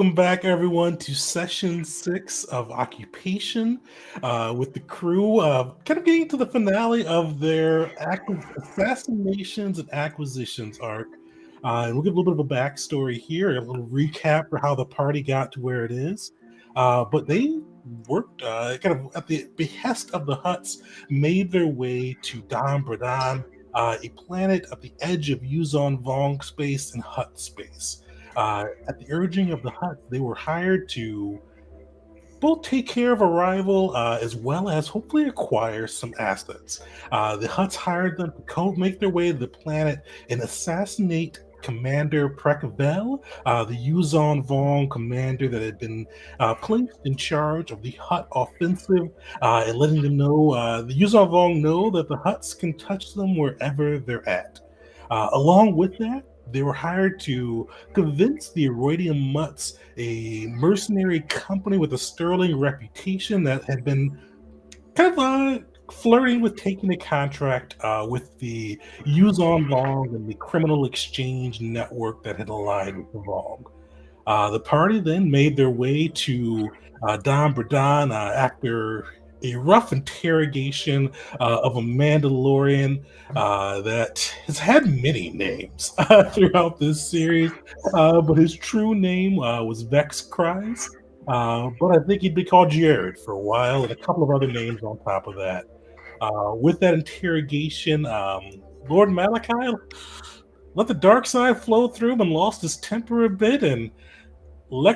Welcome back, everyone, to session 6 of Occupation with the crew kind of getting to the finale of their Assassinations and Acquisitions arc. And we'll give a little bit of a backstory here, a little recap for how the party got to where it is. But they worked kind of at the behest of the Hutts, made their way to Dom Bradan, a planet at the edge of Yuzon Vong space and Hutt space. At the urging of the Hutt, they were hired to both take care of a rival as well as hopefully acquire some assets. The Hutts hired them to make their way to the planet and assassinate Commander Prell, the Yuzon Vong commander that had been placed in charge of the Hutt offensive, and letting them know the Yuzon Vong know that the Hutts can touch them wherever they're at. Along with that, they were hired to convince the Aroidium Mutts, a mercenary company with a sterling reputation that had been kind of flirting with taking a contract with the Yuzon Vong and the criminal exchange network that had aligned with the Vong. The party then made their way to Don Bradan after a rough interrogation of a Mandalorian that has had many names throughout this series, but his true name was Vex Cries. But I think he'd be called Jared for a while, and a couple of other names on top of that. With that interrogation, Lord Malachi let the dark side flow through him and lost his temper a bit, and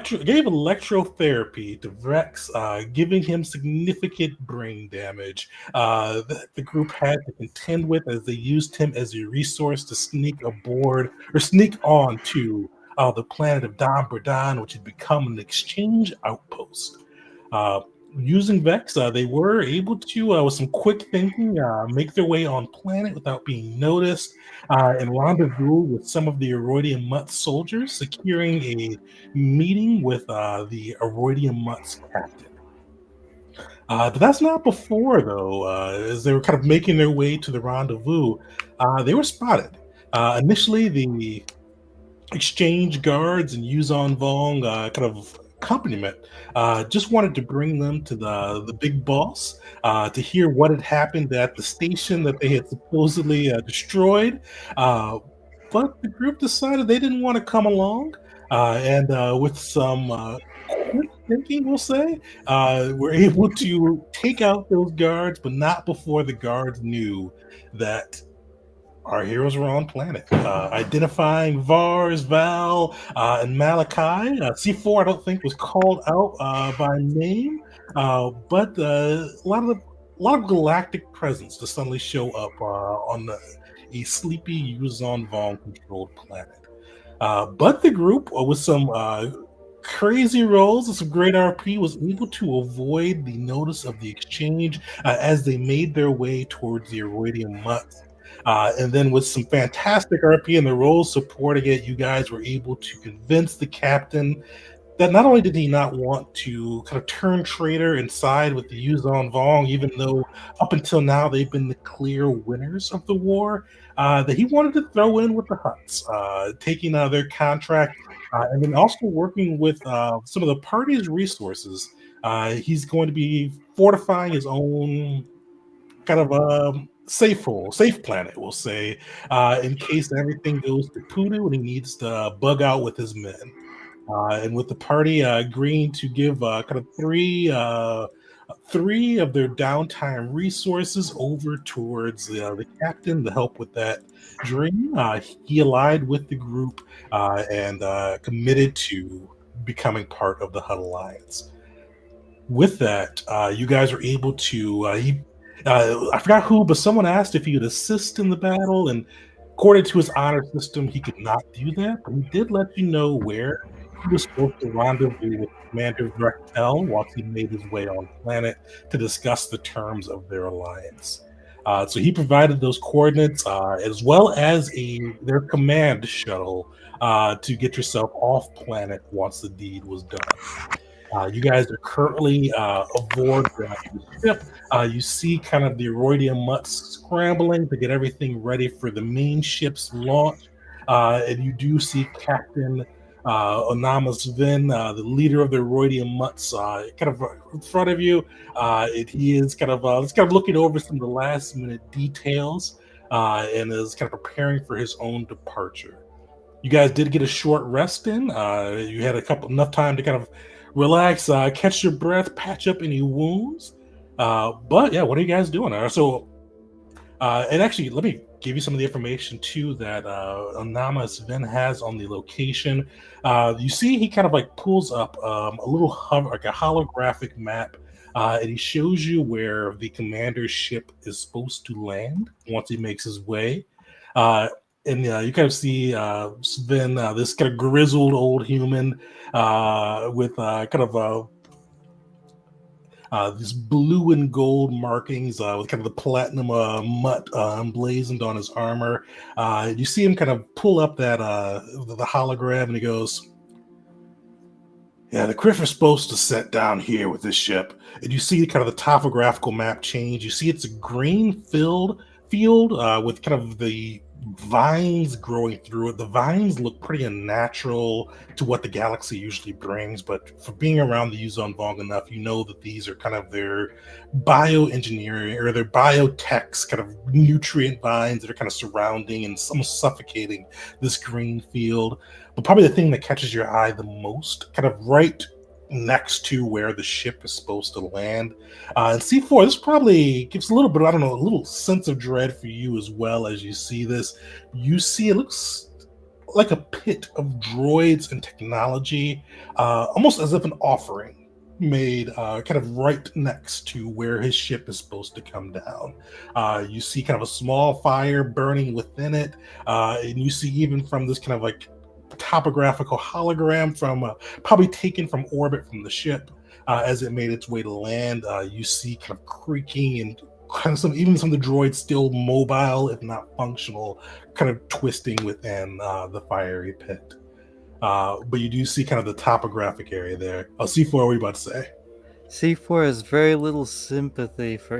gave electrotherapy to Vex, giving him significant brain damage that the group had to contend with as they used him as a resource to sneak aboard or sneak on to the planet of Dom Bradan, which had become an exchange outpost. Using Vex, they were able to, with some quick thinking, make their way on planet without being noticed and rendezvous with some of the Aroidium Mutt soldiers, securing a meeting with the Aroidium Mutt's captain. But that's not before, though. As they were kind of making their way to the rendezvous, they were spotted. Initially, the exchange guards and Yuzon Vong kind of accompaniment just wanted to bring them to the big boss to hear what had happened at the station that they had supposedly destroyed. But the group decided they didn't want to come along, and with some quick thinking, we'll say, were able to take out those guards, but not before the guards knew that our heroes were on planet. Identifying Vars, Val, and Malachi. C4, I don't think, was called out by name, but a lot of galactic presence to suddenly show up on a sleepy Yuzon Vong controlled planet. But the group, with some crazy rolls and some great RP, was able to avoid the notice of the exchange as they made their way towards the Aroidium Mutts. And then with some fantastic RP and the roles supporting it, you guys were able to convince the captain that not only did he not want to kind of turn traitor and side with the Yuzon Vong, even though up until now they've been the clear winners of the war, that he wanted to throw in with the Hutts, taking their contract, and then also working with some of the party's resources. He's going to be fortifying his own kind of safe planet, we'll say, in case everything goes to poodoo and he needs to bug out with his men. And with the party agreeing to give kind of three of their downtime resources over towards the captain to help with that dream, he allied with the group and committed to becoming part of the Hutt Alliance. With that, you guys were able to. I forgot who, but someone asked if he could assist in the battle, and according to his honor system, he could not do that. But he did let you know where he was supposed to rendezvous with Commander Prell once he made his way on planet to discuss the terms of their alliance. So he provided those coordinates as well as their command shuttle to get yourself off planet once the deed was done. You guys are currently aboard the ship. You see kind of the Aroidium Mutts scrambling to get everything ready for the main ship's launch. And you do see Captain Onamas Vin, the leader of the Roidian Mutts, kind of in front of you. He is kind of looking over some of the last minute details and is kind of preparing for his own departure. You guys did get a short rest in. You had a couple enough time to kind of relax, catch your breath, patch up any wounds. But yeah, what are you guys doing? And actually, let me give you some of the information too that Anama Sven has on the location. You see, he kind of like pulls up a little like a holographic map, and he shows you where the commander's ship is supposed to land once he makes his way. Uh, and you kind of see Sven, this kind of grizzled old human with kind of these blue and gold markings with kind of the platinum mutt emblazoned on his armor. You see him kind of pull up that the hologram, and he goes, "Yeah, the Criff is supposed to set down here with this ship." And you see kind of the topographical map change. You see it's a green filled field with kind of the vines growing through it. The vines look pretty unnatural to what the galaxy usually brings, but for being around the U Zone long enough, you know that these are kind of their bioengineering or their biotechs, kind of nutrient vines that are kind of surrounding and almost suffocating this green field. But probably the thing that catches your eye the most, kind of right next to where the ship is supposed to land. And C4, this probably gives a little bit, I don't know, a little sense of dread for you as well as you see this. You see it looks like a pit of droids and technology, almost as if an offering made kind of right next to where his ship is supposed to come down. You see kind of a small fire burning within it, and you see even from this kind of like topographical hologram from probably taken from orbit from the ship as it made its way to land. You see kind of creaking and kind of some of the droids still mobile, if not functional, kind of twisting within the fiery pit. But you do see kind of the topographic area there. C4, what are you about to say? C4 has very little sympathy for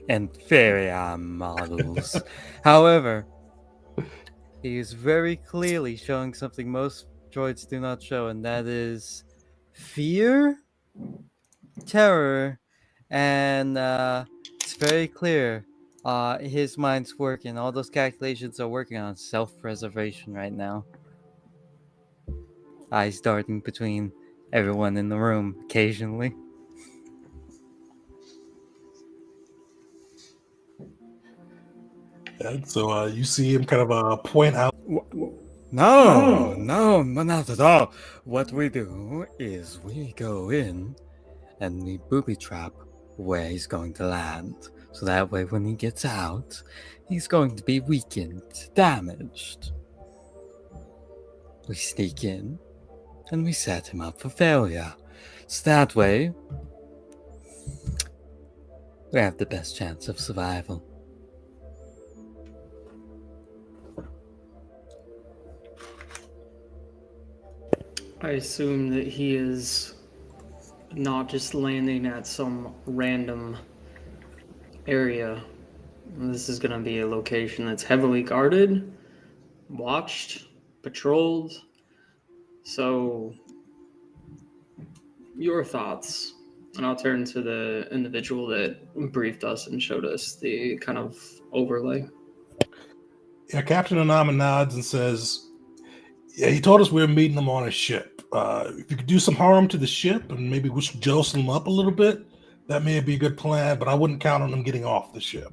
inferior models. However, he is very clearly showing something most droids do not show, and that is fear, terror, and it's very clear his mind's working. All those calculations are working on self-preservation right now. Eyes darting between everyone in the room occasionally. And so you see him kind of point out. No, no, not at all. What we do is we go in and we booby trap where he's going to land. So that way, when he gets out, he's going to be weakened, damaged. We sneak in and we set him up for failure. So that way, we have the best chance of survival. I assume that he is not just landing at some random area. This is going to be a location that's heavily guarded, watched, patrolled. So, your thoughts? And I'll turn to the individual that briefed us and showed us the kind of overlay. Yeah, Captain Anama nods and says, "Yeah, he told us we were meeting him on a ship. If you could do some harm to the ship and maybe we should jostle him up a little bit, that may be a good plan, but I wouldn't count on him getting off the ship.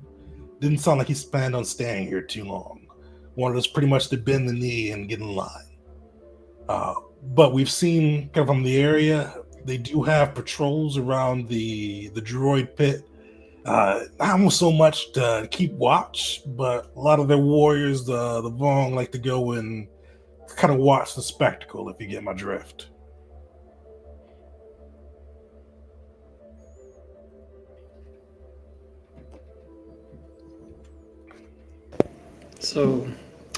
Didn't sound like he's planned on staying here too long. Wanted us pretty much to bend the knee and get in line. But we've seen kind of from the area, they do have patrols around the droid pit. Not so much to keep watch, but a lot of their warriors, the Vong, like to go and kind of watch the spectacle, if you get my drift." So,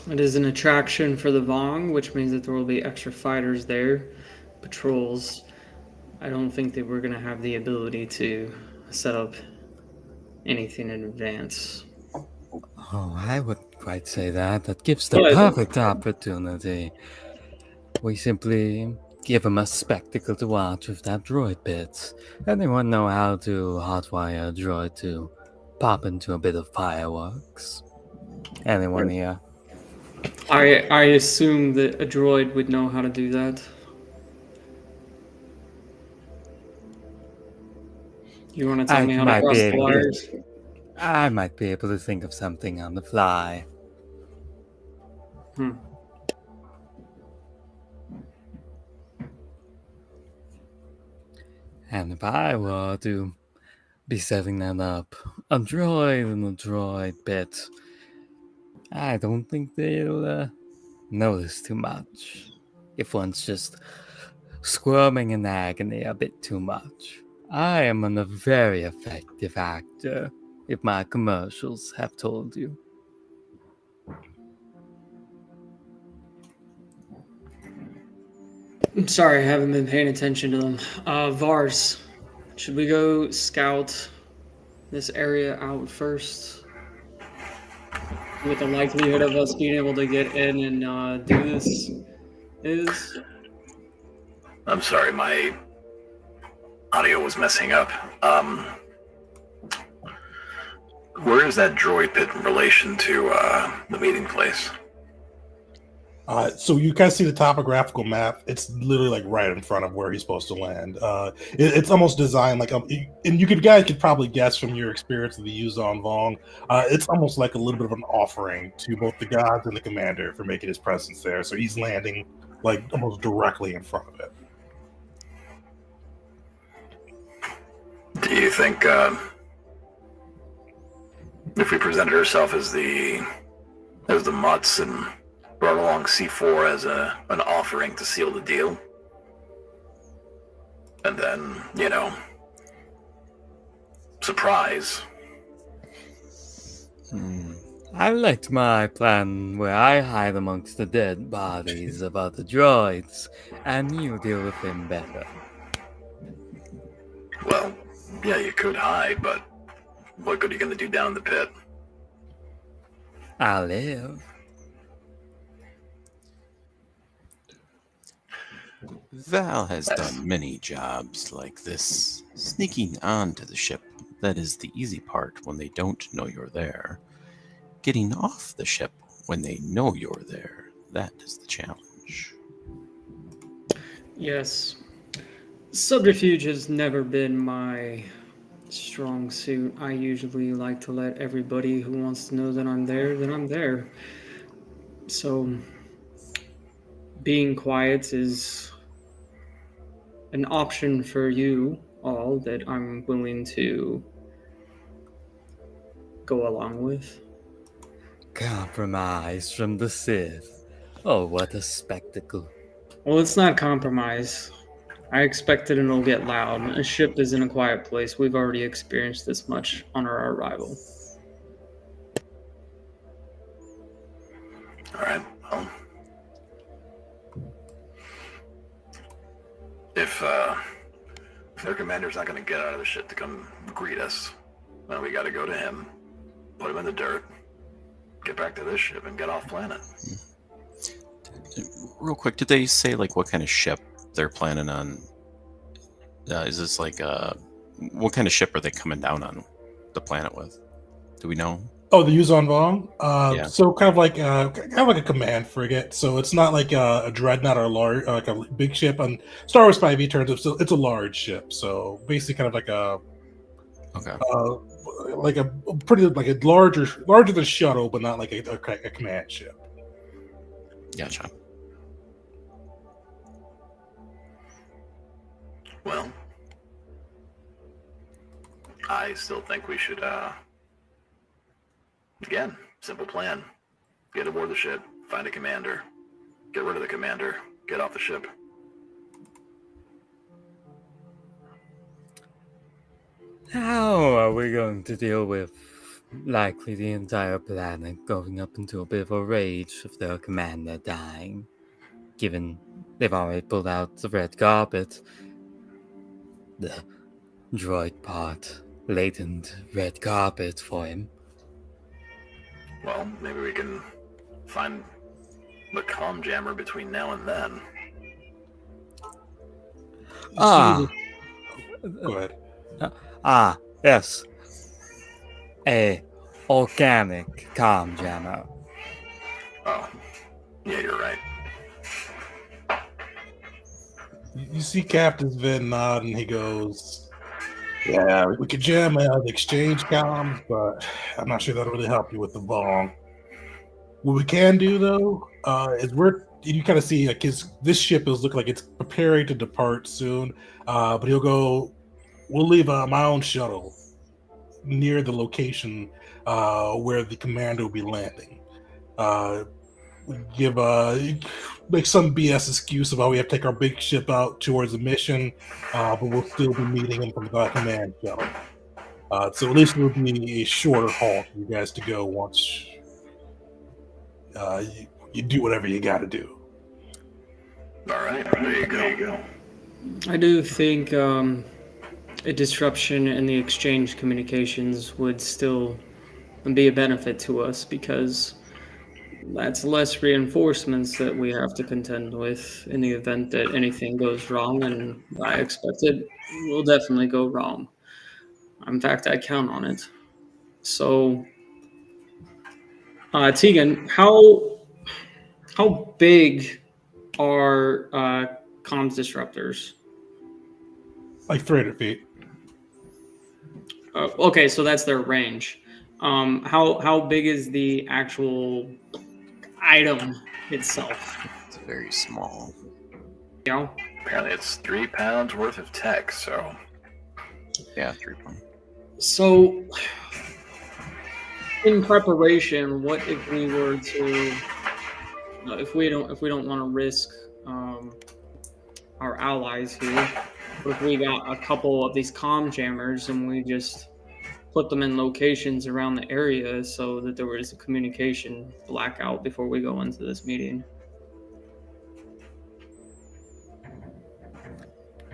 it is an attraction for the Vong, which means that there will be extra fighters there, patrols. I don't think that we're going to have the ability to set up anything in advance. Oh, I wouldn't quite say that. That gives the But perfect opportunity. We simply give him a spectacle to watch with that droid bit. Anyone know how to hotwire a droid to pop into a bit of fireworks? Anyone here? I assume that a droid would know how to do that. You want to tell me how to cross the wires? I might be able to think of something on the fly. Hmm. And if I were to be setting that up, a droid and a droid bit, I don't think they'll notice too much. If one's just squirming in agony a bit too much. I am a very effective actor, if my commercials have told you. I'm sorry, I haven't been paying attention to them. Vars, should we go scout this area out first? With the likelihood of us being able to get in and do this is? I'm sorry, my audio was messing up. Where is that droid pit in relation to the meeting place? So you guys see the topographical map. It's literally like right in front of where he's supposed to land. It's almost designed like, and guys could probably guess from your experience of the Yuzon Vong. It's almost like a little bit of an offering to both the gods and the commander for making his presence there. So he's landing like almost directly in front of it. Do you think if we presented ourselves as the mutts and brought along C4 as an offering to seal the deal, and then, surprise. I liked my plan where I hide amongst the dead bodies of other droids, and you deal with him better. Well, yeah, you could hide, but what good are you going to do down in the pit? I live. Val has done many jobs like this. Sneaking onto the ship, that is the easy part when they don't know you're there. Getting off the ship when they know you're there, that is the challenge. Yes. Subterfuge has never been my strong suit. I usually like to let everybody who wants to know that I'm there. So being quiet is an option for you all that I'm willing to go along with. Compromise from the Sith. Oh, what a spectacle. Well, it's not compromise. I expected it'll get loud. A ship is in a quiet place. We've already experienced this much on our arrival. All right, well, if their commander's not going to get out of the ship to come greet us, then we got to go to him, put him in the dirt, get back to this ship, and get off planet. Real quick, did they say like what kind of ship they're planning on? Is this like what kind of ship are they coming down on the planet with? Do we know? Oh, the Yuzon Vong. Yeah. So kind of like a command frigate. So it's not like a dreadnought or like a big ship. On Star Wars 5e terms, it's a large ship. So basically, kind of like a pretty like a larger than shuttle, but not like a command ship. Gotcha. Well, I still think we should, again, simple plan. Get aboard the ship, find a commander, get rid of the commander, get off the ship. How are we going to deal with likely the entire planet going up into a bit of a rage of their commander dying? Given they've already pulled out the red carpet, the droid part, latent red carpet for him. Well, maybe we can find the comm jammer between now and then. Ah. Go ahead. Yes. A organic calm jammer. Oh, yeah, you're right. You see Captain Vin nod, and he goes, "Yeah, we could jam out the exchange comms, but I'm not sure that'll really help you with the Vong. What we can do though, is you kind of see like this ship is looking like it's preparing to depart soon. But he'll go. We'll leave my own shuttle near the location where the commander will be landing. We give make some BS excuse about we have to take our big ship out towards the mission, but we'll still be meeting him from the command shuttle. So at least it will be a shorter haul for you guys to go once you do whatever you got to do. All right, there you go. I do think a disruption in the exchange communications would still be a benefit to us, because that's less reinforcements that we have to contend with in the event that anything goes wrong, and I expect it will definitely go wrong. In fact, I count on it. So, Tegan, how big are comms disruptors? Like 300 feet. Okay, so that's their range. How big is the actual item itself? It's very small. You know? Apparently, it's 3 pounds worth of tech. So, Yeah, 3 pounds. So, in preparation, what if we were to, if we don't want to risk our allies here, what if we got a couple of these comm jammers and we just put them in locations around the area so that there was a communication blackout before we go into this meeting?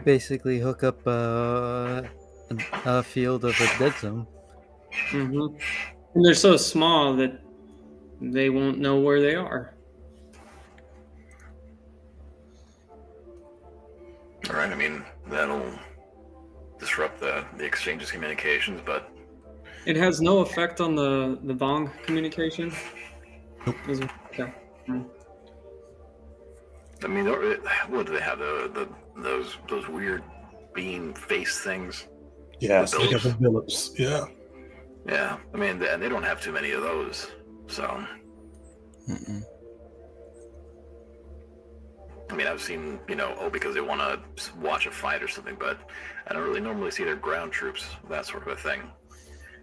Basically, hook up a field of a dead zone. Mm-hmm. And they're so small that they won't know where they are. all right, I mean, that'll disrupt the exchange's communications, but It has no effect on the Vong communication? Okay. I mean, what do they have? Those weird bean face things? Yes, The they got the Billups. Billups. Yeah. Yeah, I mean, and they don't have too many of those. So, Mm-mm. I mean, I've seen, because they want to watch a fight or something, but I don't really normally see their ground troops, that sort of a thing.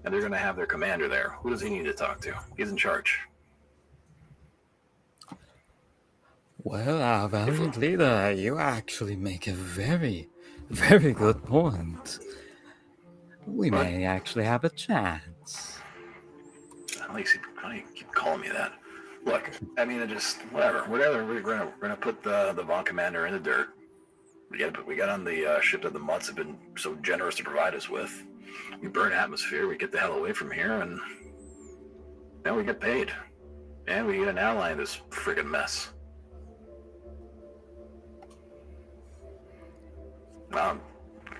And they're going to have their commander there. Who does he need to talk to? He's in charge. Well, our valiant leader, you actually make a very, very good point. We What? may actually have a chance. I don't you keep calling me that. Look, I mean, it just whatever. We're gonna put the Von Commander in the dirt. We got on the ship that the Mutts have been so generous to provide us with. We burn atmosphere. We get the hell away from here, and now we get paid, and we get an ally in this friggin' mess. I'm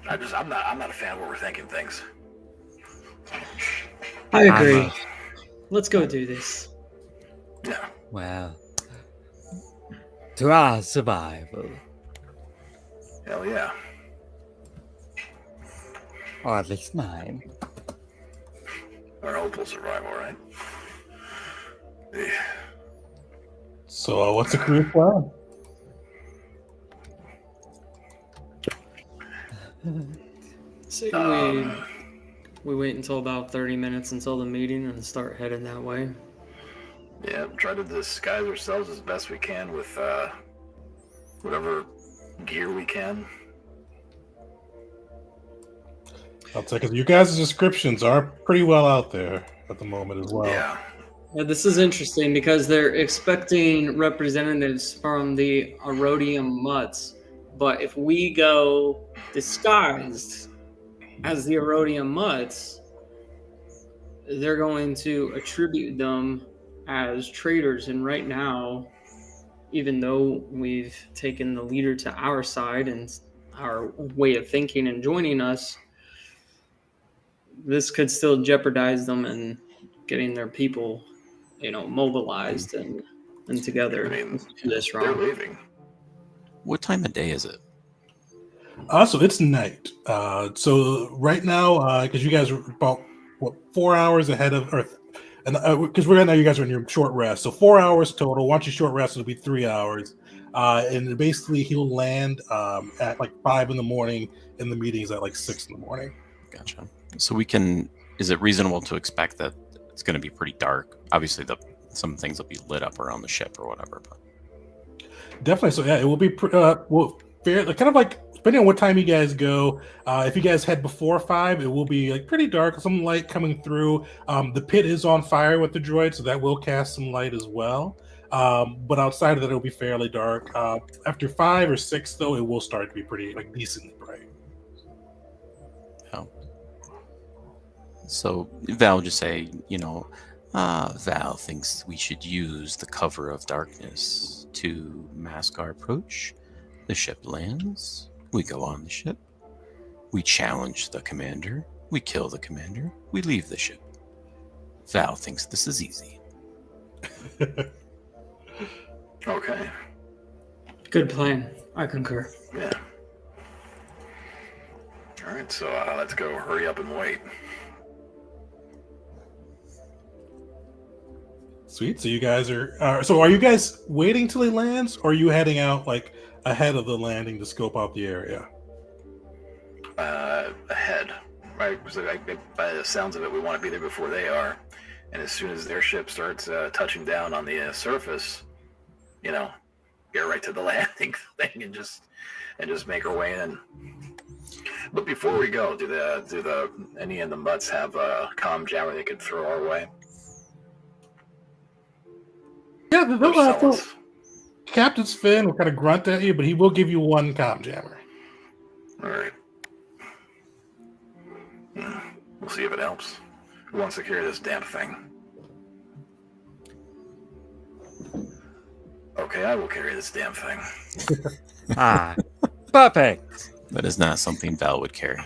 not a fan of overthinking things. I agree. I'm a- Let's go do this. Yeah. Well, to our survival, Hell yeah. or at least mine. Our hopeful survival, right? Yeah. So, what's the crew plan? So we wait until about 30 minutes until the meeting and start heading that way. Yeah, try to disguise ourselves as best we can with whatever gear we can. I'll take it. You guys' descriptions are pretty well out there at the moment as well. Yeah. This is interesting because they're expecting representatives from the Erodium Mutts, but if we go disguised as the Erodium Mutts, they're going to attribute them as traitors. And right now, even though we've taken the leader to our side and our way of thinking and joining us, this could still jeopardize them in getting their people, mobilized and together. I mean, If we do this they're wrong. leaving. What time of day is it? So it's night. So right now, because you guys are about 4 hours ahead of Earth, and because right now you guys are in your short rest, so 4 hours total. Once you short rest, it'll be 3 hours. And basically, he'll land at like 5 in the morning, and the meeting's at like 6 in the morning. Gotcha. So we can. Is it reasonable to expect that it's going to be pretty dark? Obviously, some things will be lit up around the ship or whatever. But Definitely. So yeah, it will be fair, kind of like depending on what time you guys go. If you guys head before 5, it will be like pretty dark, some light coming through. The pit is on fire with the droid, so that will cast some light as well. But outside of that, it'll be fairly dark. After 5 or 6, though, it will start to be pretty like decently bright. so Val just say, Val thinks we should use the cover of darkness to mask our approach. The ship lands. We go on the ship. We challenge the commander. We kill the commander. We leave the ship. Val thinks this is easy. Okay. Good plan. I concur. Yeah. All right, so let's go. Hurry up and wait. Sweet. So you guys are. So are you guys waiting till he lands, or are you heading out like ahead of the landing to scope out the area? Ahead, right? So by the sounds of it, we want to be there before they are. And as soon as their ship starts touching down on the surface, get right to the landing thing and just make our way in. But before we go, do any of the mutts have a comm jammer they could throw our way? Yeah, they'll Or have sell to. us? Captain Sven will kind of grunt at you, but he will give you one comm jammer. All right. We'll see if it helps. Who wants to carry this damn thing? Okay, I will carry this damn thing. Perfect. That is not something Val would carry.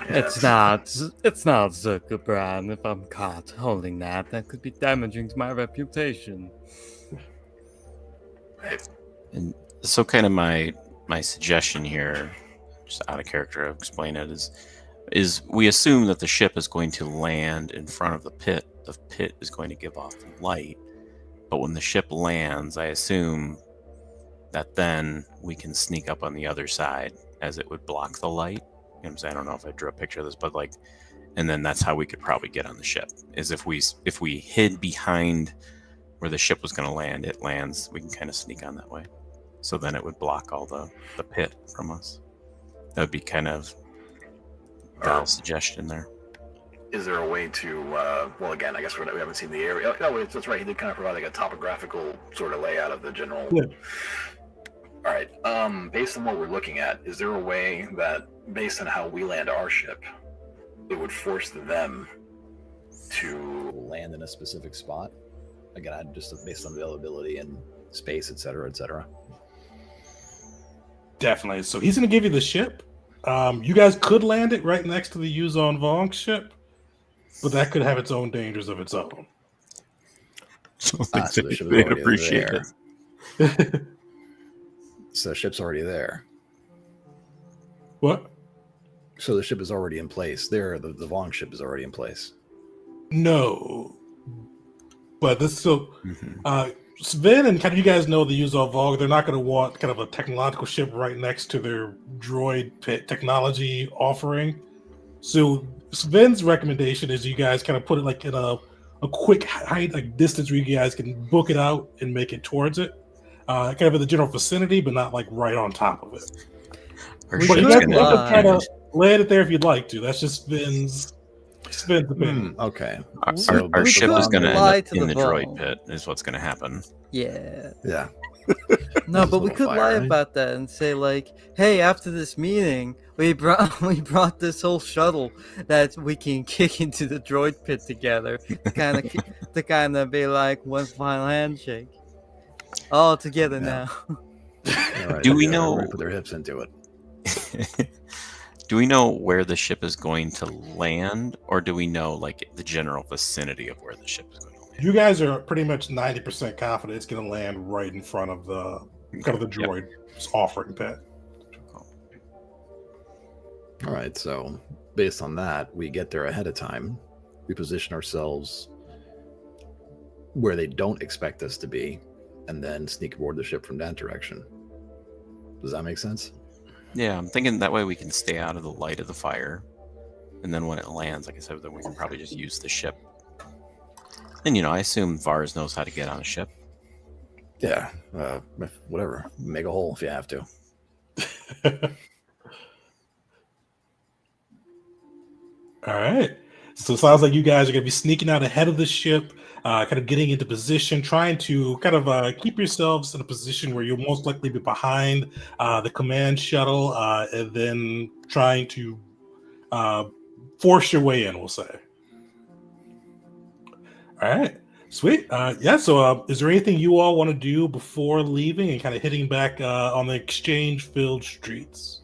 Yeah, It's not Zuckerbrand. If I'm caught holding that could be damaging to my reputation. Hey, And so kind of my suggestion here, just out of character, I'll explain it, is we assume that the ship is going to land in front of the pit. The pit is going to give off light. But when the ship lands, I assume that then we can sneak up on the other side as it would block the light. You know what I'm saying? I don't know if I drew a picture of this, but and then that's how we could probably get on the ship, is if we hid behind where the ship was going to land, it lands, we can kind of sneak on that way. So then it would block all the pit from us. That would be kind of Val's suggestion there. is there a way to, well, again, I guess we haven't seen the area. Oh, wait, that's right. He did kind of provide like a topographical sort of layout of the general. Yeah. All right. Based on what we're looking at, is there a way that, based on how we land our ship, it would force them to land in a specific spot? Again, just based on availability and space, et cetera, et cetera. Definitely. So he's going to give you the ship. You guys could land it right next to the Yuzon Vong ship, but that could have its own dangers of its own. So the ship is already there. So the ship's already there. What? So the ship is already in place. The Vong ship is already in place. No. But this Sven and kind of you guys know the Yuzon Vong, they're not going to want kind of a technological ship right next to their droid pit technology offering. So Sven's recommendation is you guys kind of put it like in a quick height, like distance where you guys can book it out and make it towards it. Kind of in the general vicinity, but not like right on top of it. Our But ship's you guys gonna can kind of land it there if you'd like to. That's just Sven's opinion. Okay. Our ship is going to end lie up to in the the droid Vong. pit, is what's going to happen. Yeah. Yeah. No, but we little could fire, lie right? about that and say like, "Hey, after this meeting, we brought this whole shuttle that we can kick into the droid pit together to kind of be like one final handshake, all together Yeah. now." All right, Do we yeah, know- everybody put their hips into it? Do we know where the ship is going to land, or do we know like the general vicinity of where the ship is going to land? You guys are pretty much 90% confident it's going to land right in front of the kind of the Yep. droid's offering pad. All right, so based on that, we get there ahead of time. We position ourselves where they don't expect us to be, and then sneak aboard the ship from that direction. Does that make sense? Yeah, I'm thinking that way we can stay out of the light of the fire, and then when it lands, like I said, then we can probably just use the ship. And I assume Vars knows how to get on a ship. Yeah, whatever. Make a hole if you have to. All right. So it sounds like you guys are going to be sneaking out ahead of the ship, kind of getting into position, trying to kind of keep yourselves in a position where you'll most likely be behind the command shuttle, and then trying to force your way in, we'll say. All right. Sweet. Yeah. So is there anything you all want to do before leaving and kind of hitting back on the exchange-filled streets?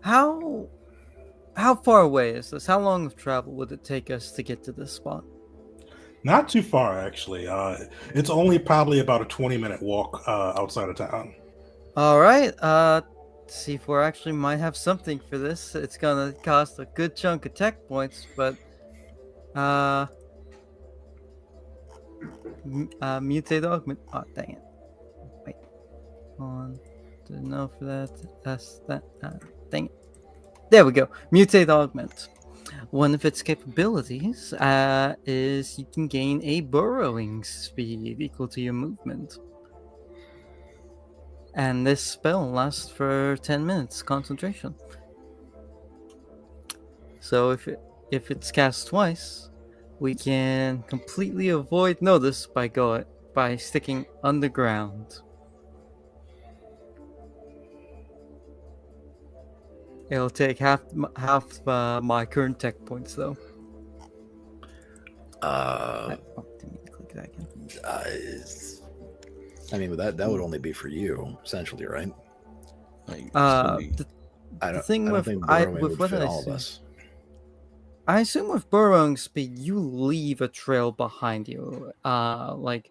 How far away is this? How long of travel would it take us to get to this spot? Not too far, actually. It's only probably about a 20-minute walk outside of town. All right. C4 actually might have something for this. It's gonna cost a good chunk of tech points, but mutate augment. Oh, dang it! Wait, on. Didn't know for that. That's that. Dang it. There we go. Mutate augment. One of its capabilities is you can gain a burrowing speed equal to your movement. And this spell lasts for 10 minutes concentration. So if it's cast twice, we can completely avoid notice by sticking underground. It'll take half my current tech points though. Didn't mean to click that again. I mean, but that would only be for you, essentially, right? Like, The thing I don't with think burrowing with would what fit I all of see- us. I assume with burrowing speed, you leave a trail behind you. Like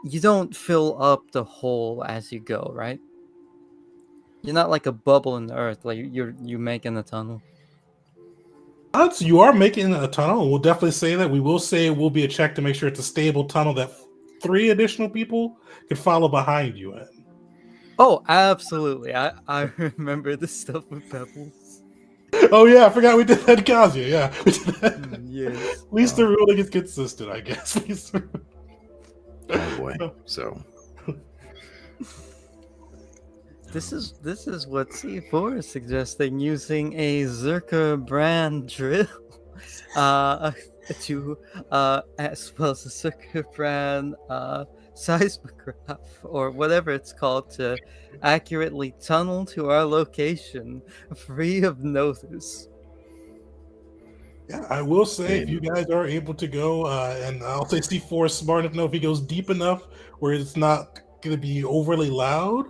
you don't fill up the hole as you go, right? You're not like a bubble in the earth. Like you making a tunnel. So you are making a tunnel, and we'll definitely say that. We will say it will be a check to make sure it's a stable tunnel that 3 additional people can follow behind you in. Oh, absolutely. I remember this stuff with pebbles. Oh yeah, I forgot we did that in Kazuya. Yeah, we did that. Yes. At least the ruling is consistent, I guess. Oh boy. So This is what C4 is suggesting, using a Zerker brand drill to as well as a Zerker brand seismograph or whatever it's called to accurately tunnel to our location free of notice. Yeah, I will say if you guys are able to go, and I'll say C4 is smart enough to know if he goes deep enough where it's not going to be overly loud,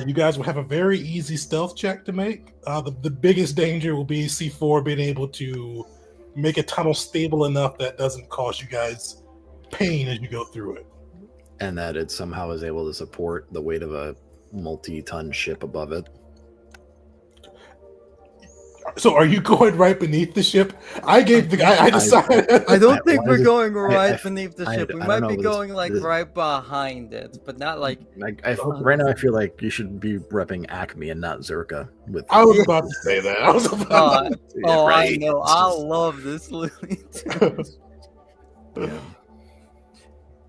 you guys will have a very easy stealth check to make. The biggest danger will be C4 being able to make a tunnel stable enough that doesn't cause you guys pain as you go through it. and that it somehow is able to support the weight of a multi-ton ship above it. So are you going right beneath the ship? I gave the guy. I decided. I don't think why we're is it- going I- right beneath the I- ship. We I don't might know, be but this- going like this- right behind it, but not like. Right now, I feel like you should be repping Acme and not Zerka. With I was about to say that. I was about. Oh, I right? know. It's I just- love this Looney Yeah.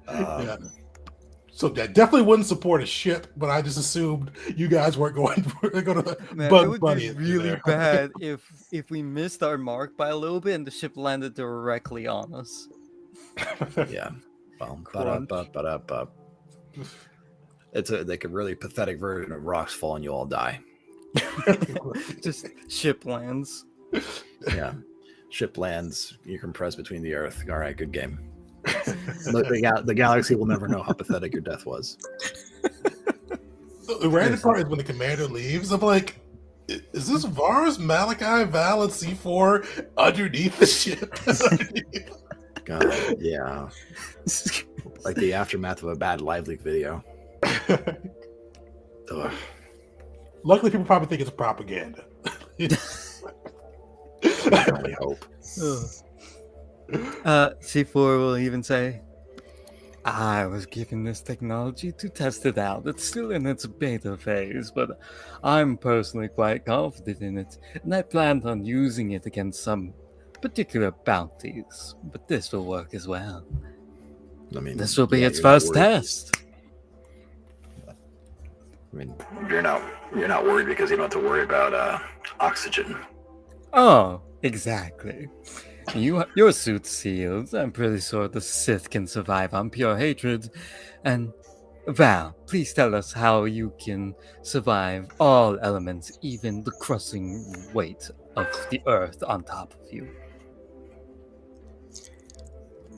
Yeah. So I definitely wouldn't support a ship, but I just assumed you guys weren't going to Man, it Bug would Bunny be it really there. bad if we missed our mark by a little bit and the ship landed directly on us. Yeah. Well, Crunch. ba-da-ba-ba-da-ba. It's a like a really pathetic version of rocks fall and you all die. Just ship lands. Yeah. Ship lands, you compress between the earth. All right, good game. The galaxy will never know how pathetic your death was. the random part is when the commander leaves. I'm like, is this Vars, Malachi, Val, and C4 underneath the ship? God, yeah. Like the aftermath of a bad live leak video. Ugh. Luckily, people probably think it's propaganda. I can only hope. C4 will even say, I was given this technology to test it out. It's still in its beta phase, but I'm personally quite confident in it, and I planned on using it against some particular bounties. But this will work as well. I mean, This will be yeah, its you're not first worried. test. I mean, You're not worried because you don't have to worry about oxygen. Oh, exactly. Your suit's sealed. I'm pretty sure the Sith can survive on pure hatred. And Val, please tell us how you can survive all elements, even the crushing weight of the earth on top of you.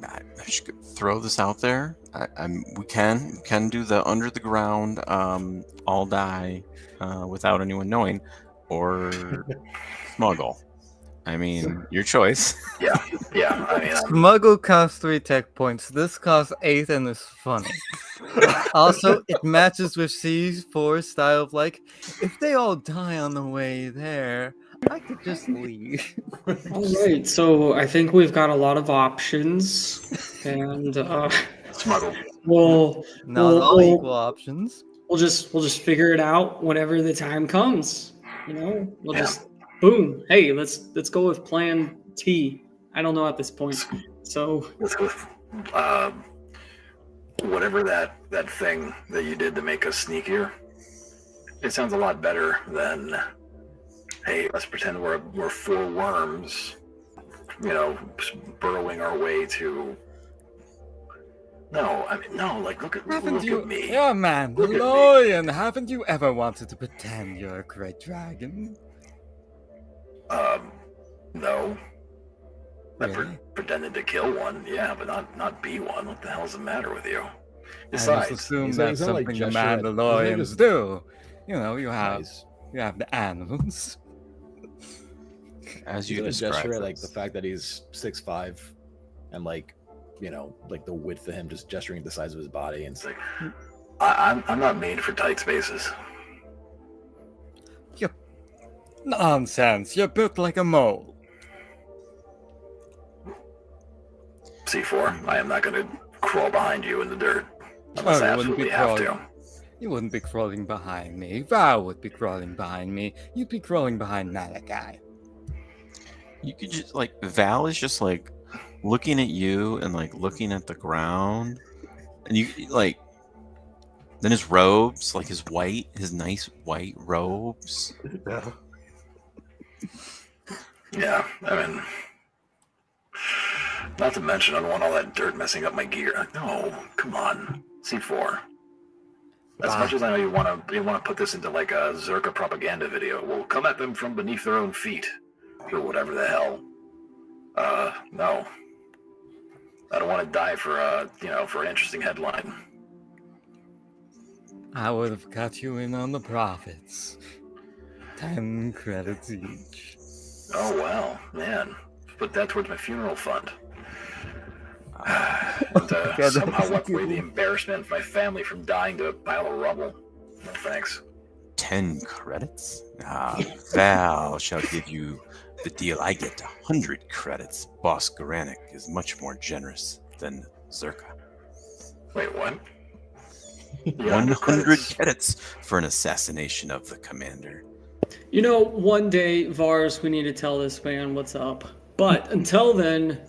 I should throw this out there. We can do the under the ground, all die without anyone knowing, or smuggle. I mean, your choice. Yeah. I mean, Smuggle costs 3 tech points. This costs 8 and is funny. Also, it matches with C4's style of like, if they all die on the way there, I could just leave. All right, so I think we've got a lot of options, and smuggle. we'll Not all we'll, equal options. we'll just figure it out whenever the time comes. You know, we'll Yeah. just boom. Hey, let's go with Plan T. I don't know at this point. So Let's go with whatever that thing that you did to make us sneakier. It sounds a lot better than, hey, let's pretend we're 4 worms, burrowing our way to. No, I mean, no. Like, look at me. Yeah, Mandalorian, haven't you ever wanted to pretend you're a great dragon? No. I Really? pretended to kill one, yeah, but not be one. What the hell's the matter with you? I Besides, just assume he's that's not like something the gesture at- Mandalorians just- do. You know, you have Nice. the animals. As He's you gonna describe gesture at like the this. fact that he's 6'5", and like the width of him, just gesturing at the size of his body, and it's like, I'm not made for tight spaces. Nonsense, you're built like a mole. C4, I am not going to crawl behind you in the dirt unless Well, I you wouldn't be absolutely have to. crawling. You wouldn't be crawling behind me. Val would be crawling behind me. You'd be crawling behind Malachi. You could just like Val is just like looking at you and like looking at the ground, and you like then his robes, like his nice white robes. Yeah. Yeah, I mean, not to mention I don't want all that dirt messing up my gear. Like, no, come on, C4. As much as I know you want to put this into like a Zerka propaganda video, we'll come at them from beneath their own feet, or whatever the hell. No, I don't want to die for for an interesting headline. I would have cut you in on the profits. 10 credits each. Oh well, man, put that towards my funeral fund. And somehow wipe away the embarrassment of my family from dying to a pile of rubble. No thanks. 10 credits? Val shall give you the deal. I get 100 credits. Boss Garanik is much more generous than Zerka. Wait, what? 100 credits for an assassination of the commander. you know, one day, Vars, we need to tell this man what's up. But until then,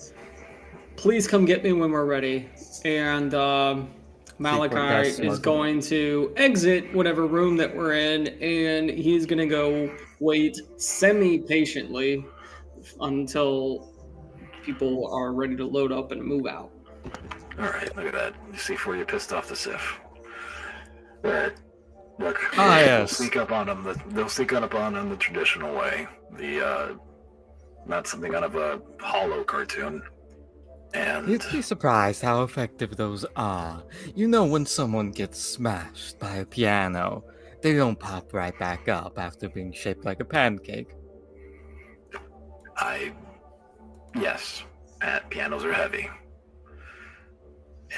please come get me when we're ready. And Malachi is going to exit whatever room that we're in, and he's going to go wait semi-patiently until people are ready to load up and move out. All right, look at that. You see, before you pissed off the Sif. All right, look. Yes. They'll sneak up on them. They'll sneak up on them the traditional way. Not something out of a hollow cartoon. And You'd be surprised how effective those are. You know, when someone gets smashed by a piano, They don't pop right back up after being shaped like a pancake. Yes, pianos are heavy.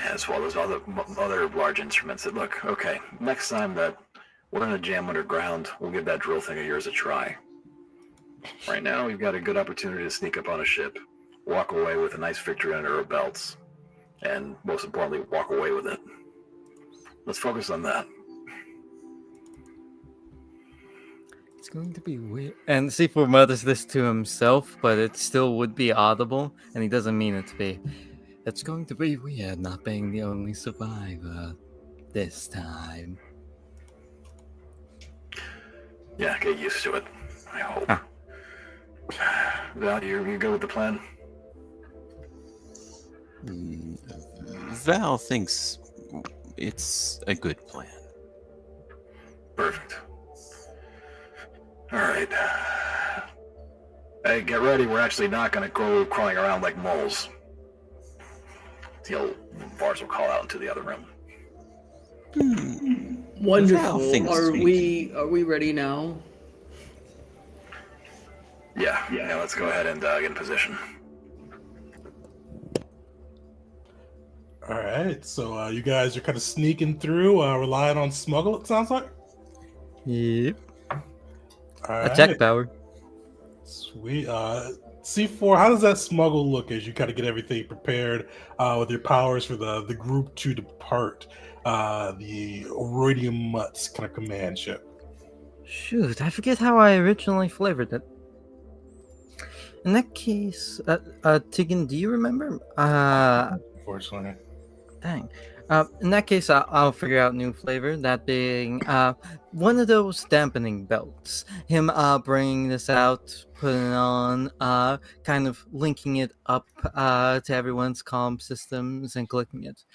As well as other large instruments that look, okay, next time that we're in a jam underground, we'll give that drill thing of yours a try. Right now, we've got a good opportunity to sneak up on a ship, walk away with a nice victory under our belts, and most importantly, walk away with it. Let's focus on that. It's going to be weird. And C4 mutters this to himself, but it still would be audible, and he doesn't mean it to be. It's going to be weird not being the only survivor this time. Yeah, get used to it. I hope. Val, you good with the plan? Val thinks it's a good plan. Perfect. All right. Hey, get ready. We're actually not going to go crawling around like moles. The old Vars will call out into the other room. Wonderful. thinks Are we- we ready now? Yeah, let's go ahead and get in position. All right, so you guys are kind of sneaking through, relying on smuggle, it sounds like? Yep. All A right. check power. Sweet. C4, how does that smuggle look as you kind of get everything prepared with your powers for the group to depart the Oroidium Mutts kind of command ship? Shoot, I forget how I originally flavored it. In that case, Tegan, do you remember? Unfortunately. Dang. In that case, I'll figure out new flavor. That being one of those dampening belts. Him bringing this out, putting it on, kind of linking it up to everyone's comm systems and clicking it,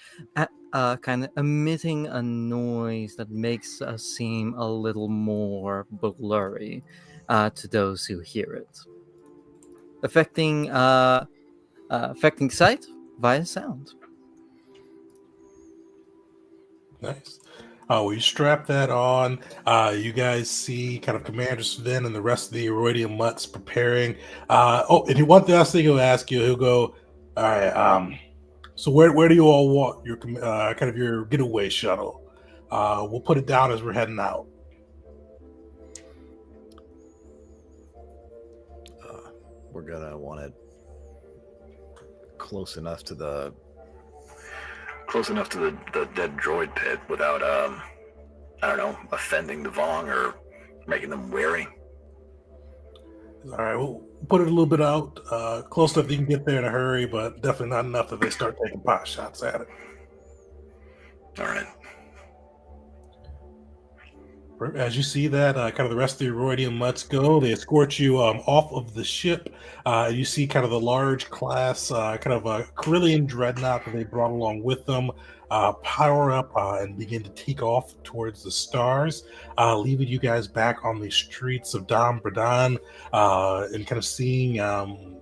kind of emitting a noise that makes us seem a little more blurry to those who hear it, affecting sight via sound. Nice. Well, you strap that on. You guys see kind of Commander Sven and the rest of the Oroidium Mutts preparing. And one last thing he'll ask you, he'll go, all right, so where do you all want your kind of your getaway shuttle? We'll put it down as we're heading out. We're gonna want it close enough to the dead droid pit without I don't know, offending the Vong or making them wary. All right, we'll put it a little bit out, close enough that you can get there in a hurry, but definitely not enough that they start taking pot shots at it. All right. As you see that, kind of the rest of the Oroidium Mutts go, they escort you off of the ship. You see kind of the large class, kind of a Corellian dreadnought that they brought along with them, power up and begin to take off towards the stars, leaving you guys back on the streets of Dom Bradan and kind of seeing kind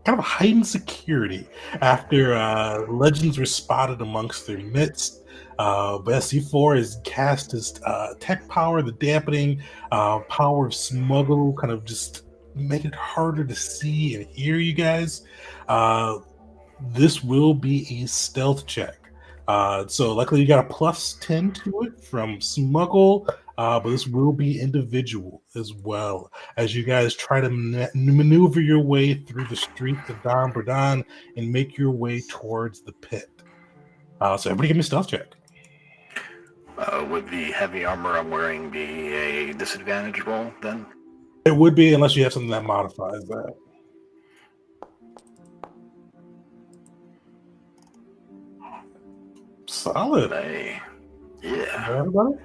of heightened security after legends were spotted amongst their midst. But SC4 has cast his tech power, the dampening power of smuggle, kind of just make it harder to see and hear you guys. This will be a stealth check. So luckily you got a +10 to it from smuggle, but this will be individual as well as you guys try to maneuver your way through the streets of Don Bradan and make your way towards the pit. So everybody give me a stealth check. Would the heavy armor I'm wearing be a disadvantage roll then? It would be, unless you have something that modifies that. Solid. Hey, yeah. Everybody?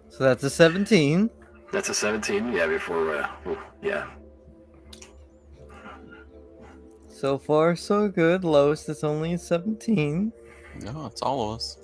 So that's a 17. That's a 17. Yeah, before yeah. So far, so good. Lowest is only a 17. No, it's all of us.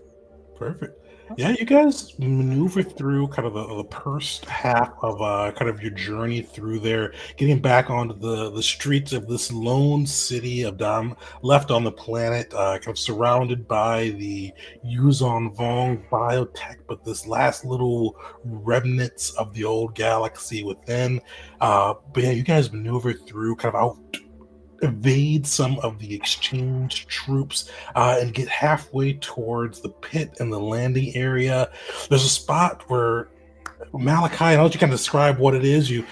Perfect. Yeah, you guys maneuver through kind of the first half of kind of your journey through there, getting back onto the streets of this lone city of Dam, left on the planet, kind of surrounded by the Yuzon Vong biotech, but this last little remnants of the old galaxy within. But yeah, you guys maneuver through kind of out evade some of the exchange troops and get halfway towards the pit and the landing area. There's a spot where Malachi, I'll let you kind of describe what it is. You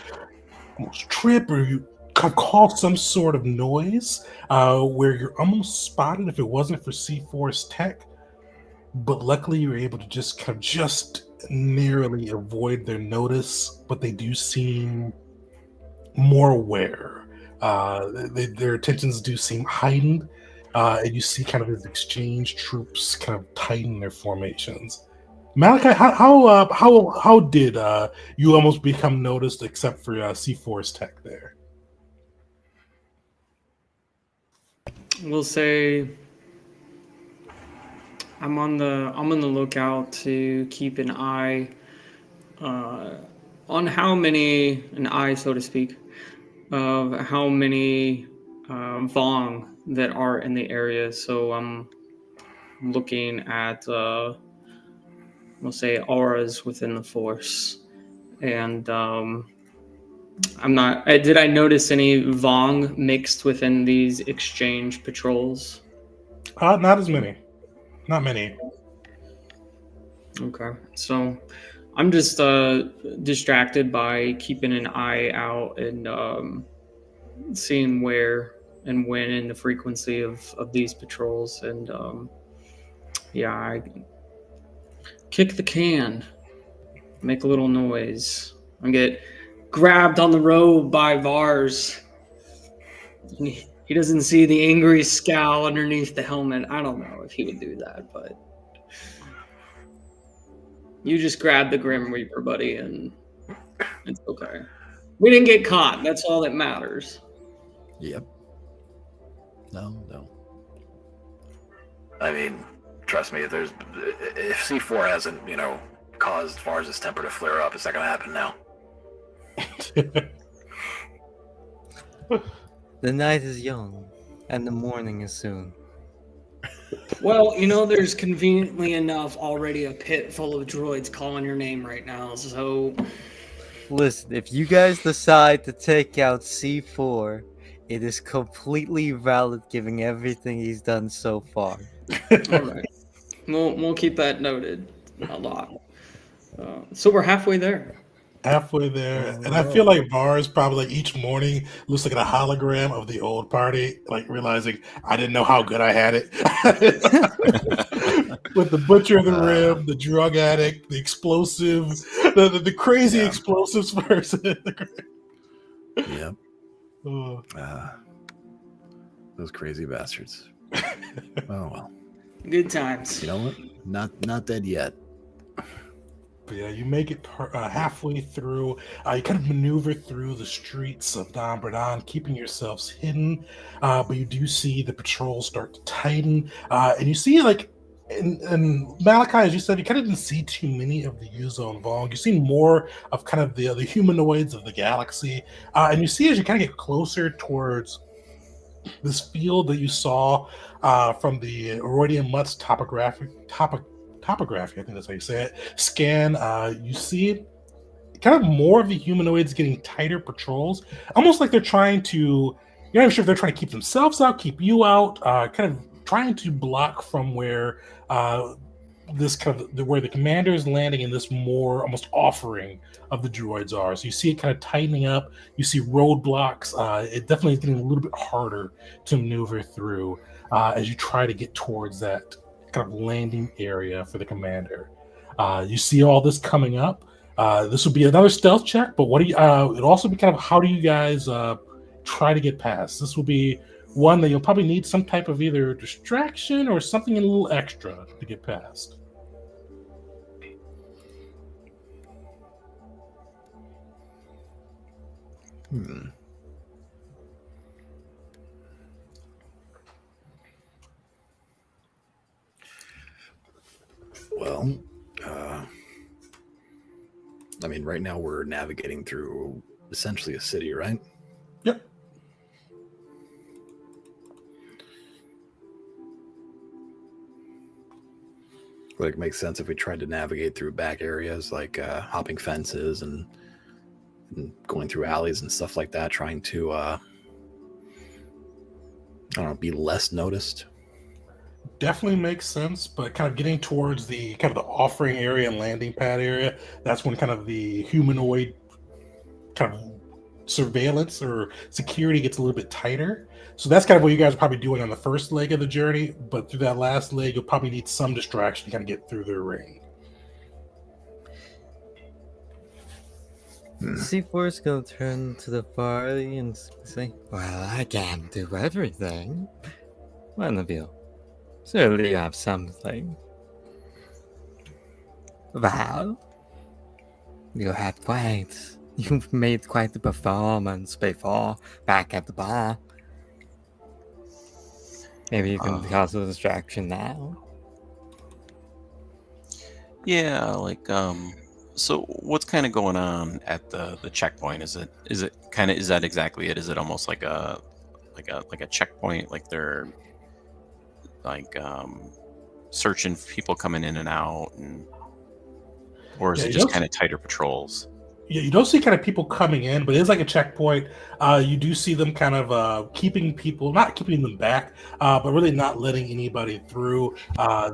almost trip or you call some sort of noise where you're almost spotted if it wasn't for C4's tech. But luckily, you're able to just kind of just narrowly avoid their notice. But they do seem more aware. Their attentions do seem heightened, and you see kind of these exchange troops kind of tighten their formations. Malachi, how did you almost become noticed, except for C4's tech there? We'll say I'm on the lookout to keep an eye on an eye, so to speak, of how many Vong that are in the area. So I'm looking at, we'll say, auras within the Force. And I'm not. Did I notice any Vong mixed within these exchange patrols? Not as many. Not many. Okay, so I'm just distracted by keeping an eye out and seeing where and when and the frequency of these patrols. And yeah, I kick the can, make a little noise, and get grabbed on the road by Vars. He doesn't see the angry scowl underneath the helmet. I don't know if he would do that, but you just grab the Grim Reaper, buddy, and it's okay. We didn't get caught. That's all that matters. Yep. No. I mean, trust me, if C4 hasn't, caused Vars' temper to flare up, it's not gonna happen now. The night is young, and the morning is soon. Well, there's conveniently enough already a pit full of droids calling your name right now, so... Listen, if you guys decide to take out C4, it is completely valid given everything he's done so far. All right. We'll keep that noted a lot. So we're halfway there. Halfway there, and I feel like Vars probably like each morning looks like a hologram of the old party, like realizing I didn't know how good I had it. With the butcher of the rim, the drug addict, the explosive, the crazy explosives person. Yep. Oh. Those crazy bastards. Oh well. Good times. You know what? Not dead yet. But yeah, you make it halfway through. You kind of maneuver through the streets of Don Bradon, keeping yourselves hidden. But you do see the patrols start to tighten. And you see, like, and Malachi, as you said, you kind of didn't see too many of the Yuzon Vong. You see more of kind of the humanoids of the galaxy. And you see as you kind of get closer towards this field that you saw from the Rodian Mutt's topography, I think that's how you say it, scan, you see kind of more of the humanoids getting tighter patrols, almost like they're trying to, you're not even sure if they're trying to keep themselves out, keep you out, kind of trying to block from where this kind of where the commander is landing in this more almost offering of the droids are. So you see it kind of tightening up. You see roadblocks. It definitely is getting a little bit harder to maneuver through as you try to get towards that kind of landing area for the commander. You see all this coming up. This will be another stealth check, but what do you? It'll also be kind of how do you guys try to get past? This will be one that you'll probably need some type of either distraction or something a little extra to get past. Well, I mean, right now we're navigating through essentially a city, right? Yep. Like, it makes sense if we tried to navigate through back areas, like hopping fences and going through alleys and stuff like that, trying to, I don't know, be less noticed. Definitely makes sense, but kind of getting towards the kind of the offering area and landing pad area, that's when kind of the humanoid kind of surveillance or security gets a little bit tighter. So that's kind of what you guys are probably doing on the first leg of the journey, but through that last leg, you'll probably need some distraction to kind of get through their ring. C4 is gonna turn to the party and say, "Well, I can't do everything. One of you surely have something. Val, you've made quite the performance before back at the bar. Maybe you can cause a distraction now." Yeah, like so what's kind of going on at the checkpoint? Is that exactly it? Is it almost like a checkpoint, like they're like searching for people coming in and out, and or is Yeah, it you just don't kind of tighter patrols? Yeah, you don't see kind of people coming in, but it's like a checkpoint. You do see them kind of keeping people, not keeping them back, but really not letting anybody through.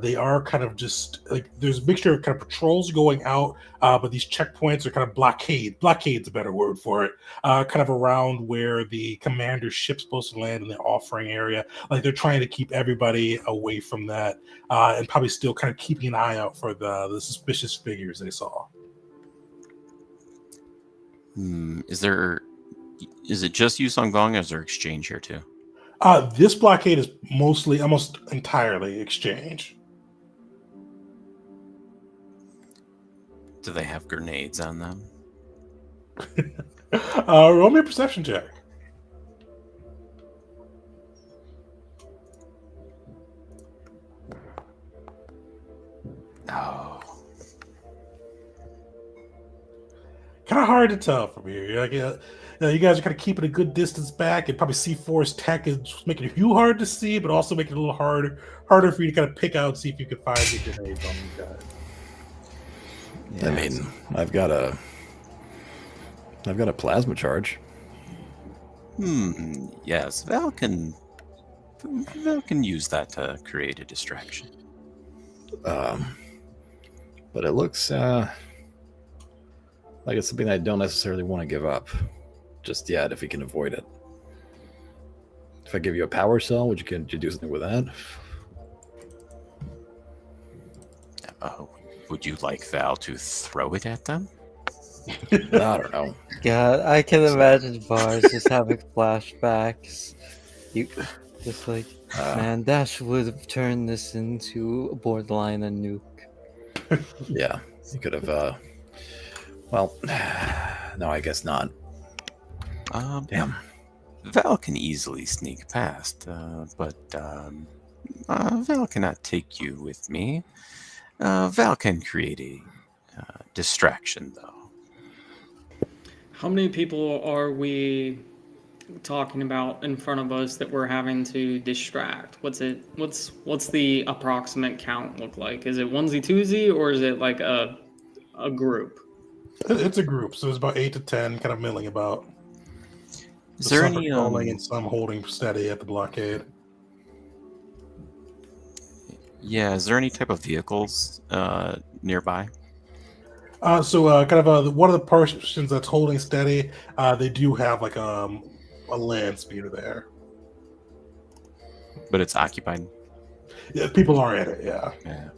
They are kind of just like there's a mixture of kind of patrols going out, but these checkpoints are kind of blockade. Blockade's a better word for it. Kind of around where the commander's ship's supposed to land in the offering area. Like they're trying to keep everybody away from that, and probably still kind of keeping an eye out for the suspicious figures they saw. Is it just Yusong Gong, or is there exchange here too? This blockade is mostly, almost entirely exchange. Do they have grenades on them? Roll me a perception check. No. Kind of hard to tell from here. You're like, you guys are kind of keeping a good distance back, and probably C4's tech is making you hard to see, but also making it a little harder for you to kind of pick out and see if you can find the grenades on these guys. Yeah, I mean, I've got a plasma charge. Yes, Val can use that to create a distraction. But it looks like it's something I don't necessarily want to give up just yet if we can avoid it. If I give you a power cell, would you do something with that? Would you like Val to throw it at them? I don't know. God, I can imagine Bars just having flashbacks. You just like, man, Dash would have turned this into a borderline a nuke. Yeah, you could have. Well, no, I guess not. Damn. Val can easily sneak past, but Val cannot take you with me. Val can create a distraction, though. How many people are we talking about in front of us that we're having to distract? What's the approximate count look like? Is it onesie twosie, or is it like a group? It's a group, so there's about 8 to 10 kind of milling about. Is there some any patrolling and some holding steady at the blockade? Yeah, is there any type of vehicles nearby? So kind of one of the portions that's holding steady, they do have like a land speeder there. But it's occupied. Yeah, people are in it. Yeah.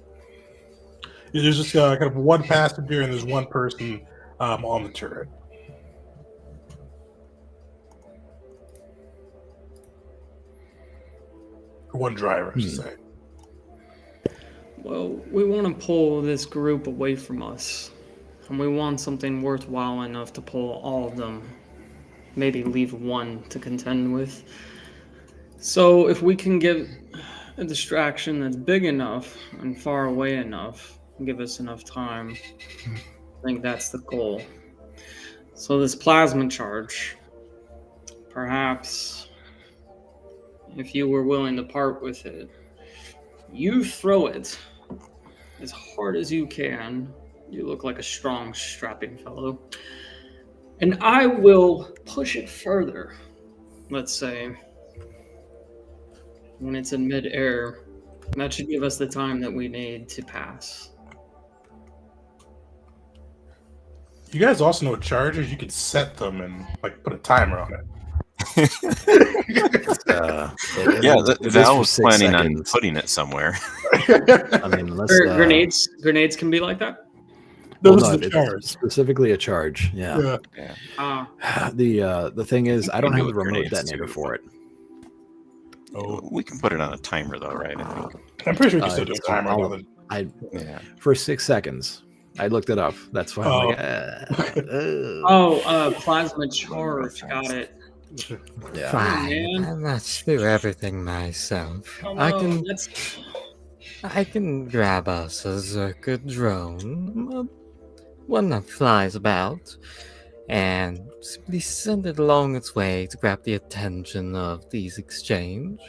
There's just kind of one passenger and there's one person on the turret. One driver, I should say. Well, we want to pull this group away from us. And we want something worthwhile enough to pull all of them. Maybe leave one to contend with. So if we can get a distraction that's big enough and far away enough, give us enough time, think that's the goal. So this plasma charge, perhaps if you were willing to part with it, you throw it as hard as you can. You look like a strong, strapping fellow. And I will push it further. Let's say when it's in midair. That should give us the time that we need to pass. You guys also know chargers. You could set them and like put a timer on it. Yeah, it is Val for was 6 planning seconds. on putting it somewhere. I mean, unless Grenades can be like that. Those well, are no, the it's charge. specifically a charge. Yeah. Yeah. The thing is, I don't can have do the with remote grenades, detonator too, for it. Oh, We can put it on a timer, though, right? I think. I'm pretty sure you can still do a it's- timer. I'll- on it. Yeah. For 6 seconds. I looked it up. That's why I'm like, Plasma charge. Got it. yeah. Fine. man. I must do everything myself. Come I on, can I can grab us a Zerka drone, one that flies about, and simply send it along its way to grab the attention of these exchange.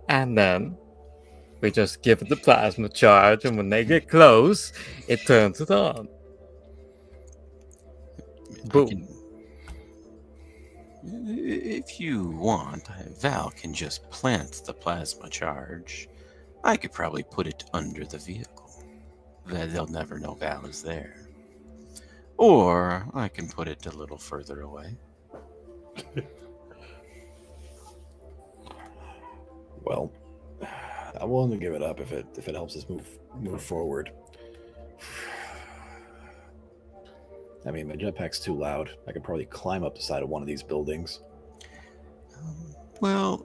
And then we just give it the plasma charge, and when they get close, it turns it on. Boom. If you want, Val can just plant the plasma charge. I could probably put it under the vehicle. They'll never know Val is there. Or I can put it a little further away. Well, I'm willing to give it up if it helps us move forward. I mean, my jetpack's too loud. I could probably climb up the side of one of these buildings. Well,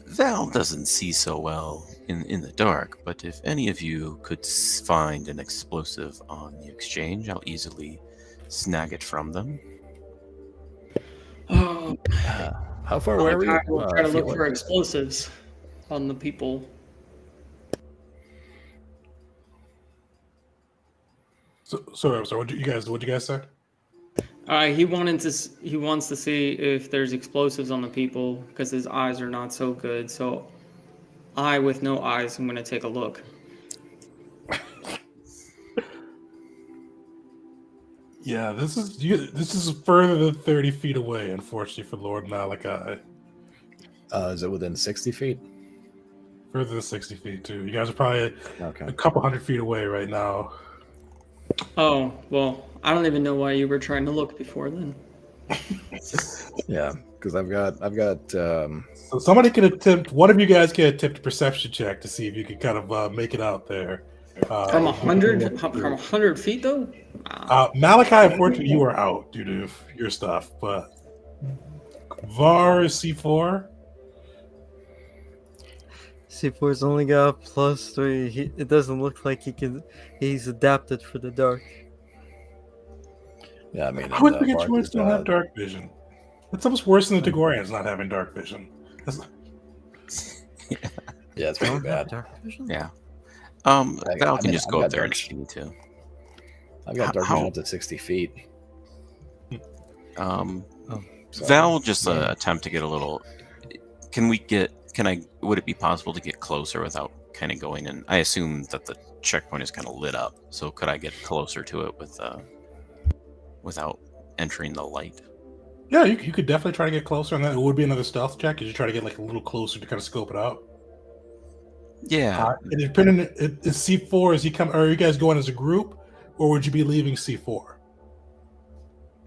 Val doesn't see so well in the dark, but if any of you could find an explosive on the exchange, I'll easily snag it from them. Oh, How far away are we? we'll try to look for explosives on the people. So what you guys say? He wants to see if there's explosives on the people because his eyes are not so good. So I, with no eyes, I'm going to take a look. Yeah, this is further than 30 feet away, unfortunately, for Lord Malachi. Is it within 60 feet? Further than 60 feet, too. You guys are probably Okay. a couple hundred feet away right now. Oh, well, I don't even know why you were trying to look before then. Yeah, because I've got. So somebody can attempt. One of you guys can attempt a perception check to see if you can kind of make it out there. From 100 feet though. Malachi, unfortunately, you are out due to your stuff. But Var is C4. C4's only got +3. It doesn't look like he's adapted for the dark. Yeah, I mean, I would forget you don't have dark vision. That's almost worse than the Tagorians not having dark vision. Yeah, it's pretty bad. Dark vision? Yeah. Val can just go up there and see too. I've got dark vision up to 60 feet. Val will just attempt to get a little. Would it be possible to get closer without kind of going in? I assume that the checkpoint is kind of lit up, so could I get closer to it without entering the light? Yeah, you could definitely try to get closer, and then it would be another stealth check. You try to get like a little closer to kind of scope it out. Yeah. And depending, is C4? Is he come? Are you guys going as a group, or would you be leaving C4?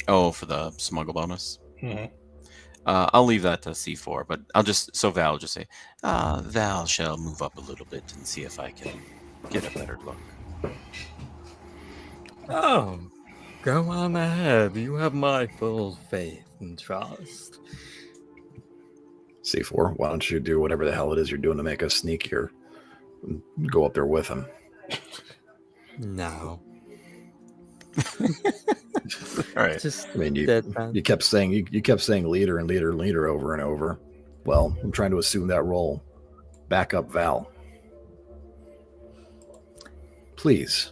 Oh, for the smuggle bonus. Mm-hmm. I'll leave that to C4, but Val will just say, Val shall move up a little bit and see if I can get a better look. Oh, go on ahead. You have my full faith and trust. C4, why don't you do whatever the hell it is you're doing to make us sneak here? Go up there with him. No. All right. Just I mean, you deadpan. kept saying you kept saying leader and leader and leader over and over. Well, I'm trying to assume that role. Back up, Val. Please.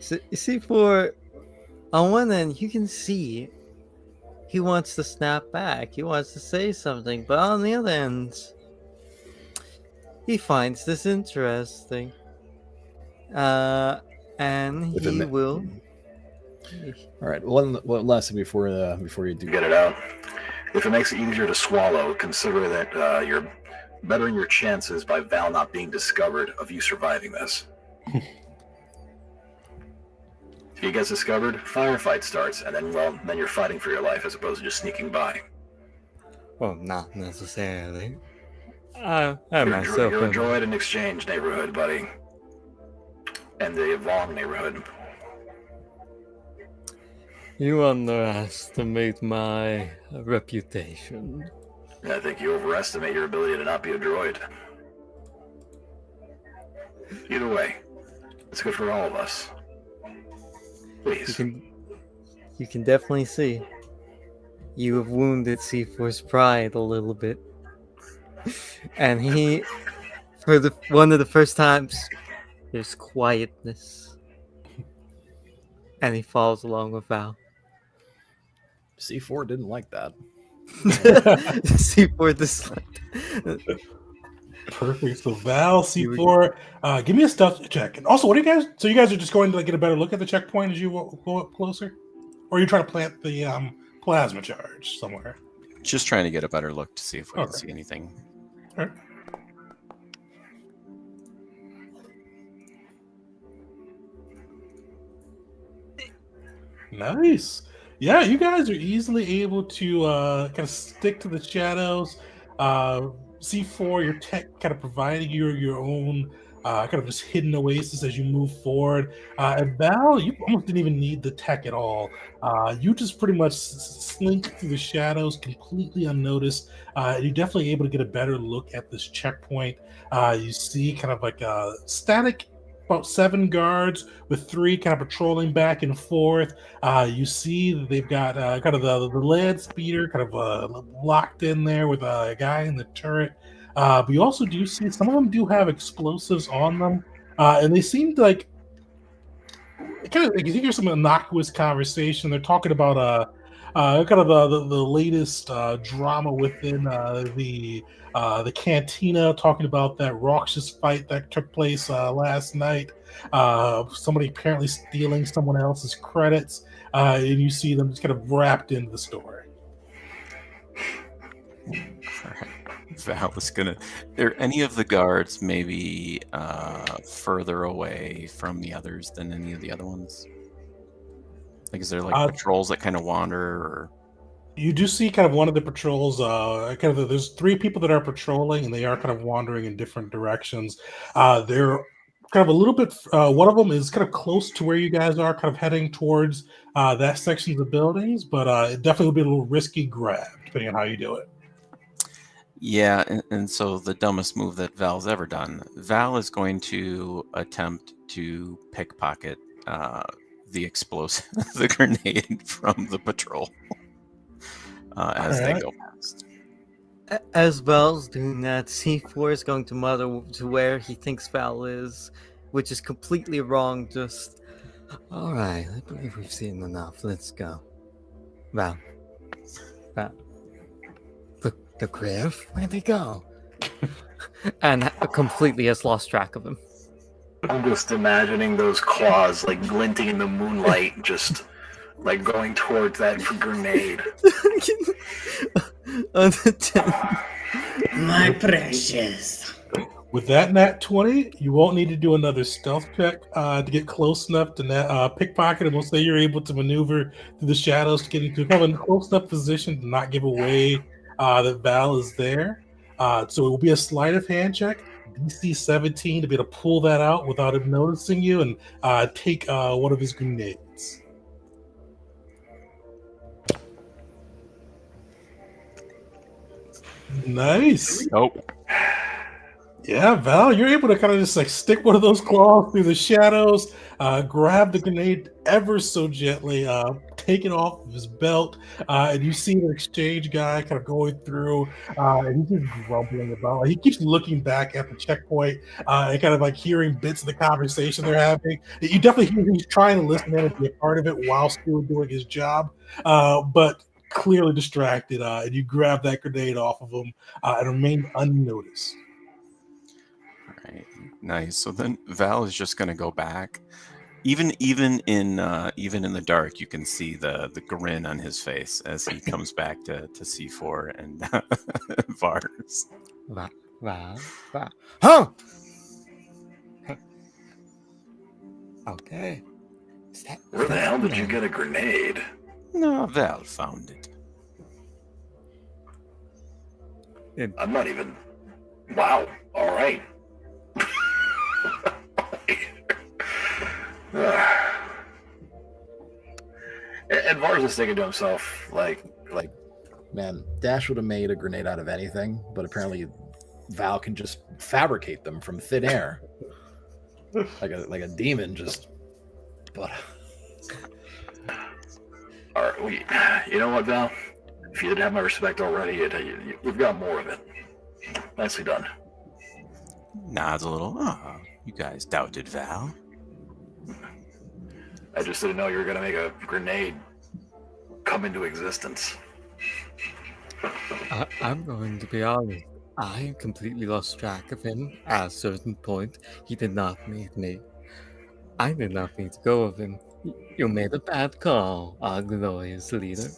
So, you see, for on one end, you can see he wants to snap back. He wants to say something, but on the other end, he finds this interesting. And If it he ma- will. All right. One last thing before you do Get it out. If it makes it easier to swallow, consider that you're bettering your chances by Val not being discovered of you surviving this. If he gets discovered, firefight starts, and then you're fighting for your life as opposed to just sneaking by. Well, not necessarily. I You're myself a am. droid in exchange neighborhood, buddy. And the Vong neighborhood. You underestimate my reputation. I think you overestimate your ability to not be a droid. Either way, it's good for all of us. Please. You can definitely see you have wounded C4's pride a little bit. And he, for one of the first times, there's quietness. And he follows along with Val. C4 didn't like that. C4 disliked. Perfect. So Val, C4, give me a stealth check. And also, what are you guys? So you guys are just going to get a better look at the checkpoint as you go up closer, or are you trying to plant the plasma charge somewhere? Just trying to get a better look to see if we can Okay. see anything. All right. Nice. Yeah, you guys are easily able to kind of stick to the shadows. C4, your tech kind of providing you your own kind of just hidden oasis as you move forward. And Val, you almost didn't even need the tech at all. You just pretty much slink through the shadows completely unnoticed. You're definitely able to get a better look at this checkpoint. You see kind of like a static about 7 guards with 3 kind of patrolling back and forth. You see that they've got kind of the land speeder kind of locked in there with a guy in the turret. But you also do see some of them do have explosives on them, and they seem like kind of like you hear some innocuous conversation. They're talking about kind of the latest drama within the cantina, talking about that raucous fight that took place last night. Somebody apparently stealing someone else's credits, and you see them just kind of wrapped into the story. All right. Val is gonna. Are any of the guards maybe further away from the others than any of the other ones? Like, is there like patrols that kind of wander? Or... You do see kind of one of the patrols. There's 3 people that are patrolling, and they are kind of wandering in different directions. They're kind of a little bit. One of them is kind of close to where you guys are, kind of heading towards that section of the buildings, but it definitely will be a little risky grab depending on how you do it. Yeah, and so the dumbest move that Val's ever done. Val is going to attempt to pickpocket the explosive, the grenade from the patrol as they go past. As Val's doing that, C4 is going to mutter to where he thinks Val is, which is completely wrong. Just, all right, I believe we've seen enough. Let's go. Val. The cliff? Where'd they go? And completely has lost track of him. I'm just imagining those claws like glinting in the moonlight, just like going towards that grenade. On the 10. My precious. With that nat 20, you won't need to do another stealth check to get close enough to pickpocket, and we'll say you're able to maneuver through the shadows to get into kind of a close enough position to not give away that Val is there. So it will be a sleight of hand check, DC 17, to be able to pull that out without him noticing you and take one of his grenades. Nice. Nope. Yeah, Val, you're able to kind of just like stick one of those claws through the shadows, grab the grenade ever so gently, taken off of his belt, and you see the exchange guy kind of going through, and he's just grumbling about. Like, he keeps looking back at the checkpoint and kind of like hearing bits of the conversation they're having. You definitely hear he's trying to listen in and be a part of it while still doing his job, but clearly distracted. And you grab that grenade off of him and remain unnoticed. All right, nice. So then Val is just going to go back. Even in the dark, you can see the grin on his face as he comes back to C4 and Vars. Huh? Okay. Where the hell did you get a grenade? No, Val found it. I'm not even. Wow. All right. And Vars is thinking to himself, like, Man, Dash would have made a grenade out of anything, but apparently Val can just fabricate them from thin air, like a demon. Just, but all right, you know what, Val? If you didn't have my respect already, you've got more of it. Nicely done. Nods a little. Oh, you guys doubted Val. I just didn't know you were going to make a grenade come into existence. I'm going to be honest. I completely lost track of him at a certain point. He did not need me. I did not need to go with him. You made a bad call, our glorious leader.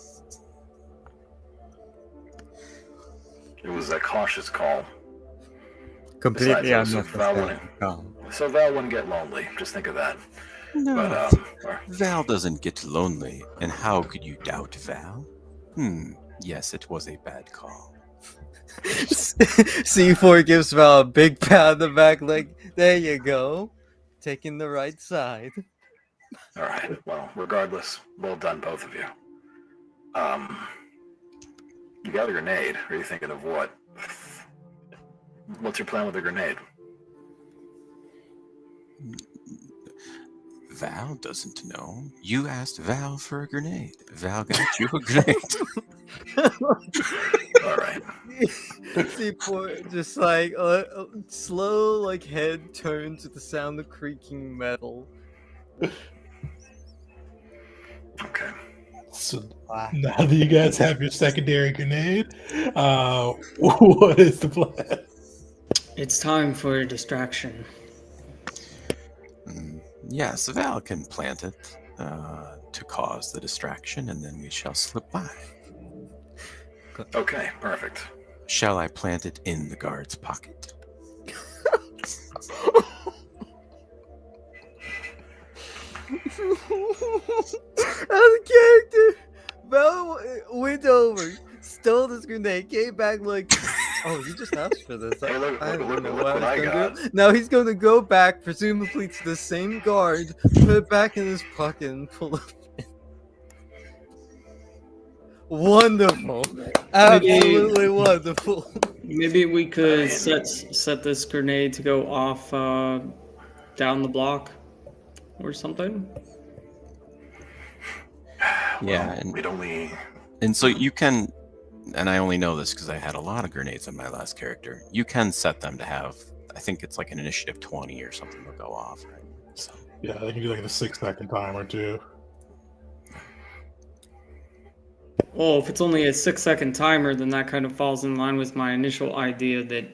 It was a cautious call. Completely Besides, unnecessary call. So Val wouldn't get lonely. Just think of that. No, But, Val doesn't get lonely. And how could you doubt Val? Yes, it was a bad call. C4 gives Val a big pat on the back, like, there you go. Taking the right side. all right. Well, regardless, well done, both of you. You got a grenade. Are you thinking of what? What's your plan with the grenade? Val doesn't know. You asked Val for a grenade. Val got you a grenade. All right. C4 just like slow, like head turns to the sound of creaking metal. Okay. So now that you guys have your secondary grenade, what is the plan? It's time for a distraction. Yes, Val can plant it to cause the distraction, and then we shall slip by. Okay, perfect. Shall I plant it in the guard's pocket? As a character, Val went over, stole this grenade, came back like, oh, you just asked for this. Hey, look I don't what know I what I was gonna got. do. Now he's going to go back, presumably to the same guard, put it back in his pocket, and pull it. Wonderful, absolutely wonderful. Maybe we could set this grenade to go off down the block or something. Yeah, Well, we'd only. and so you can, and I only know this because I had a lot of grenades on my last character. You can set them to have, I think it's like an initiative 20 or something will go off, right? So Yeah, they can do like the 6-second timer too. Well, if it's only a 6-second timer, then that kind of falls in line with my initial idea that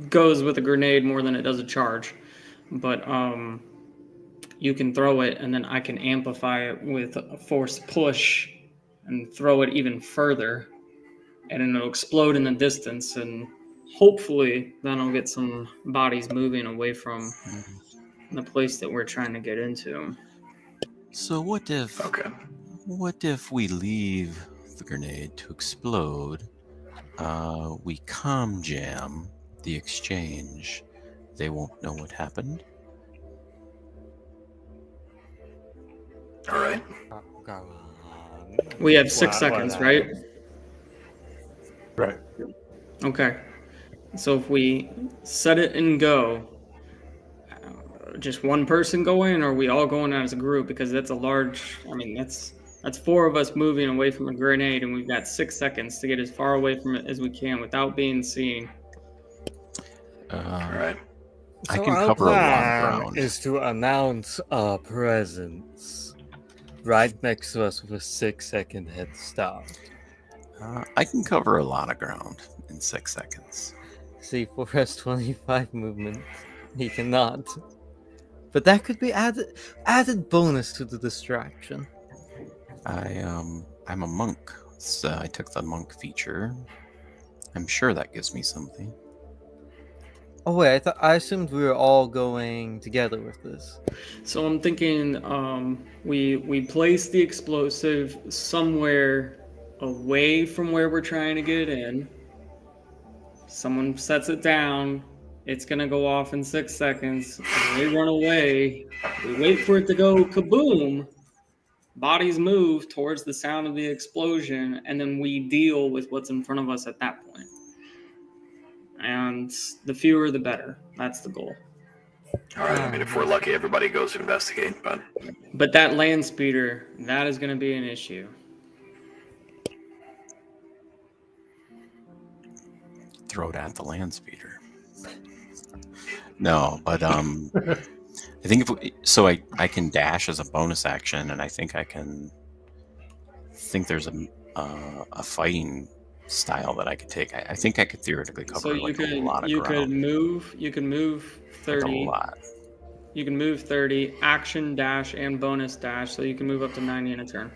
goes with a grenade more than it does a charge. But you can throw it, and then I can amplify it with a force push and throw it even further, and it'll explode in the distance, and hopefully then I'll get some bodies moving away from the place that we're trying to get into. So what if we leave the grenade to explode? We calm jam the exchange. They won't know what happened. All right. We have 6 seconds, right? Right. Okay. So if we set it and go, just one person going, or are we all going as a group? Because that's a large. I mean, that's 4 of us moving away from a grenade, and we've got 6 seconds to get as far away from it as we can without being seen. All right. I So can our cover a lot of plan ground. is to announce our presence right next to us with a 6-second head start. I can cover a lot of ground in 6 seconds. C4 has 25 movement. He cannot. But that could be added bonus to the distraction. I'm a monk, so I took the monk feature. I'm sure that gives me something. Oh wait, I assumed we were all going together with this. So I'm thinking we place the explosive somewhere away from where we're trying to get in. Someone sets it down. It's gonna go off in 6 seconds. They run away. We wait for it to go kaboom. Bodies move towards the sound of the explosion, and then we deal with what's in front of us at that point. And the fewer, the better. That's the goal. All right. I mean, if we're lucky, everybody goes to investigate. But that land speeder, that is going to be an issue. Throw it at the land speeder. No, but I think I can dash as a bonus action, and I think there's a fighting style that I could take. I think I could theoretically cover So a lot of ground. You can move 30. Like a lot. You can move 30, action dash and bonus dash, so you can move up to 90 in a turn.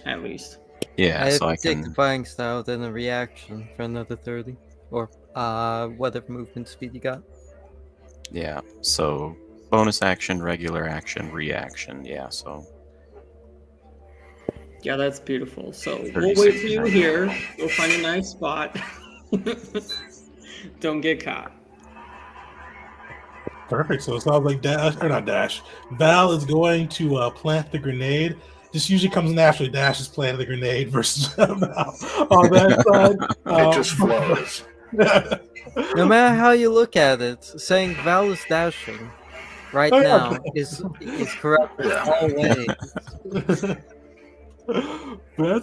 At least. Yeah, I so I have to take the can. fighting style, then a reaction for another 30. Or whatever movement speed you got. Yeah, so bonus action, regular action, reaction. Yeah, so Yeah, that's beautiful. So 30 we'll wait for you seconds. here. Go find a nice spot. Don't get caught. Perfect. So it sounds like Val is going to plant the grenade. This usually comes naturally. Dash is planting the grenade versus Val on that side. It just flows. No matter how you look at it, saying Val is dashing right now is correct in Yeah. all ways.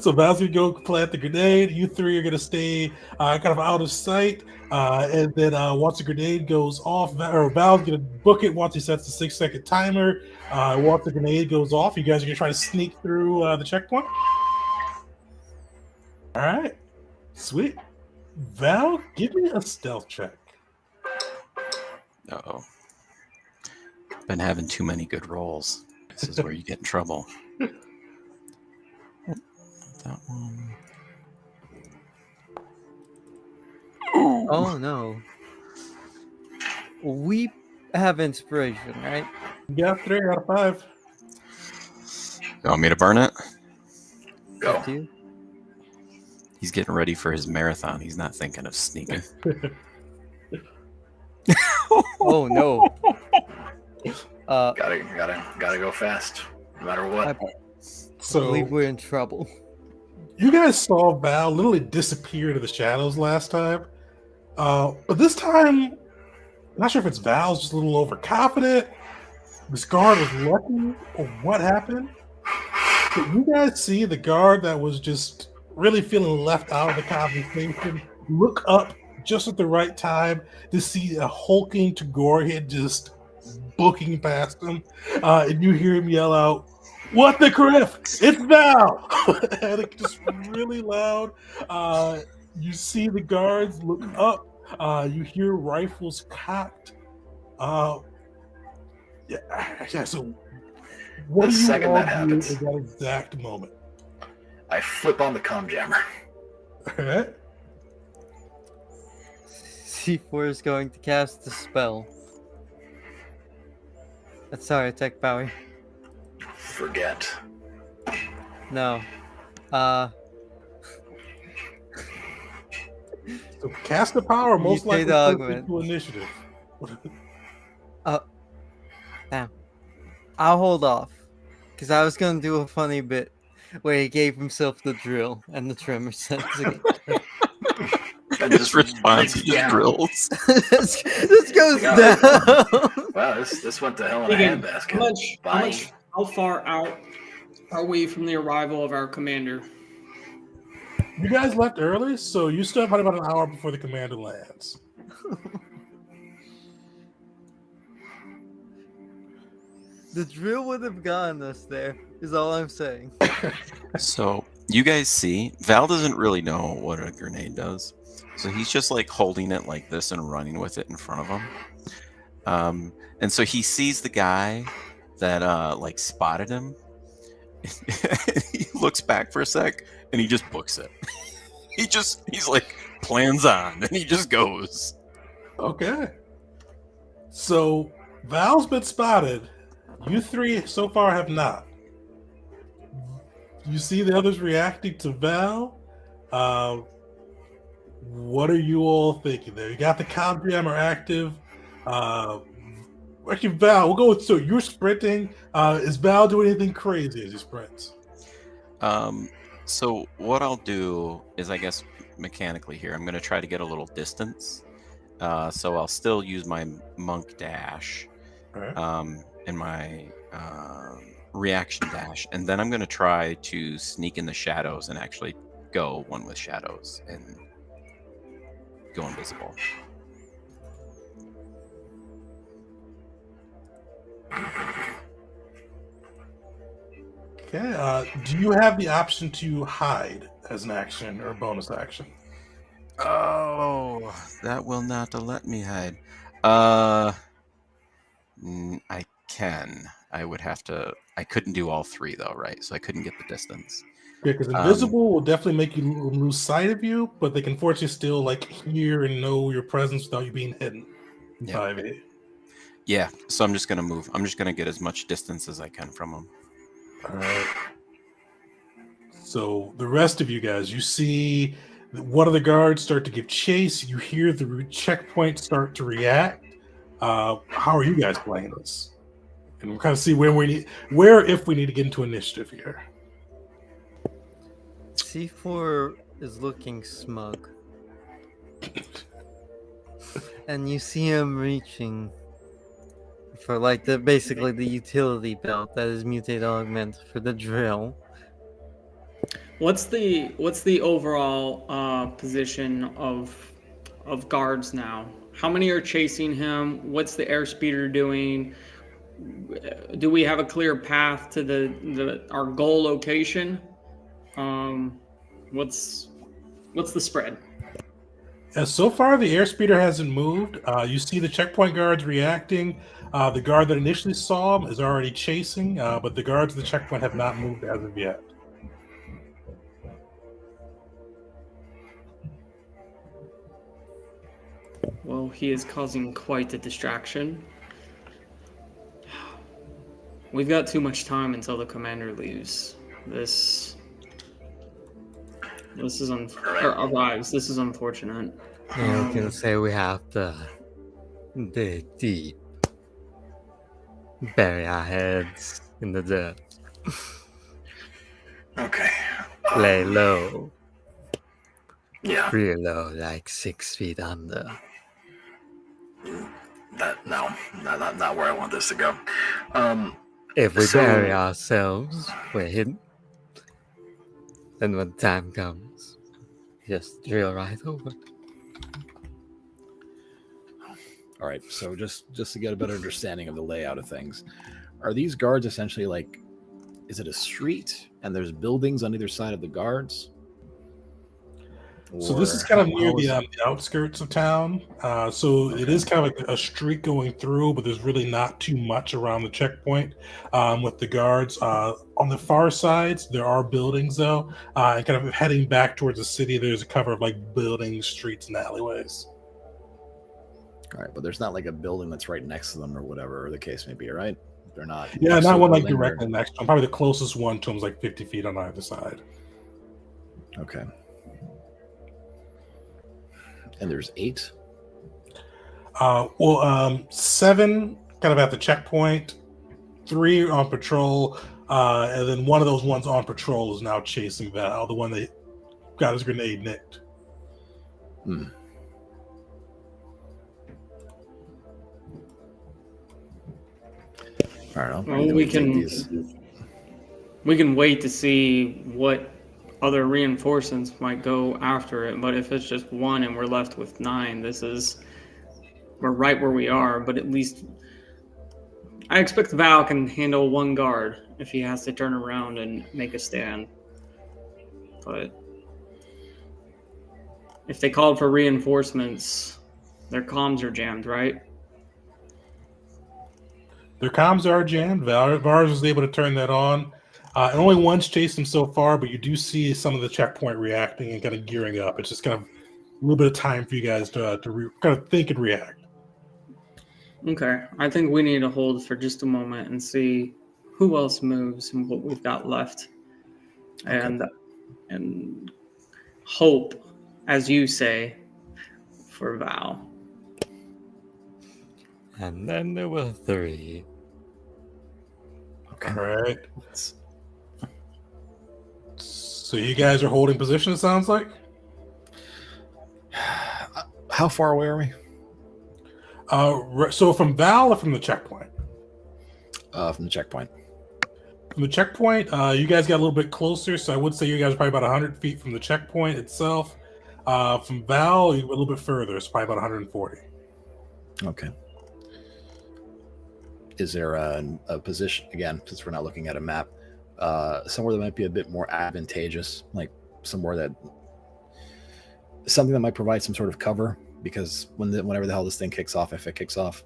So Val's gonna go plant the grenade. You three are gonna stay kind of out of sight, and then once the grenade goes off, Val's gonna book it once he sets the 6-second timer. Once the grenade goes off, you guys are gonna try to sneak through the checkpoint. All right, sweet. Val, give me a stealth check. Uh-oh. Been having too many good rolls. This is where you get in trouble. That one. Oh no. We have inspiration, right? You got 3 out of 5. You want me to burn it? Go. Do you? He's getting ready for his marathon. He's not thinking of sneaking. Oh no. Gotta go fast, no matter what. I So believe we're in trouble. you guys saw Val literally disappear to the shadows last time. But this time, I'm not sure if it's Val's just a little overconfident. This guard was lucky, or what happened. But you guys see the guard that was just really feeling left out of the conversation look up just at the right time to see a hulking Tagorhead just booking past him. And you hear him yell out, "What the criff? It's Val!" And it's just really loud. You see the guards look up. You hear rifles cocked. Yeah. So, what The do you second all that do happens. at that exact moment? I flip on the comm jammer. All right. C4 is going to cast the spell. Sorry, attack power. Forget. No. So cast the power most You take likely the puts augment. into initiative. Damn. I'll hold off. Because I was going to do a funny bit where he gave himself the drill and the tremor sense again. And His just response, he digs just down. drills. this goes Yeah. down. Wow, this went to hell in a Again, handbasket. Bye. how far out are we from the arrival of our commander? You guys left early, so you still have probably about an hour before the commander lands. The drill would have gotten us there, is all I'm saying. So you guys see, Val doesn't really know what a grenade does. So he's just like holding it like this and running with it in front of him. And so he sees the guy that like spotted him. He looks back for a sec and he just books it. He's like plans on and he just goes. Okay. So Val's been spotted. You three so far have not. You see the others reacting to Val. What are you all thinking there? You got the comm jammer active. Actually, Val, we'll go with so you're sprinting. Is Val doing anything crazy as he sprints? So what I'll do is, I guess mechanically here, I'm going to try to get a little distance. So I'll still use my monk dash, Right. and my reaction dash, and then I'm going to try to sneak in the shadows and actually go one with shadows and go invisible. Okay. Do you have the option to hide as an action or bonus action? Oh, that will not let me hide. I can. I would have to. I couldn't do all three though, right? So I couldn't get the distance. Yeah, because invisible will definitely make you lose sight of you, but they can force you still like hear and know your presence without you being hidden. Yeah. 5e. Yeah. So I'm just gonna move. I'm just gonna get as much distance as I can from them. All right. So the rest of you guys, you see one of the guards start to give chase. You hear the checkpoint start to react. How are you guys playing this? And we'll kind of see where if we need to get into initiative here. C4 is looking smug. And you see him reaching for like basically the utility belt that is mutate augment for the drill. What's the overall position of guards now? How many are chasing him? What's the airspeeder doing? Do we have a clear path to our goal location? What's the spread? So far, the airspeeder hasn't moved. You see the checkpoint guards reacting. The guard that initially saw him is already chasing, but the guards of the checkpoint have not moved as of yet. Well, he is causing quite a distraction. We've got too much time until the commander leaves. This is arrives. This is unfortunate. Yeah, we can say we have to dig deep, bury our heads in the dirt, Okay. lay low, Yeah. real low, like 6 feet under. Not where I want this to go. If we So- bury ourselves, we're hidden. And when time comes, just drill right over. All right, so just to get a better understanding of the layout of things, are these guards essentially like, is it a street and there's buildings on either side of the guards? So this is kind of near the outskirts of town. So it is kind of like a street going through, but there's really not too much around the checkpoint with the guards. On the far sides, there are buildings though, and kind of heading back towards the city, there's a cover of like buildings, streets, and alleyways. All right, but there's not like a building that's right next to them or whatever the case may be, right? They're not. Yeah, next to not a one like building or- directly next to them. Probably the closest one to them is like 50 feet on either side. Okay. And there's 8. 7 kind of at the checkpoint, 3 on patrol, and then one of those ones on patrol is now chasing Val, the one that got his grenade nicked. Hmm. All right. Well, Either we take can these. wait to see what other reinforcements might go after it. But if it's just one and we're left with 9, we're right where we are. But at least I expect Val can handle one guard if he has to turn around and make a stand. But if they called for reinforcements, their comms are jammed, right? Their comms are jammed. Vars was able to turn that on. And only one's chased them so far, but you do see some of the checkpoint reacting and kind of gearing up. It's just kind of a little bit of time for you guys to kind of think and react. Okay, I think we need to hold for just a moment and see who else moves and what we've got left, and hope, as you say, for Val. And then there were 3. Okay. All right. Let's- So you guys are holding position, it sounds like? How far away are we? So from Val or from the checkpoint? From the checkpoint. From the checkpoint, you guys got a little bit closer, so I would say you guys are probably about 100 feet from the checkpoint itself. From Val, you're a little bit further. It's probably about 140. Okay. Is there a position, again, since we're not looking at a map, somewhere that might be a bit more advantageous, like something that might provide some sort of cover? Because whenever the hell this thing kicks off, if it kicks off.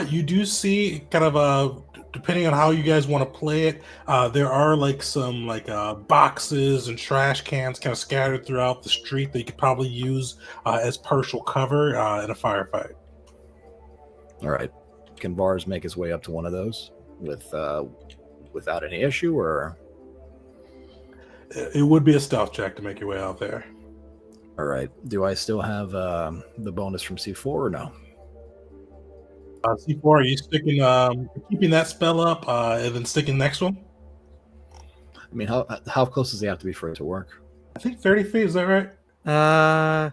You do see kind of depending on how you guys want to play it, there are like some boxes and trash cans kind of scattered throughout the street that you could probably use as partial cover in a firefight. All right. Can Vars make his way up to one of those without any issue, or? It would be a stealth check to make your way out there. All right. Do I still have the bonus from C4 or no? C4, are you keeping that spell up and then sticking the next one? I mean, how close does he have to be for it to work? I think 30 feet, is that right?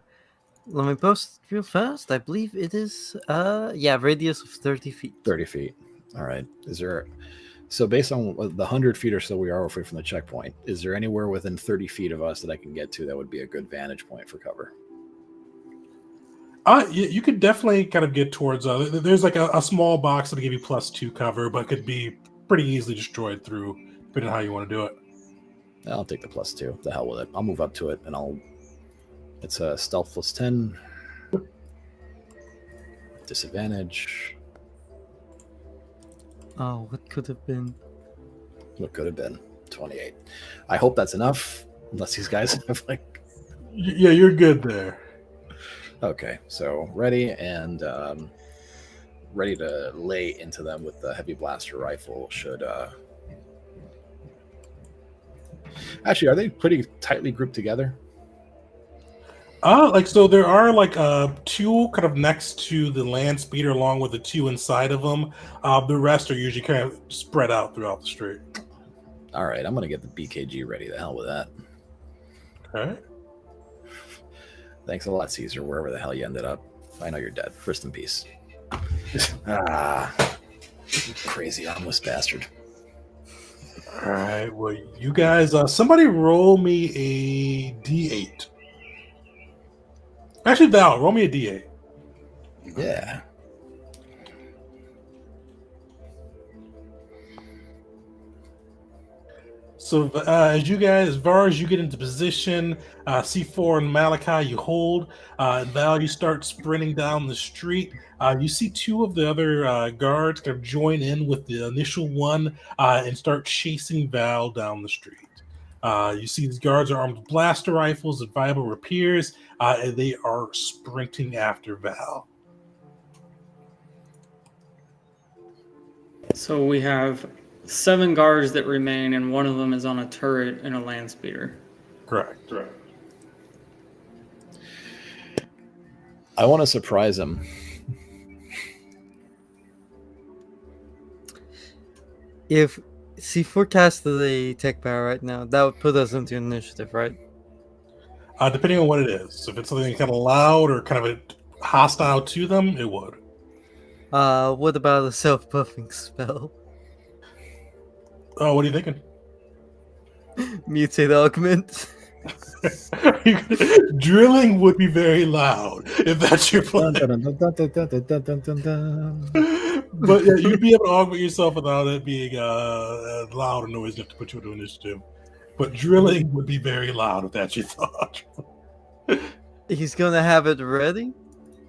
Let me post real fast. I believe it is radius of 30 feet. 30 feet. All right. So based on the 100 feet or so we are away from the checkpoint, is there anywhere within 30 feet of us that I can get to that would be a good vantage point for cover? You could definitely kind of get towards. There's like a small box that'll give you +2 cover, but could be pretty easily destroyed through, depending on how you want to do it. I'll take the +2. The hell with it. I'll move up to it, and it's a stealth +10. Disadvantage. Oh, what could have been? What could have been? 28. I hope that's enough, unless these guys have Yeah, you're good there. Okay, so ready and ready to lay into them with the heavy blaster rifle. Actually, are they pretty tightly grouped together? So there are 2 kind of next to the land speeder, along with the 2 inside of them. The rest are usually kind of spread out throughout the street. All right, I'm gonna get the BKG ready. The hell with that. Okay. Thanks a lot, Caesar, wherever the hell you ended up. I know you're dead. Rest in peace. Crazy armless bastard. All right. Well, you guys, somebody roll me a D8. Actually, Val, roll me a D8. Yeah. So as far as you get into position, C4 and Malachi, you hold. Val, you start sprinting down the street. You see 2 of the other guards kind of join in with the initial one and start chasing Val down the street. You see these guards are armed with blaster rifles and viable rapiers, and they are sprinting after Val. So we have 7 guards that remain, and one of them is on a turret in a land speeder. Correct. I want to surprise him. If C4 cast the tech power right now, that would put us into initiative, right? Depending on what it is. If it's something kind of loud or kind of hostile to them, it would. What about a self-buffing spell? Oh, what are you thinking? Mutate augment. Drilling would be very loud if that's your plan. Dun, dun, dun, dun, dun, dun, dun, dun, dun. But yeah, you'd be able to augment yourself without it being loud or noise enough to put you into initiative. But drilling would be very loud if that's your thought. He's gonna have it ready.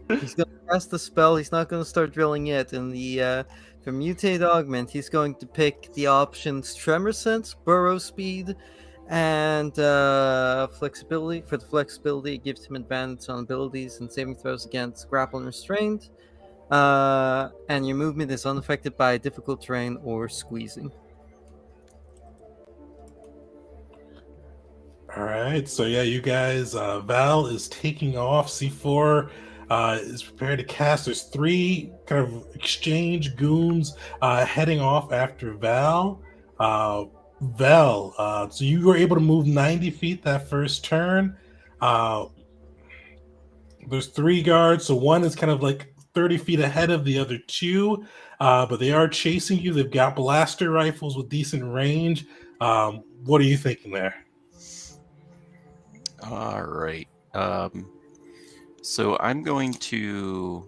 He's gonna cast the spell. He's not gonna start drilling yet. And for mutate augment, he's going to pick the options tremor sense, burrow speed, and flexibility. For the flexibility, it gives him advantage on abilities and saving throws against grapple and restrained. And your movement is unaffected by difficult terrain or squeezing. All right, so yeah, you guys, Val is taking off. C4 is prepared to cast. There's 3 kind of exchange goons heading off after Val. Val, so you were able to move 90 feet that first turn. There's 3 guards, so one is kind of like 30 feet ahead of the other 2, but they are chasing you. They've got blaster rifles with decent range. What are you thinking there? All right. So I'm going to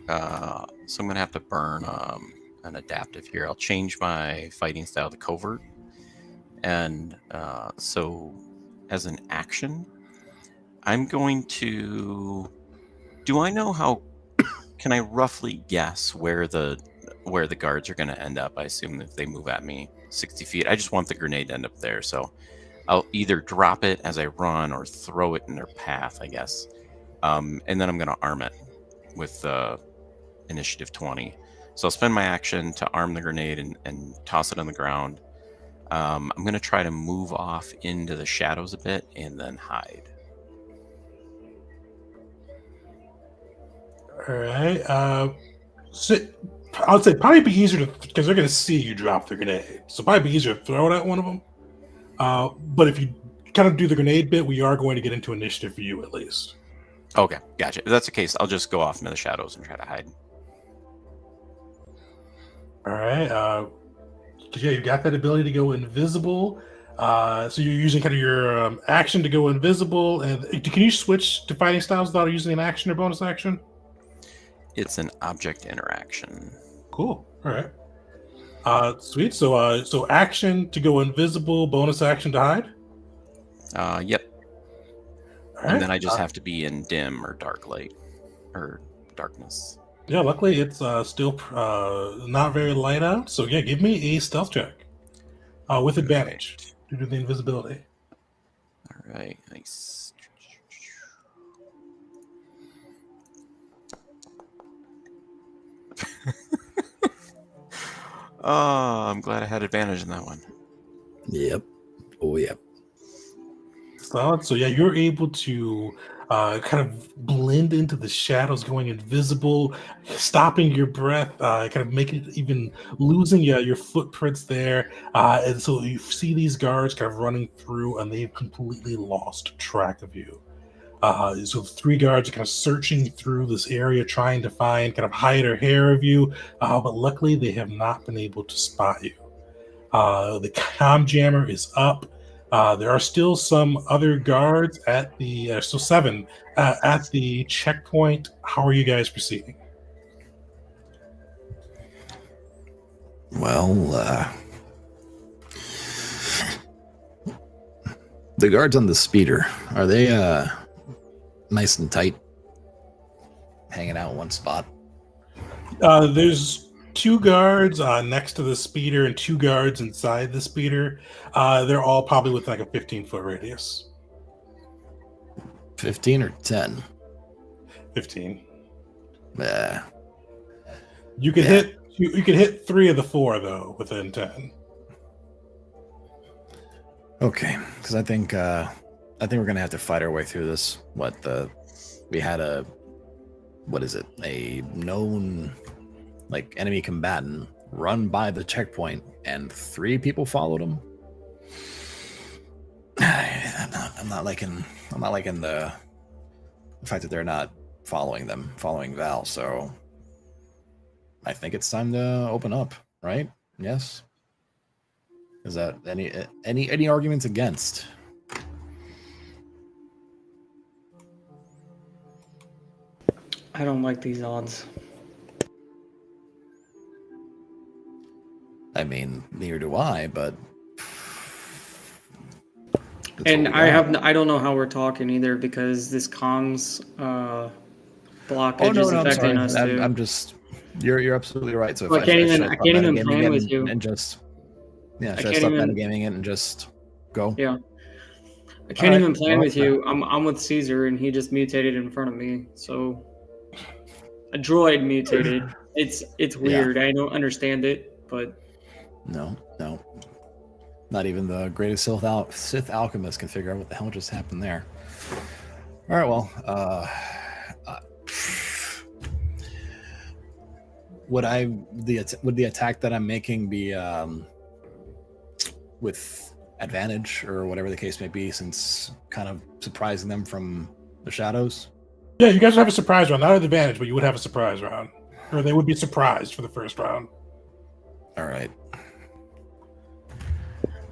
have to burn an adaptive here. I'll change my fighting style to covert, and so as an action, I'm going to. Do I know how? Can I roughly guess where the guards are going to end up? I assume if they move at me 60 feet, I just want the grenade to end up there. So I'll either drop it as I run or throw it in their path, I guess. And then I'm going to arm it with initiative 20. So I'll spend my action to arm the grenade and toss it on the ground. I'm going to try to move off into the shadows a bit and then hide. All right. So I would say probably be easier to, because they're going to see you drop the grenade. So probably be easier to throw it at one of them. But if you kind of do the grenade bit, we are going to get into initiative for you at least. Okay, gotcha. If that's the case, I'll just go off into the shadows and try to hide. All right. Yeah, you got that ability to go invisible. So you're using kind of your action to go invisible. And can you switch to fighting styles without using an action or bonus action? It's an object interaction. Cool. All right. Sweet. So action to go invisible, bonus action to hide. Yep. All right. And then I just have to be in dim or dark light or darkness. Yeah, luckily it's still not very light out. So yeah, give me a stealth check with advantage due to the invisibility. All right, nice. Oh, I'm glad I had advantage in that one. Yep. Oh, yep. Solid. So yeah, you're able to kind of blend into the shadows, going invisible, stopping your breath, kind of making it even losing your footprints there. And so you see these guards kind of running through, and they've completely lost track of you. So the 3 guards are kind of searching through this area, trying to find kind of hide or hair of you, but luckily they have not been able to spot you. The comm jammer is up. There are still some other guards at the still 7 at the checkpoint. How are you guys proceeding? Well, the guards on the speeder, are they nice and tight, hanging out in one spot? There's 2 guards next to the speeder and 2 guards inside the speeder. They're all probably with like a 15-foot radius. 15 or 10? 15. You could hit 3 of the 4 though within 10. Okay, because I think we're gonna have to fight our way through this. We had a known like enemy combatant run by the checkpoint, and 3 people followed him. I'm not liking the fact that they're not following Val. So I think it's time to open up, right? Yes. Is that any arguments against? I don't like these odds. I mean, neither do I, but And I don't know how we're talking either because this comms blockage is I'm affecting sorry. us too. I'm just you're absolutely right. So if I can't even should I can't even metagaming plan it with you. and just I should I can't stop even. metagaming it and just go? Yeah, I can't Alright, even plan well, with you. I'm with Caesar and he just mutated in front of me. So a droid mutated. It's weird. I don't understand it, but No. Not even the greatest Sith alchemist can figure out what the hell just happened there. All right, well, would the attack that I'm making be with advantage or whatever the case may be, since kind of surprising them from the shadows? Yeah, you guys would have a surprise round. Not an advantage, but you would have a surprise round. Or they would be surprised for the first round. All right.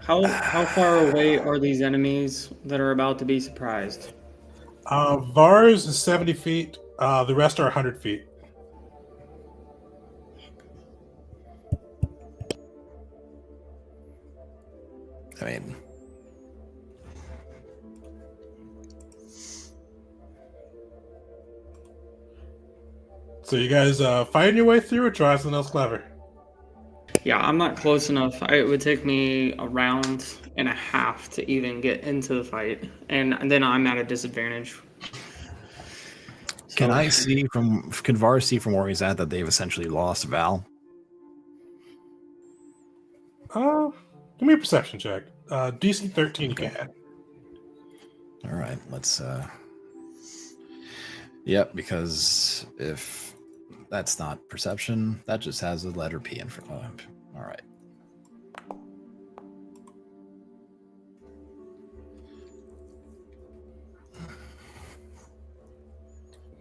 how far away are these enemies that are about to be surprised? Vars is 70 feet. The rest are 100 feet. I mean, So you guys fighting your way through or try something else clever? Yeah, I'm not close enough. It would take me a round and a half to even get into the fight, and then I'm at a disadvantage. can So- I see can Var see from where he's at that they've essentially lost Val? Give me a perception check. DC 13 you can. All right, let's. Yep, because if that's not perception, that just has a letter P in front of it. All right.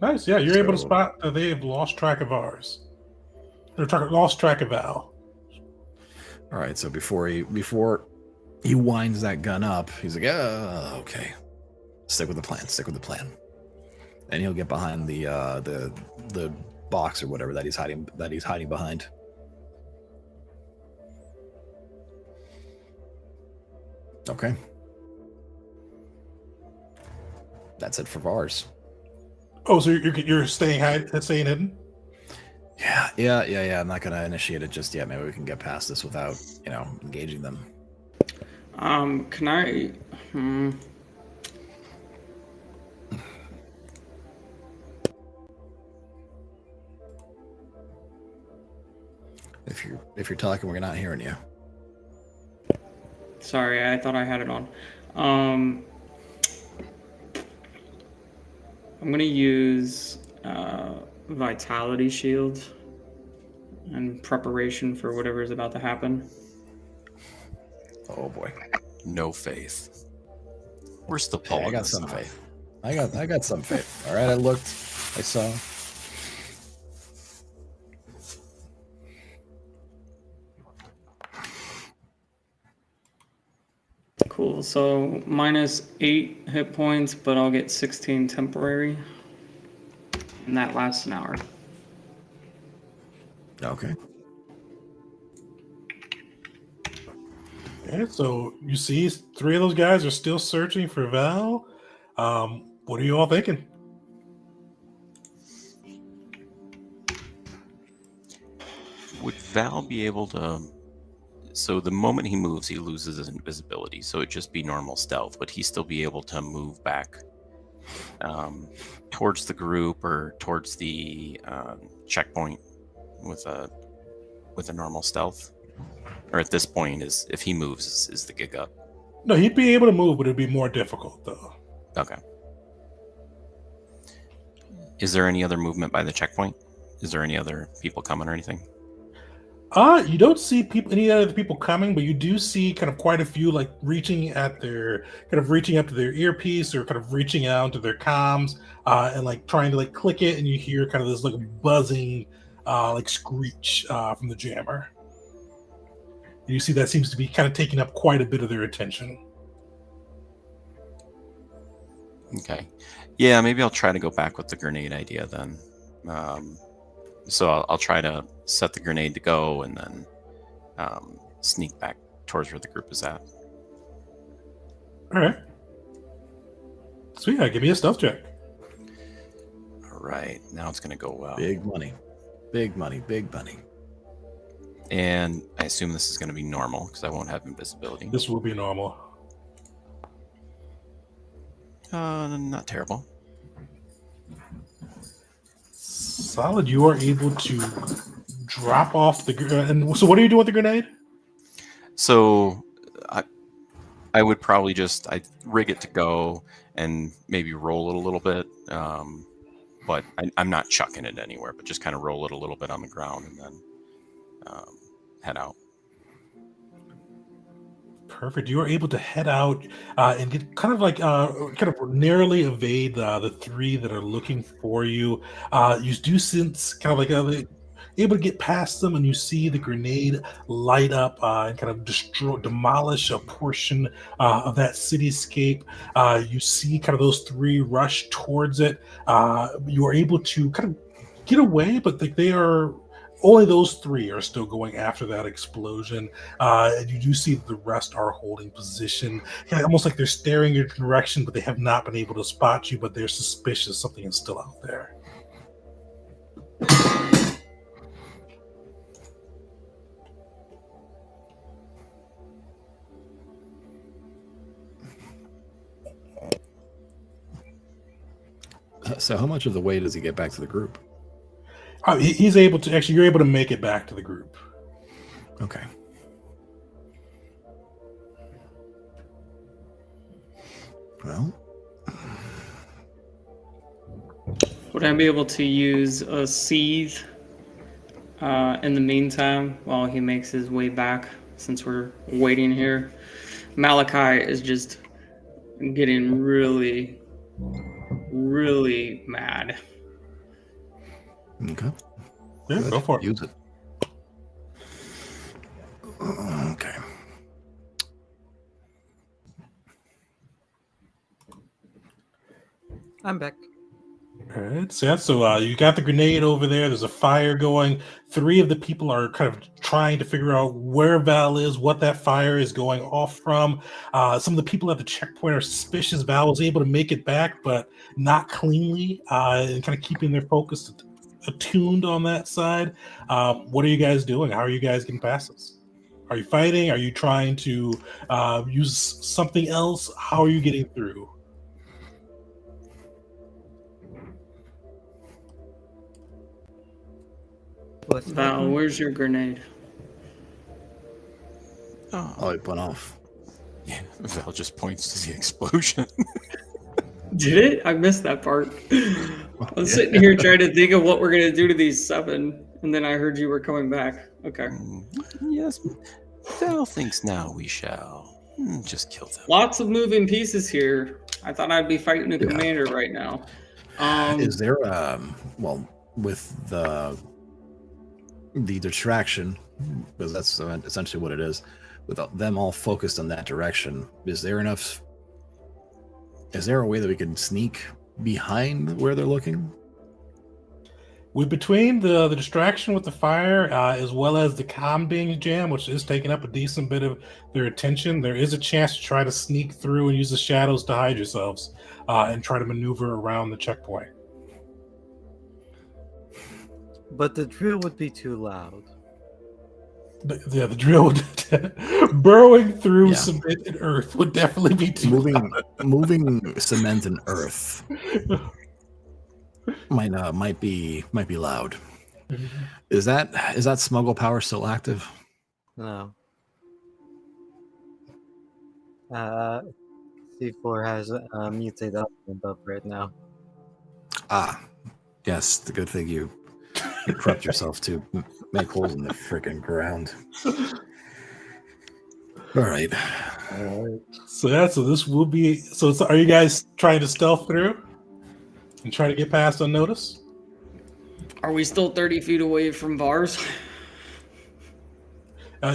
Nice, yeah, you're able to So- spot that they have lost track of ours. They're lost track of Val. All right, so before he winds that gun up, he's like, okay, stick with the plan. And he'll get behind the box or whatever that he's hiding behind. Okay. That's it for Vars. Oh, so you're staying hidden? Yeah. I'm not gonna initiate it just yet. Maybe we can get past this without, engaging them. Can I? If you're talking, we're not hearing you. Sorry, I thought I had it on. I'm gonna use Vitality Shield in preparation for whatever is about to happen. Oh boy. No faith. We're still Hey, pulling I got this some off. faith. I got some faith. All right, I looked. I saw. Cool. So -8 hit points, but I'll get 16 temporary, and that lasts an hour. Okay. Okay, so you see 3 of those guys are still searching for Val. What are you all thinking? Would Val be able to? So the moment he moves, he loses his invisibility. So it'd just be normal stealth. Would he still be able to move back towards the group or towards the checkpoint with a normal stealth? Or at this point, if he moves, is the gig up? No, he'd be able to move, but it'd be more difficult though. Okay. Is there any other movement by the checkpoint? Is there any other people coming or anything? You don't see any other people coming, but you do see kind of quite a few like reaching up to their earpiece or kind of reaching out to their comms, and like trying to like click it, and you hear kind of this like buzzing, like screech from the jammer. And you see that seems to be kind of taking up quite a bit of their attention. Okay. Yeah, maybe I'll try to go back with the grenade idea then. So I'll try to set the grenade to go and then sneak back towards where the group is at. All right. Sweet. Give me a stealth check. All right. Now it's going to go well. Big money. Big money. Big money. And I assume this is going to be normal because I won't have invisibility. This will be normal. Not terrible. Solid. You are able to drop off the and so what do you do with the grenade? So I would probably just rig it to go and maybe roll it a little bit. But I'm not chucking it anywhere, but just kind of roll it a little bit on the ground and then head out. Perfect. You are able to head out and get kind of narrowly evade the three that are looking for you. You do sense kind of like able to get past them, and you see the grenade light up and kind of demolish a portion of that cityscape. You see kind of those three rush towards it. You are able to kind of get away, but they are. Only those three are still going after that explosion. And you do see that the rest are holding position. Almost like they're staring your direction, but they have not been able to spot you, but they're suspicious something is still out there. So how much of the way does he get back to the group? He's able to actually. You're able to make it back to the group. Okay. Well, Would I be able to use a seethe in the meantime while he makes his way back, since we're waiting here? Malachi is just getting really, really mad. okay. Yeah, Good. go for it. Use it. Okay. I'm back. All right, so you got the grenade over there. There's a fire going. Three of the people are kind of trying to figure out where Val is, what that fire is going off from. Some of the people at the checkpoint are suspicious. Val was able to make it back, but not cleanly, and kind of keeping their focus attuned on that side. What are you guys doing? How are you guys getting past this? Are you fighting? Are you trying to use something else? How are you getting through? Val, where's your grenade? Oh, it went off. Yeah, Val just points to the explosion. Did it? I missed that part. I was sitting here trying to think of what we're going to do to these 7, and then I heard you were coming back. Okay. Yes, Val thinks now we shall just kill them. Lots of moving pieces here. I thought I'd be fighting a commander right now. Is there well, with the distraction, because that's essentially what it is, with them all focused on that direction, is there a way that we can sneak behind where they're looking? Between the distraction with the fire, as well as the comm being jammed, which is taking up a decent bit of their attention, there is a chance to try to sneak through and use the shadows to hide yourselves and try to maneuver around the checkpoint. But the drill would be too loud. The drill burrowing through cement and earth would definitely be too moving cement and earth might be loud. Is that smuggle power still active? No. C4 has mutate up and up right now. Yes, the good thing you You prepped yourself to make holes in the freaking ground. All right. So yeah, so this will be. So are you guys trying to stealth through and try to get past unnoticed? Are we still 30 feet away from Vars?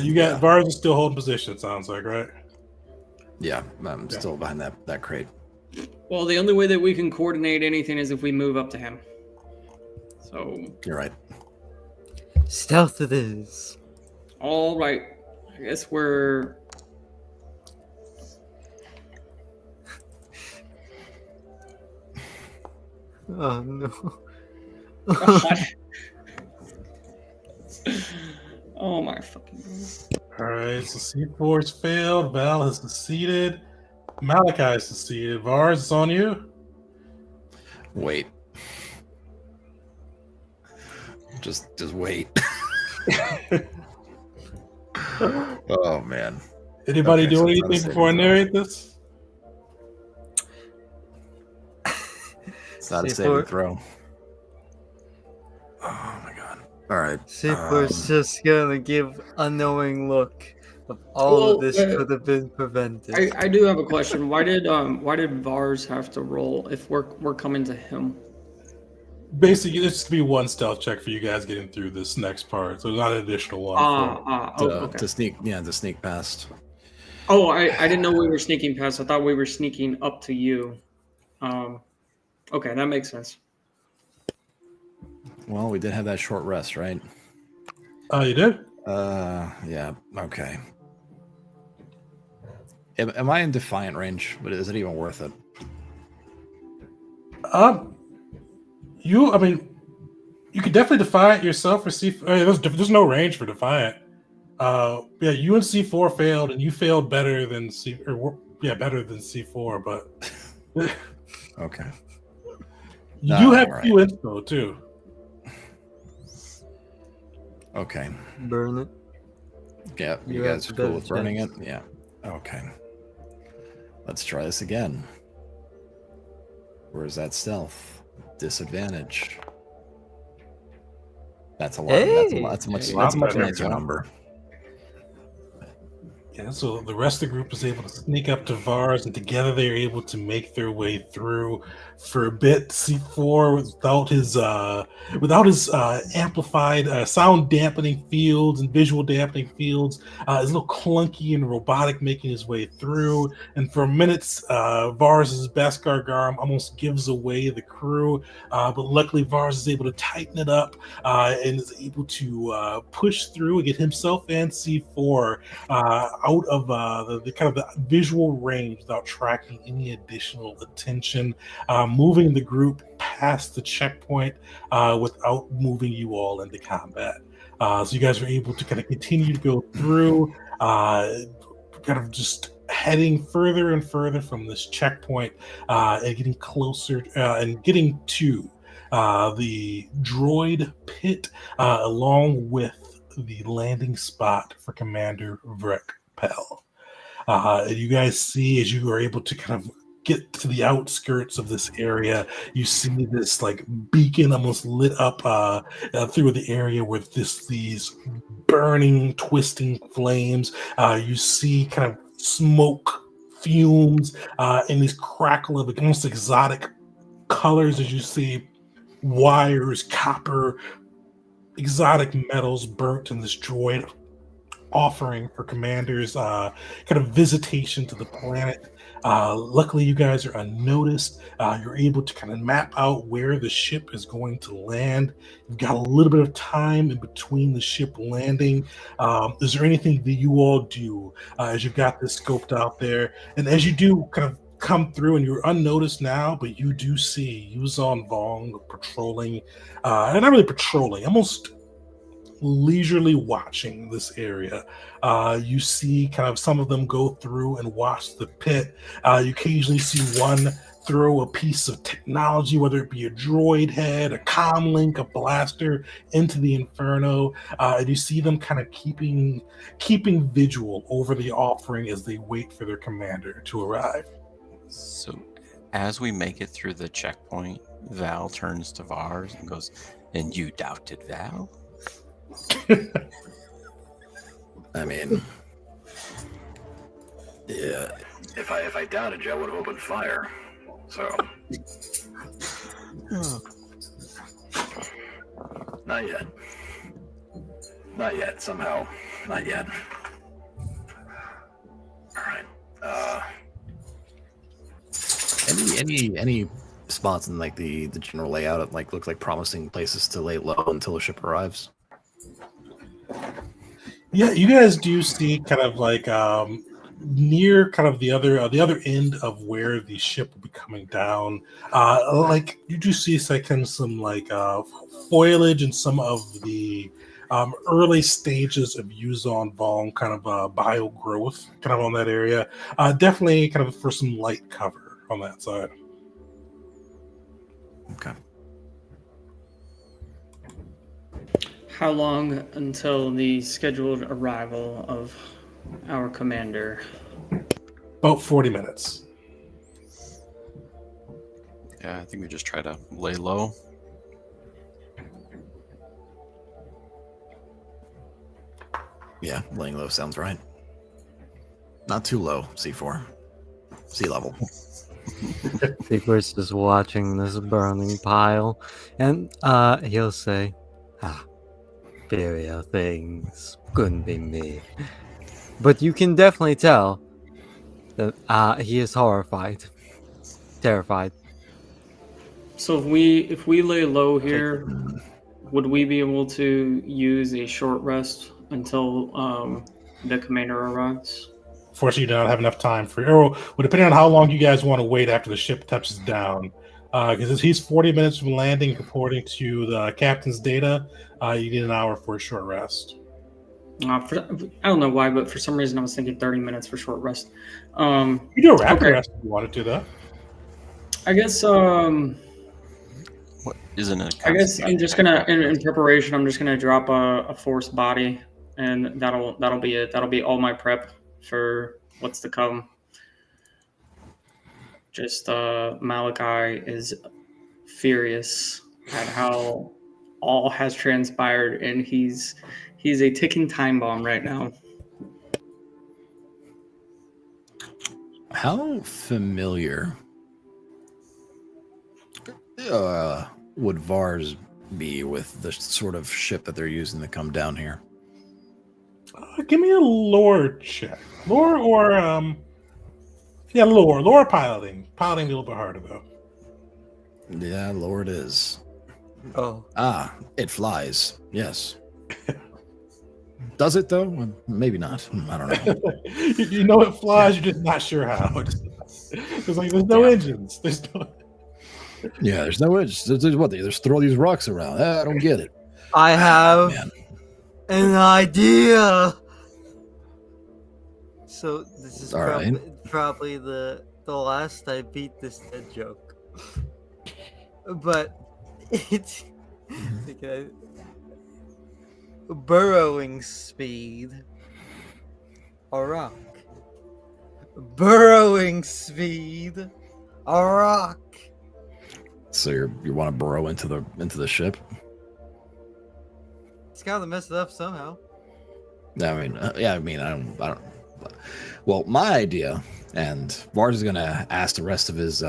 You got Vars is still holding position. It sounds like, right? Yeah, I'm still behind that crate. Well, the only way that we can coordinate anything is if we move up to him. So. You're right. Stealth it is. All right. I guess we're. Oh no. God. Oh my fucking God. All right. So C4's failed. Val has succeeded. Malachi has succeeded. Vars, it's on you. Wait. Just wait. Oh man. Anybody Okay, do so anything it's before I narrate this? It's not a C4. saving throw. Oh my god. All right. C4's just gonna give a knowing look of all of this could have been prevented. I do have a question. Why did Vars have to roll if we're coming to him? Basically, it's to be one stealth check for you guys getting through this next part. So not an additional one. Okay. To sneak past. Oh, I didn't know we were sneaking past. I thought we were sneaking up to you. Okay, that makes sense. Well, we did have that short rest, right? Oh, you did? Yeah. Okay. Am I in defiant range? But is it even worth it? You could definitely Defiant yourself for C. There's no range for Defiant. Yeah, you and C4 failed, and you failed better than better than C4. But okay, you do have two inspo too. Okay, Burn it. Yeah, you guys are cool with burning it? Yeah. Okay. Let's try this again. Where's that stealth? Disadvantage. That's a lot. Hey! That's a much nicer number. Yeah, so the rest of the group is able to sneak up to Vars, and together they're able to make their way through. For a bit, C4 without his amplified sound dampening fields and visual dampening fields, is a little clunky and robotic, making his way through. And for minutes, Vars' Beskar Garm almost gives away the crew, but luckily Vars is able to tighten it up and is able to push through and get himself and C4 out of the kind of the visual range without attracting any additional attention, moving the group past the checkpoint without moving you all into combat. So you guys were able to kind of continue to go through, kind of just heading further and further from this checkpoint and getting closer and getting to the droid pit along with the landing spot for Commander Prell. You guys see, as you are able to kind of get to the outskirts of this area, you see this like beacon almost lit up through the area with these burning, twisting flames. You see kind of smoke fumes and these crackle of almost exotic colors as you see wires, copper, exotic metals burnt in this droid, offering for Commander's kind of visitation to the planet. Luckily, you guys are unnoticed. You're able to kind of map out where the ship is going to land. You've got a little bit of time in between the ship landing. Is there anything that you all do as you've got this scoped out there? And as you do kind of come through, and you're unnoticed now, but you do see Yuzon Vong patrolling, and not really patrolling, almost leisurely watching this area. You see kind of some of them go through and watch the pit. You occasionally see one throw a piece of technology, whether it be a droid head, a comm link, a blaster, into the inferno. And you see them kind of keeping vigil over the offering as they wait for their commander to arrive. So as we make it through the checkpoint, Val turns to Vars and goes, And you doubted Val? I mean, yeah. If I doubted you, I would have opened fire. So, not yet. Not yet. Somehow, not yet. All right. Any spots in like the general layout that like looks like promising places to lay low until the ship arrives? Yeah, you guys do see kind of like near kind of the other end of where the ship will be coming down. Like you do see some like foliage and some of the early stages of Yuzon Vong kind of bio growth kind of on that area. Definitely kind of for some light cover on that side. Okay. How long until the scheduled arrival of our commander? About 40 minutes. Yeah, I think we just try to lay low. Yeah, laying low sounds right. Not too low, C4. Sea level. Seaforth is watching this burning pile, and he'll say, burial things couldn't be me. But you can definitely tell that he is horrified, terrified. So if we lay low here, would we be able to use a short rest until the commander arrives? Fortunately, you do not have enough time for well, depending on how long you guys want to wait after the ship touches down. Because he's 40 minutes from landing, according to the captain's data, you need an hour for a short rest. I don't know why, but for some reason I was thinking 30 minutes for short rest. You do a rapid okay. rest if you wanted to, though. I guess What isn't it? I guess I'm just gonna in preparation. I'm just gonna drop a force body, and that'll be it. That'll be all my prep for what's to come. Just Malachi is furious at how all has transpired, and he's a ticking time bomb right now. How familiar would Vars be with the sort of ship that they're using to come down here? Give me a lore check. Lore or yeah, lore. Lore piloting. Piloting a little bit harder though. Yeah, lore it is. Oh. It flies. Yes. Does it though? Well, maybe not. I don't know. You know it flies. You're just not sure how. There's no engines. There's no. Yeah, there's no edge. There's what? They just throw these rocks around. I don't get it. I have Man. an idea. So this is All right. probably the last I beat this dead joke. But it's burrowing speed. A rock. Burrowing speed. A rock. So you want to burrow into the ship? It's gotta mess it up somehow. I mean, I don't. Well, my idea, and Vars is gonna ask the rest of his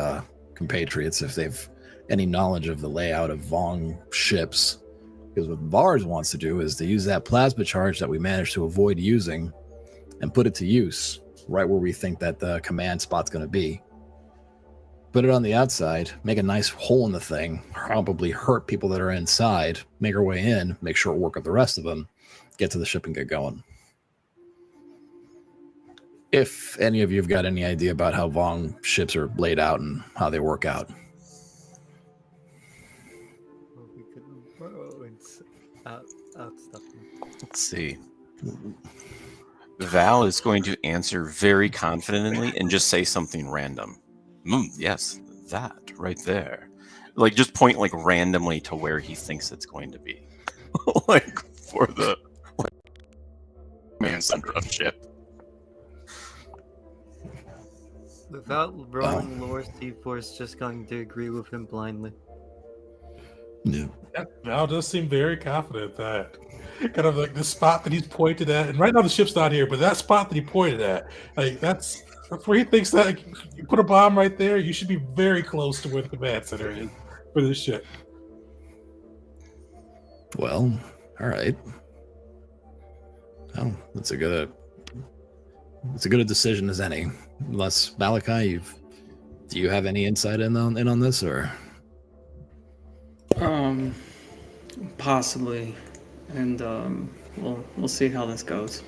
compatriots if they've any knowledge of the layout of Vong ships, because what Vars wants to do is to use that plasma charge that we managed to avoid using, and put it to use right where we think that the command spot's gonna be. Put it on the outside, make a nice hole in the thing, probably hurt people that are inside, make our way in, make short work of the rest of them, get to the ship and get going. If any of you have got any idea about how Vong ships are laid out and how they work out. Well, we could burrow and outstuff them. Let's see. Val is going to answer very confidently and just say something random. Yes, that right there. Like just point like randomly to where he thinks it's going to be. Like for the command center of ship. Without rolling lore, C4 is just going to agree with him blindly. Yeah. Val does seem very confident that kind of like the spot that he's pointed at, and right now the ship's not here, but that spot that he pointed at, like that's where he thinks that like, you put a bomb right there, you should be very close to where the command center is for this ship. Well, all right. Oh, that's a good a decision as any. Unless Malachi, do you have any insight in on this, or? Possibly, and we'll see how this goes.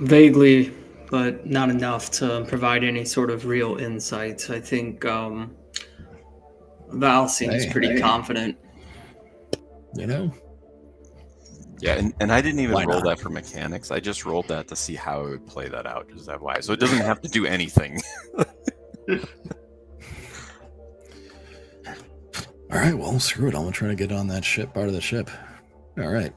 Vaguely, but not enough to provide any sort of real insight. I think Val seems pretty confident. You know? Yeah, and I didn't even Why roll not? that for mechanics. I just rolled that to see how it would play that out. Just that why. So it doesn't have to do anything. All right, well, screw it. I'm gonna try to get on that ship, part of the ship. All right.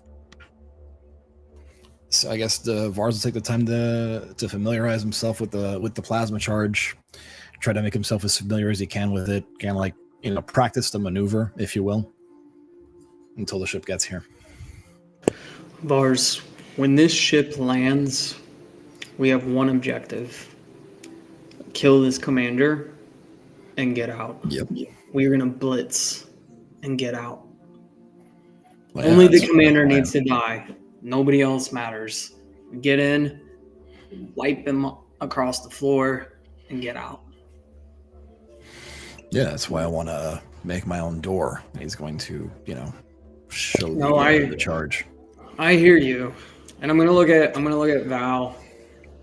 So I guess the Vars will take the time to familiarize himself with the plasma charge. Try to make himself as familiar as he can with it. Kind of like, practice the maneuver, if you will, until the ship gets here. Vars, when this ship lands, we have one objective: kill this commander and get out. Yep. We're gonna blitz and get out. Well, Only yeah, the commander needs to die. Nobody else matters. Get in, wipe him across the floor, and get out. Yeah, that's why I want to make my own door. He's going to, show the charge. I hear you, and I'm gonna look at Val.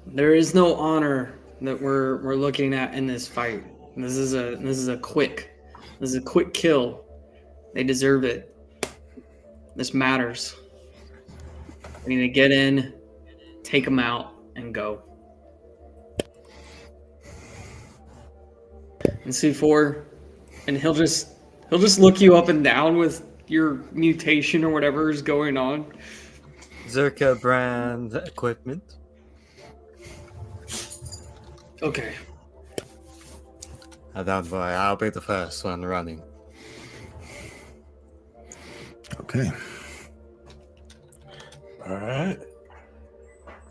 There is no honor that we're looking at in this fight. This is a quick kill. They deserve it. This matters. We need to get in, take them out, and go. And C4, and he'll just look you up and down with your mutation or whatever is going on. Zerka brand equipment. Okay. Don't worry, I'll be the first one running. Okay. All right.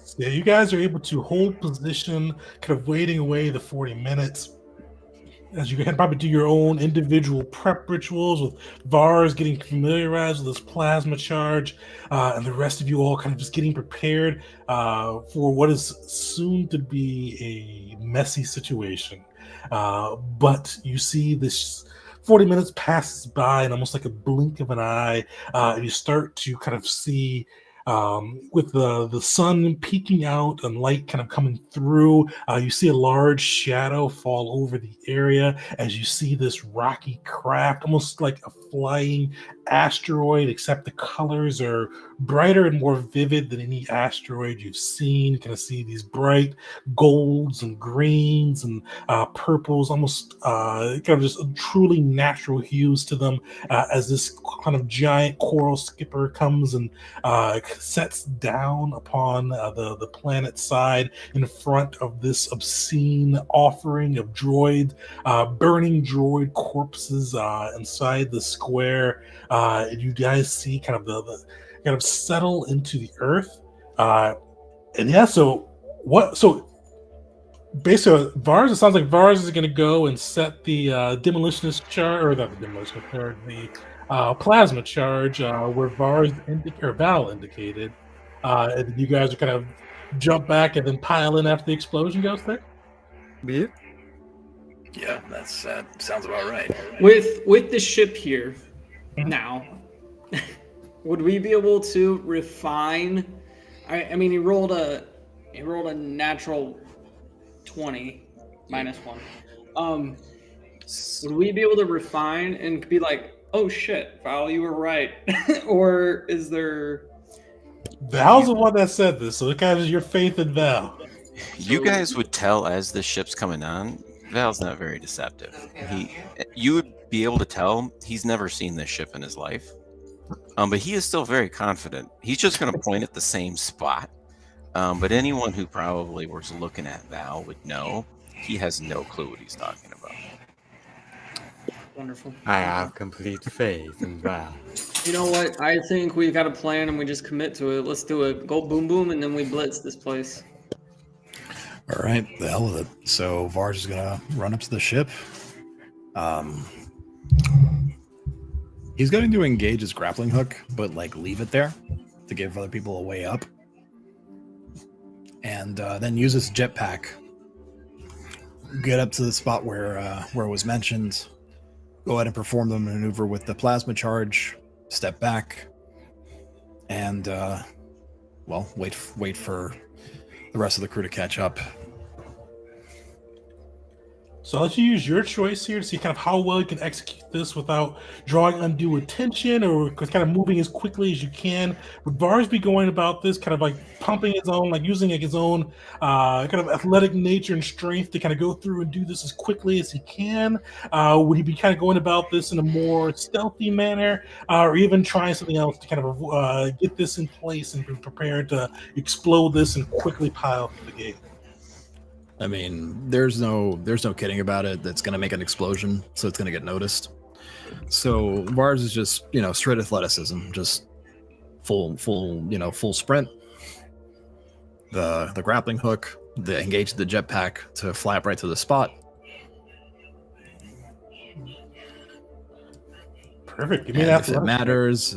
So yeah, you guys are able to hold position, kind of waiting away the 40 minutes. As you can probably do your own individual prep rituals with Vars getting familiarized with this plasma charge, and the rest of you all kind of just getting prepared for what is soon to be a messy situation. But you see this 40 minutes passes by in almost like a blink of an eye, and you start to kind of see with the sun peeking out and light kind of coming through, you see a large shadow fall over the area as you see this rocky craft, almost like a flying asteroid, except the colors are brighter and more vivid than any asteroid you've seen. You kind of see these bright golds and greens and purples, almost kind of just truly natural hues to them, as this kind of giant coral skipper comes and sets down upon the planet side in front of this obscene offering of droids, burning droid corpses inside the square. And you guys see kind of the kind of settle into the earth. And yeah, so basically Vars, it sounds like Vars is going to go and set the demolitionist charge, or not the demolitionist charge, the plasma charge where Val indicated, and then you guys are kind of jump back and then pile in after the explosion goes there. Yeah. Yeah, that's sounds about right. With the ship here Mhm. now, would we be able to refine? I mean, he rolled a natural 20 -1. Would we be able to refine and be like, oh shit, Val, you were right, or is there? Val's the one that said this, so it kind of is your faith in Val. You guys would tell as the ship's coming on. Val's not very deceptive. You would be able to tell he's never seen this ship in his life. But he is still very confident. He's just going to point at the same spot. But anyone who probably was looking at Val would know he has no clue what he's talking about. Wonderful. I have complete faith in Val. You know what? I think we got a plan and we just commit to it. Let's do it. Go boom boom, and then we blitz this place. All right, the hell with it. So Var's is gonna run up to the ship. He's going to engage his grappling hook, but like leave it there to give other people a way up, and then use his jetpack. Get up to the spot where it was mentioned. Go ahead and perform the maneuver with the plasma charge. Step back, and wait for the rest of the crew to catch up. So I'll let you use your choice here to see kind of how well you can execute this without drawing undue attention or kind of moving as quickly as you can. Would Vars be going about this kind of like pumping his own, like using like his own kind of athletic nature and strength to kind of go through and do this as quickly as he can? Would he be kind of going about this in a more stealthy manner, or even trying something else to kind of get this in place and be prepared to explode this and quickly pile through the gate? I mean, there's no kidding about it. That's going to make an explosion, so it's going to get noticed. So Vars is just straight athleticism, just full sprint. The grappling hook, engage the jetpack to fly up right to the spot. Perfect. Give me And that. if it matters,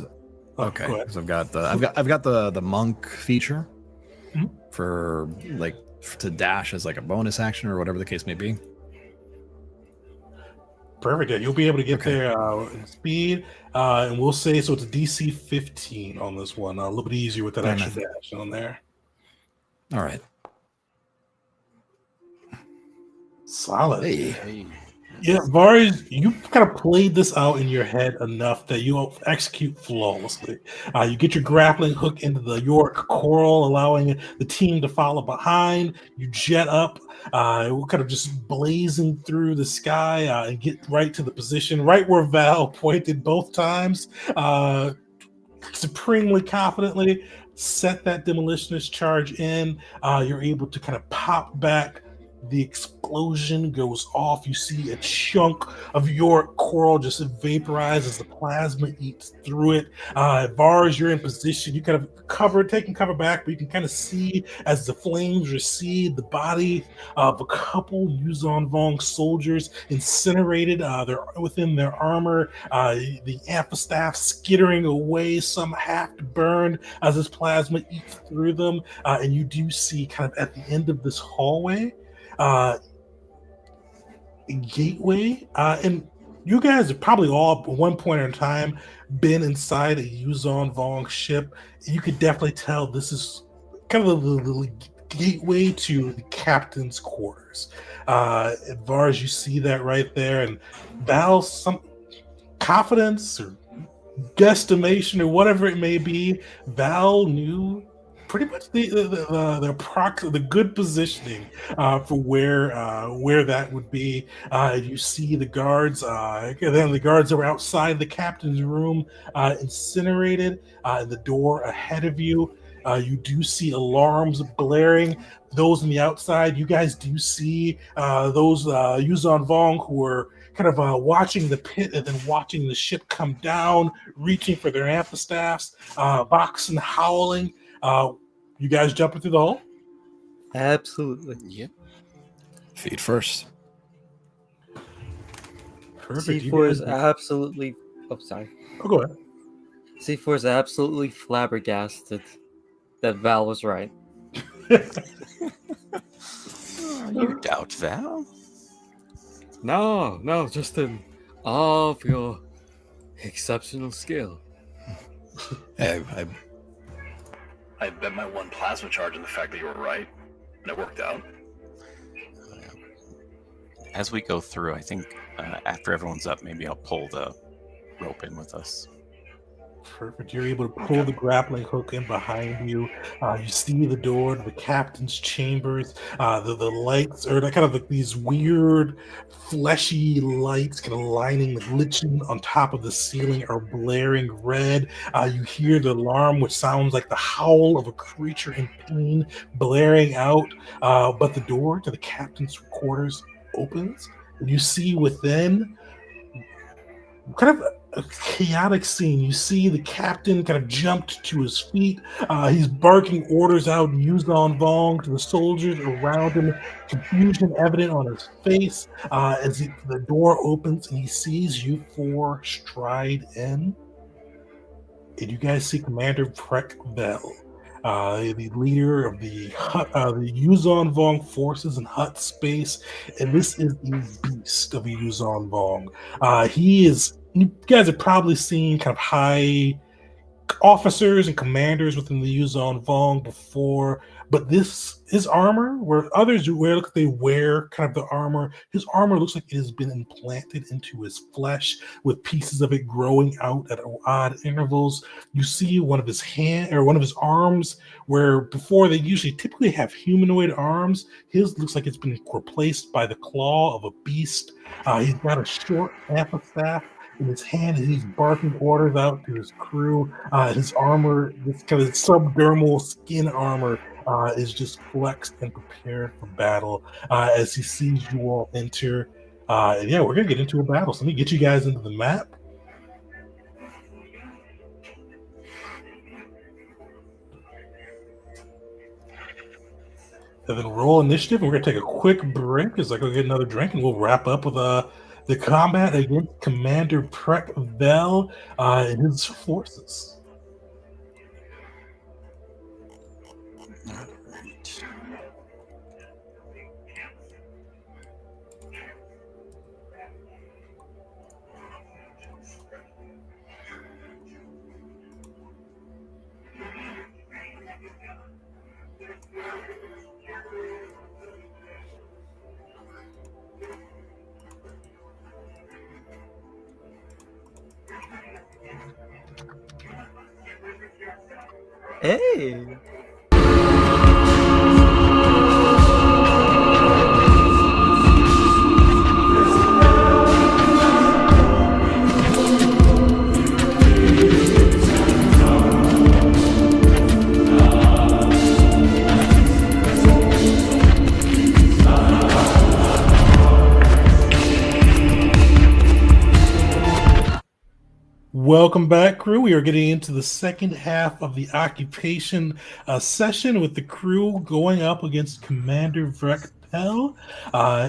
Oh, okay. go ahead. So I've got the monk feature Mhm. for like to dash as like a bonus action or whatever the case may be. Perfect. Yeah, you'll be able to get Okay. there in speed, and we'll say so. It's a DC 15 on this one. A little bit easier with that Fair extra enough. dash on there. All right. Solid. Hey. Hey, Yeah, Vars, you kind of played this out in your head enough that you execute flawlessly. You get your grappling hook into the York coral, allowing the team to follow behind. You jet up, kind of just blazing through the sky and get right to the position, right where Val pointed both times. Supremely confidently set that demolitionist charge in. You're able to kind of pop back. The explosion goes off. You see a chunk of your coral just vaporize as the plasma eats through it. Vars, you're in position. You kind of taking cover back, but you can kind of see as the flames recede, the body of a couple Yuzon Vong soldiers incinerated. They're within their armor. The amphistaff skittering away, some half burned as this plasma eats through them. And you do see kind of at the end of this hallway, a gateway, and you guys have probably all at one point in time been inside a Yuzon Vong ship. You could definitely tell this is kind of the gateway to the captain's quarters. As far as you see that right there, and Val, some confidence or guesstimation or whatever it may be, Val knew pretty much the good positioning for where that would be. You see the guards, then the guards are outside the captain's room, incinerated. The door ahead of you, you do see alarms blaring. Those on the outside, you guys do see those Yuzon Vong who are kind of watching the pit and then watching the ship come down, reaching for their amphistaffs, boxing, howling. You guys jumping through the hole? Absolutely. yep. Feet first. Perfect. You C4 is guys- absolutely. Oh, sorry. Oh, go ahead. C4 is absolutely flabbergasted that Val was right. You doubt Val? No, just in all of your exceptional skill. Hey, I bet my one plasma charge on the fact that you were right, and it worked out. As we go through, I think after everyone's up, maybe I'll pull the rope in with us. Perfect. You're able to pull the grappling hook in behind you. You see the door to the captain's chambers. The lights are kind of like these weird, fleshy lights, kind of lining, like lichen on top of the ceiling, are blaring red. You hear the alarm, which sounds like the howl of a creature in pain, blaring out. But the door to the captain's quarters opens, and you see within kind of a chaotic scene. You see the captain kind of jumped to his feet. He's barking orders out, Yuzon Vong, to the soldiers around him. Confusion evident on his face as the door opens and he sees you four stride in. And you guys see Commander Prell, the leader of the Yuzon Vong forces in Hut space, and this is a beast of a Yuzon Vong. He is. You guys have probably seen kind of high officers and commanders within the Yuzon Vong before, but this his armor, where others wear look like they wear kind of the armor, his armor looks like it has been implanted into his flesh with pieces of it growing out at odd intervals. You see one of his hand or one of his arms, where before they usually typically have humanoid arms, his looks like it's been replaced by the claw of a beast. He's got a short staff in his hand and he's barking orders out to his crew. His armor, this kind of subdermal skin armor, is just flexed and prepared for battle as he sees you all enter. And yeah, we're going to get into a battle. So let me get you guys into the map. And then roll initiative. And we're going to take a quick break as I go get another drink, and we'll wrap up with the combat against Commander Prell and his forces. All right. Hey! Welcome back, crew. We are getting into the second half of the occupation session with the crew going up against Commander Vrek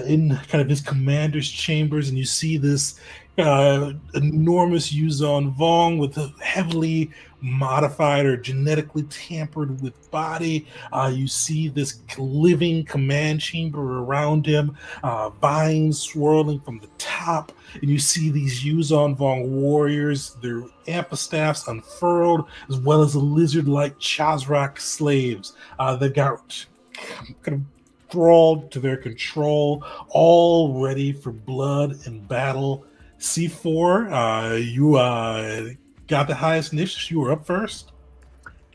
in kind of his commander's chambers, and you see this enormous Yuzon Vong with a heavily modified or genetically tampered with body. You see this living command chamber around him, vines swirling from the top, and you see these Yuzon Vong warriors, their amphistaffs unfurled, as well as the lizard-like Chazrak slaves. They've got kind of thralled to their control, all ready for blood and battle. C4, you got the highest initiative. You were up first.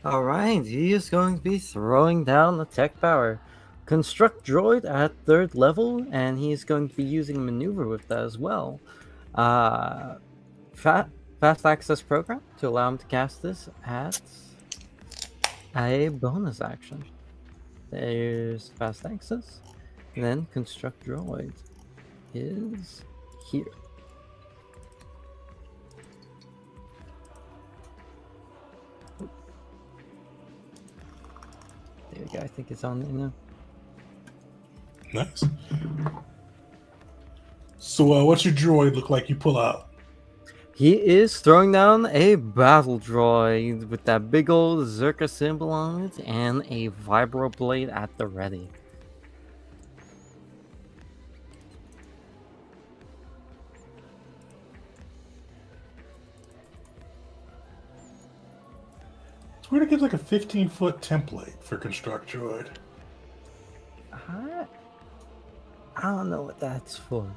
Alright, he is going to be throwing down the tech power. Construct droid at 3rd level, and he's going to be using maneuver with that as well. Fast access program to allow him to cast this at a bonus action. There's fast access, and then construct droid is here. There we go. I think it's on there now. Nice. So, what's your droid look like you pull out? He is throwing down a battle droid with that big old Zerka symbol on it and a vibroblade at the ready. It's weird it gives like a 15-foot template for construct droid. I don't know what that's for.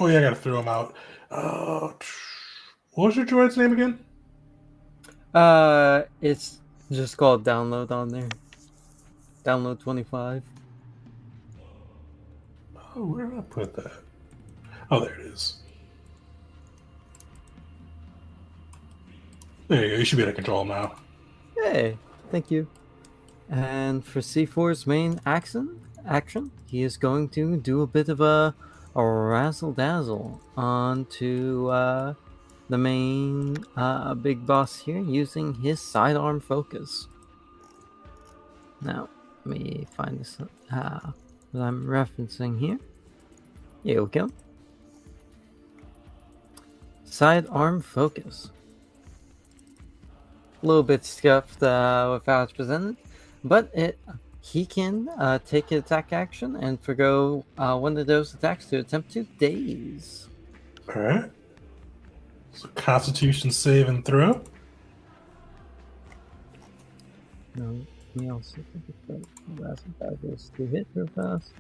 Oh yeah, I gotta throw him out. What was your droid's name again? It's just called download on there. Download 25. Oh, where did I put that? Oh, there it is. There you go. You should be able to control him now. Hey, thank you. And for C4's main action, action, he is going to do a bit of a razzle dazzle onto the main big boss here using his sidearm focus. Now, let me find this what I'm referencing here. Here we go. Sidearm focus. A little bit scuffed with how it's presented, but he can take an attack action and forgo one of those attacks to attempt to daze. All right. So Constitution save and throw. No, me also think that goes to hit real fast.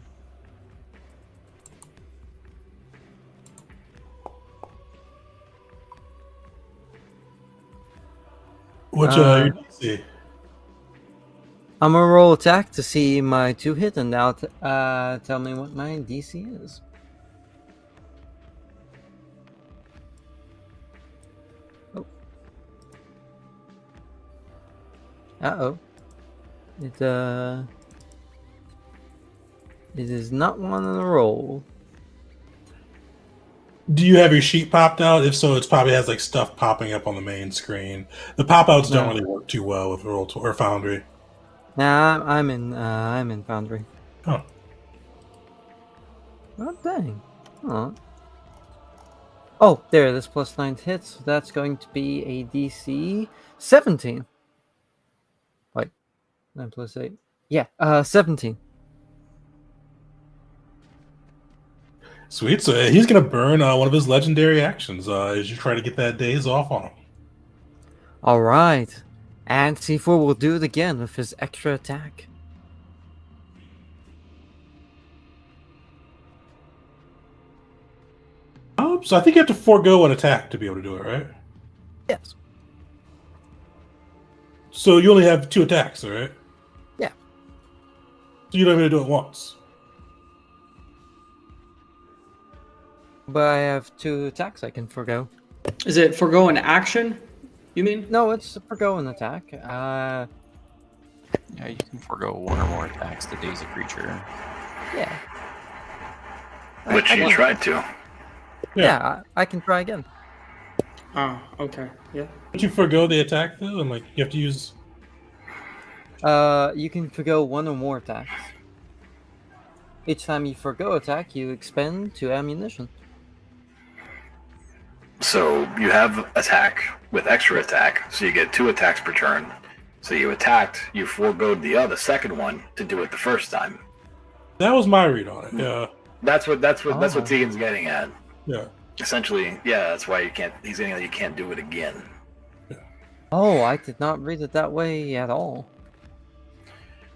What's your DC? I'm gonna roll attack to see my 2 hit, and now tell me what my DC is. Oh. Uh-oh. It is not one on a roll. Do you have your sheet popped out? If so, it probably has like stuff popping up on the main screen. The pop-outs don't really work too well with Roll or Foundry. Nah, I'm in Foundry. Oh. Oh dang. Oh, there, this +9 hits. So that's going to be a DC 17. Wait, 9 plus 8. Yeah, 17. Sweet. So he's going to burn one of his legendary actions as you try to get that daze off on him. All right. And C4 will do it again with his extra attack. So I think you have to forego an attack to be able to do it, right? Yes. So you only have 2 attacks, all right? Yeah. So you don't even do it once. But I have 2 attacks I can forego. Is it forgo an action? You mean? No, it's a forgo an attack. Yeah, you can forego 1 or more attacks to daze a creature. Yeah. Which you tried to. Yeah, I can try again. Oh, okay. Yeah. But you forego the attack though, and like you have to use. You can forgo 1 or more attacks. Each time you forgo attack, you expend 2 ammunition. So you have attack with extra attack, so you get 2 attacks per turn. So you attacked, you foregoed the second one to do it the first time. That was my read on it. Yeah. That's what Tegan's getting at. Yeah. Essentially, yeah, that's why you can't. He's getting that you can't do it again. Oh, I did not read it that way at all.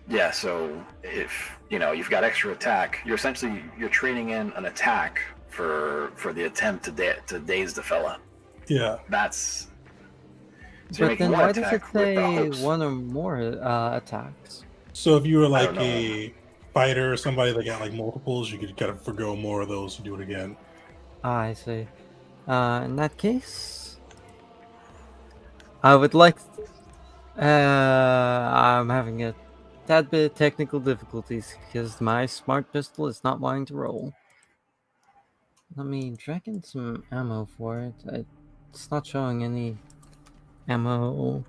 Yeah. So if you've got extra attack, you're trading in an attack for the attempt to daze the fella. Yeah. That's. So But then why does it say 1 or more attacks? So if you were like a fighter or somebody that got like multiples, you could kind of forgo more of those to do it again. I see. In that case, I would like. I'm having a tad bit of technical difficulties because my smart pistol is not wanting to roll. Let me drag in some ammo for it. It's not showing any ammo.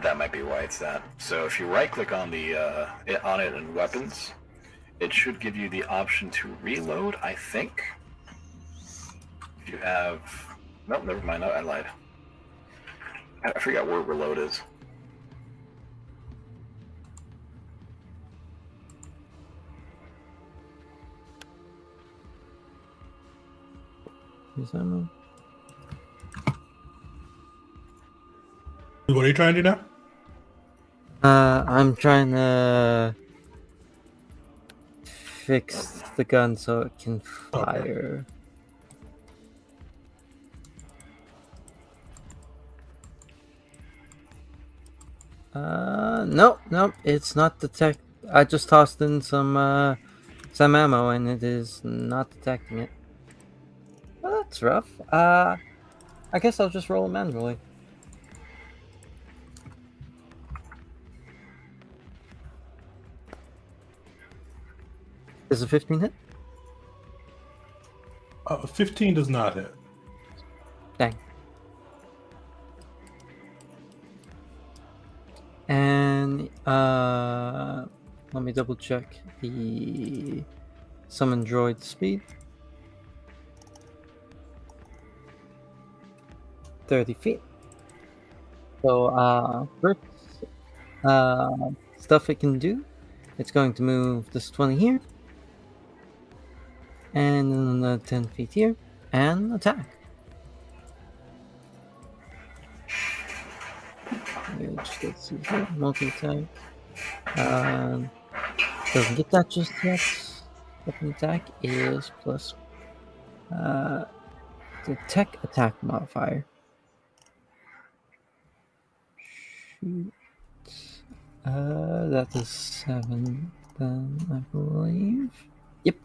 That might be why it's that. So if you right-click on on it in weapons, it should give you the option to reload. I think. If you have, nope, never mind. I lied. I forgot where reload is. Is ammo? What are you trying to do now? I'm trying to fix the gun so it can fire. Nope, it's not detect. I just tossed in some ammo and it is not detecting it. Well, that's rough. I guess I'll just roll it manually. Does a 15 hit? 15 does not hit. Dang. And let me double check the summon droid speed. 30 feet. So first stuff it can do, it's going to move this 20 here, and then another 10 feet here, and attack. Which, let's see here, multi-attack. Doesn't get that just yet. Second attack is plus the tech attack modifier. Shoot. That is 7 then, I believe. Yep.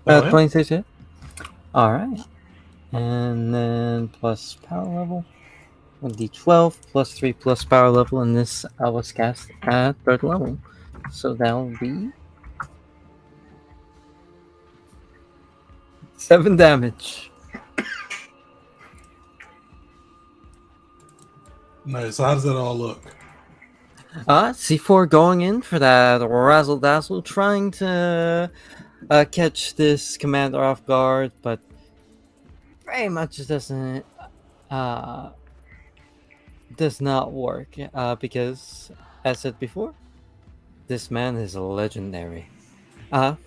Oh, yeah? 26 hit. Alright. And then plus power level. 1d12 plus 3 plus power level, and this was cast at 3rd level. So that will be 7 damage. Nice. So how does that all look? C4 going in for that razzle dazzle, trying to catch this commander off guard, but very much doesn't does not work because, as said before, this man is legendary.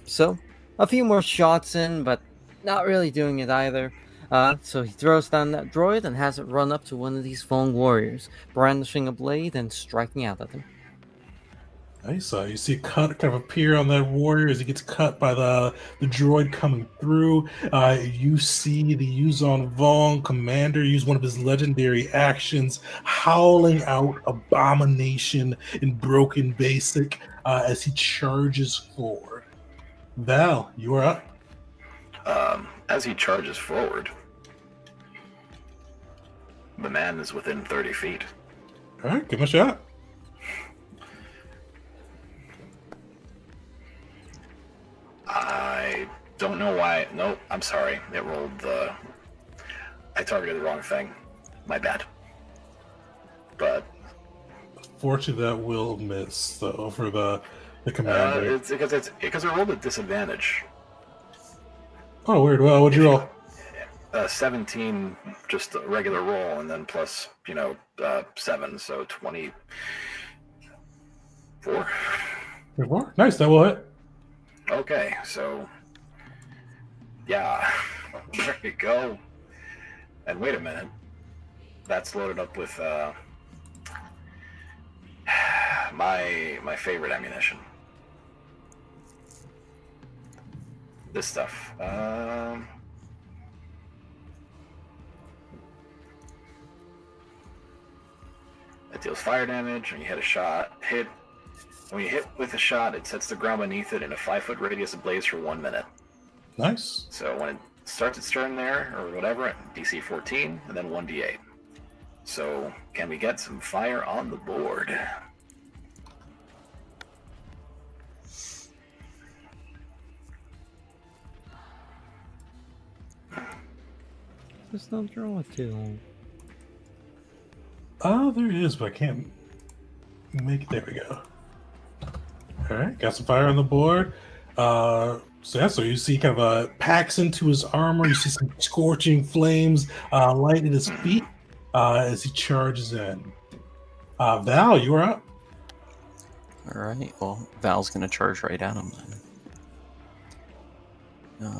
So a few more shots in, but not really doing it either. So he throws down that droid and has it run up to one of these fallen warriors, brandishing a blade and striking out at them. Nice. You see a cut kind of appear on that warrior as he gets cut by the droid coming through. You see the Yuzon Vong commander use one of his legendary actions, howling out abomination in broken basic as he charges forward. Val, you are up. As he charges forward, the man is within 30 feet. All right, give him a shot. I don't know why. Nope, I'm sorry. It rolled the... I targeted the wrong thing. My bad. But... Fortunately, that will miss, though, for the commander. it's because it rolled a disadvantage. Oh, weird. Well, what'd you roll? 17, just a regular roll, and then plus, 7, so 24. 24? Nice, that will hit. Okay, so yeah, there we go. And wait a minute, that's loaded up with my favorite ammunition. This stuff. It deals fire damage when you hit a shot. When you hit with a shot, it sets the ground beneath it in a 5-foot radius ablaze for 1 minute. Nice. So when it starts its turn there, or whatever, DC 14, and then 1d8. So can we get some fire on the board? Just don't draw it too long. Oh, there it is, but I can't make it. There we go. All right, got some fire on the board. So you see kind of packs into his armor. You see some scorching flames light at his feet as he charges in. Val, you are up. All right. Well, Val's gonna charge right at him then.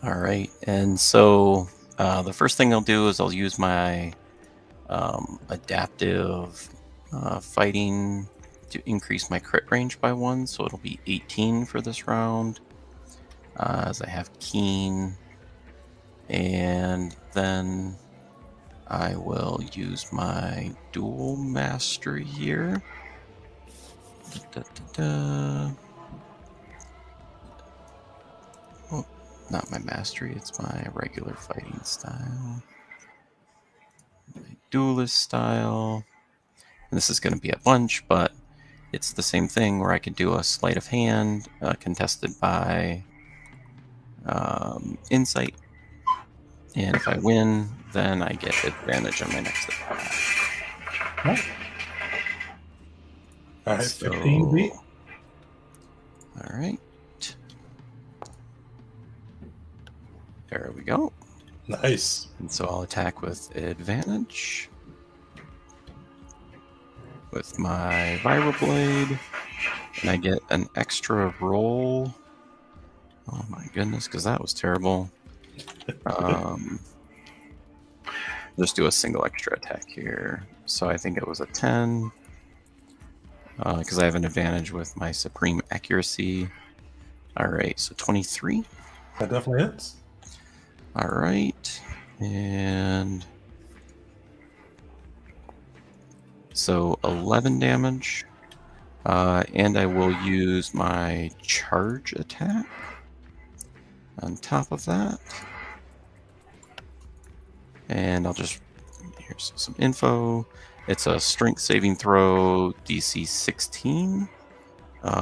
All right, and so the first thing I'll do is I'll use my adaptive fighting to increase my crit range by 1, so it'll be 18 for this round, as I have keen, and then I will use my dual mastery here. not my mastery, it's my regular fighting style. My duelist style. And this is going to be a bunch, but it's the same thing where I can do a sleight of hand contested by insight. And if I win, then I get advantage on my next attack. All right, So, 15 beat. all right. There we go. Nice. And so I'll attack with advantage with my Viral Blade. And I get an extra roll. Oh my goodness, because that was terrible. Just do a single extra attack here. So I think it was a 10. Because I have an advantage with my Supreme Accuracy. Alright, so 23. That definitely hits. Alright. And so 11 damage. And I will use my charge attack on top of that. And I'll just, here's some info. It's a strength saving throw, DC 16,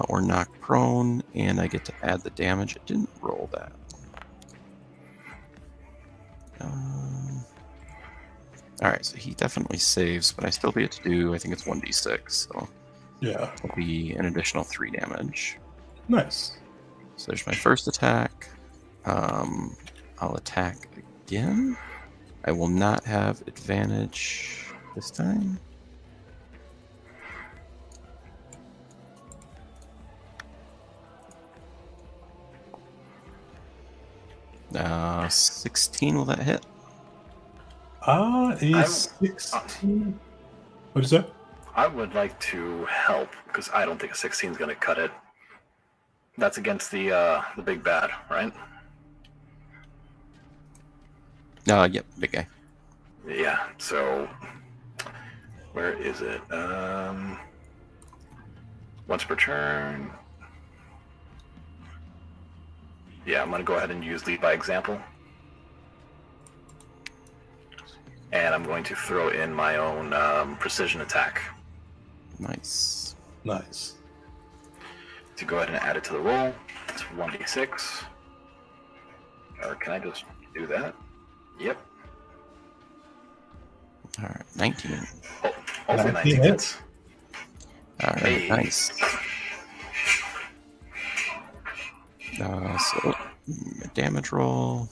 or knock prone, and I get to add the damage. It didn't roll that. Alright, so he definitely saves, but I still get to do, I think it's 1d6, so Yeah. it'll be an additional 3 damage. Nice. So there's my first attack. I'll attack again. I will not have advantage this time. Uh, 16, will that hit? A 16. What'd you say? I would like to help because I don't think a 16 is going to cut it. That's against the big bad, right? Yep, big guy. Yeah. So where is it? Once per turn. Yeah, I'm going to go ahead and use lead by example. And I'm going to throw in my own precision attack. Nice. Nice. To go ahead and add it to the roll. It's 1d6. Or can I just do that? Yep. All right, 19. Oh, hopefully 19 19 hits. hits. All right, Hey. nice. So damage roll,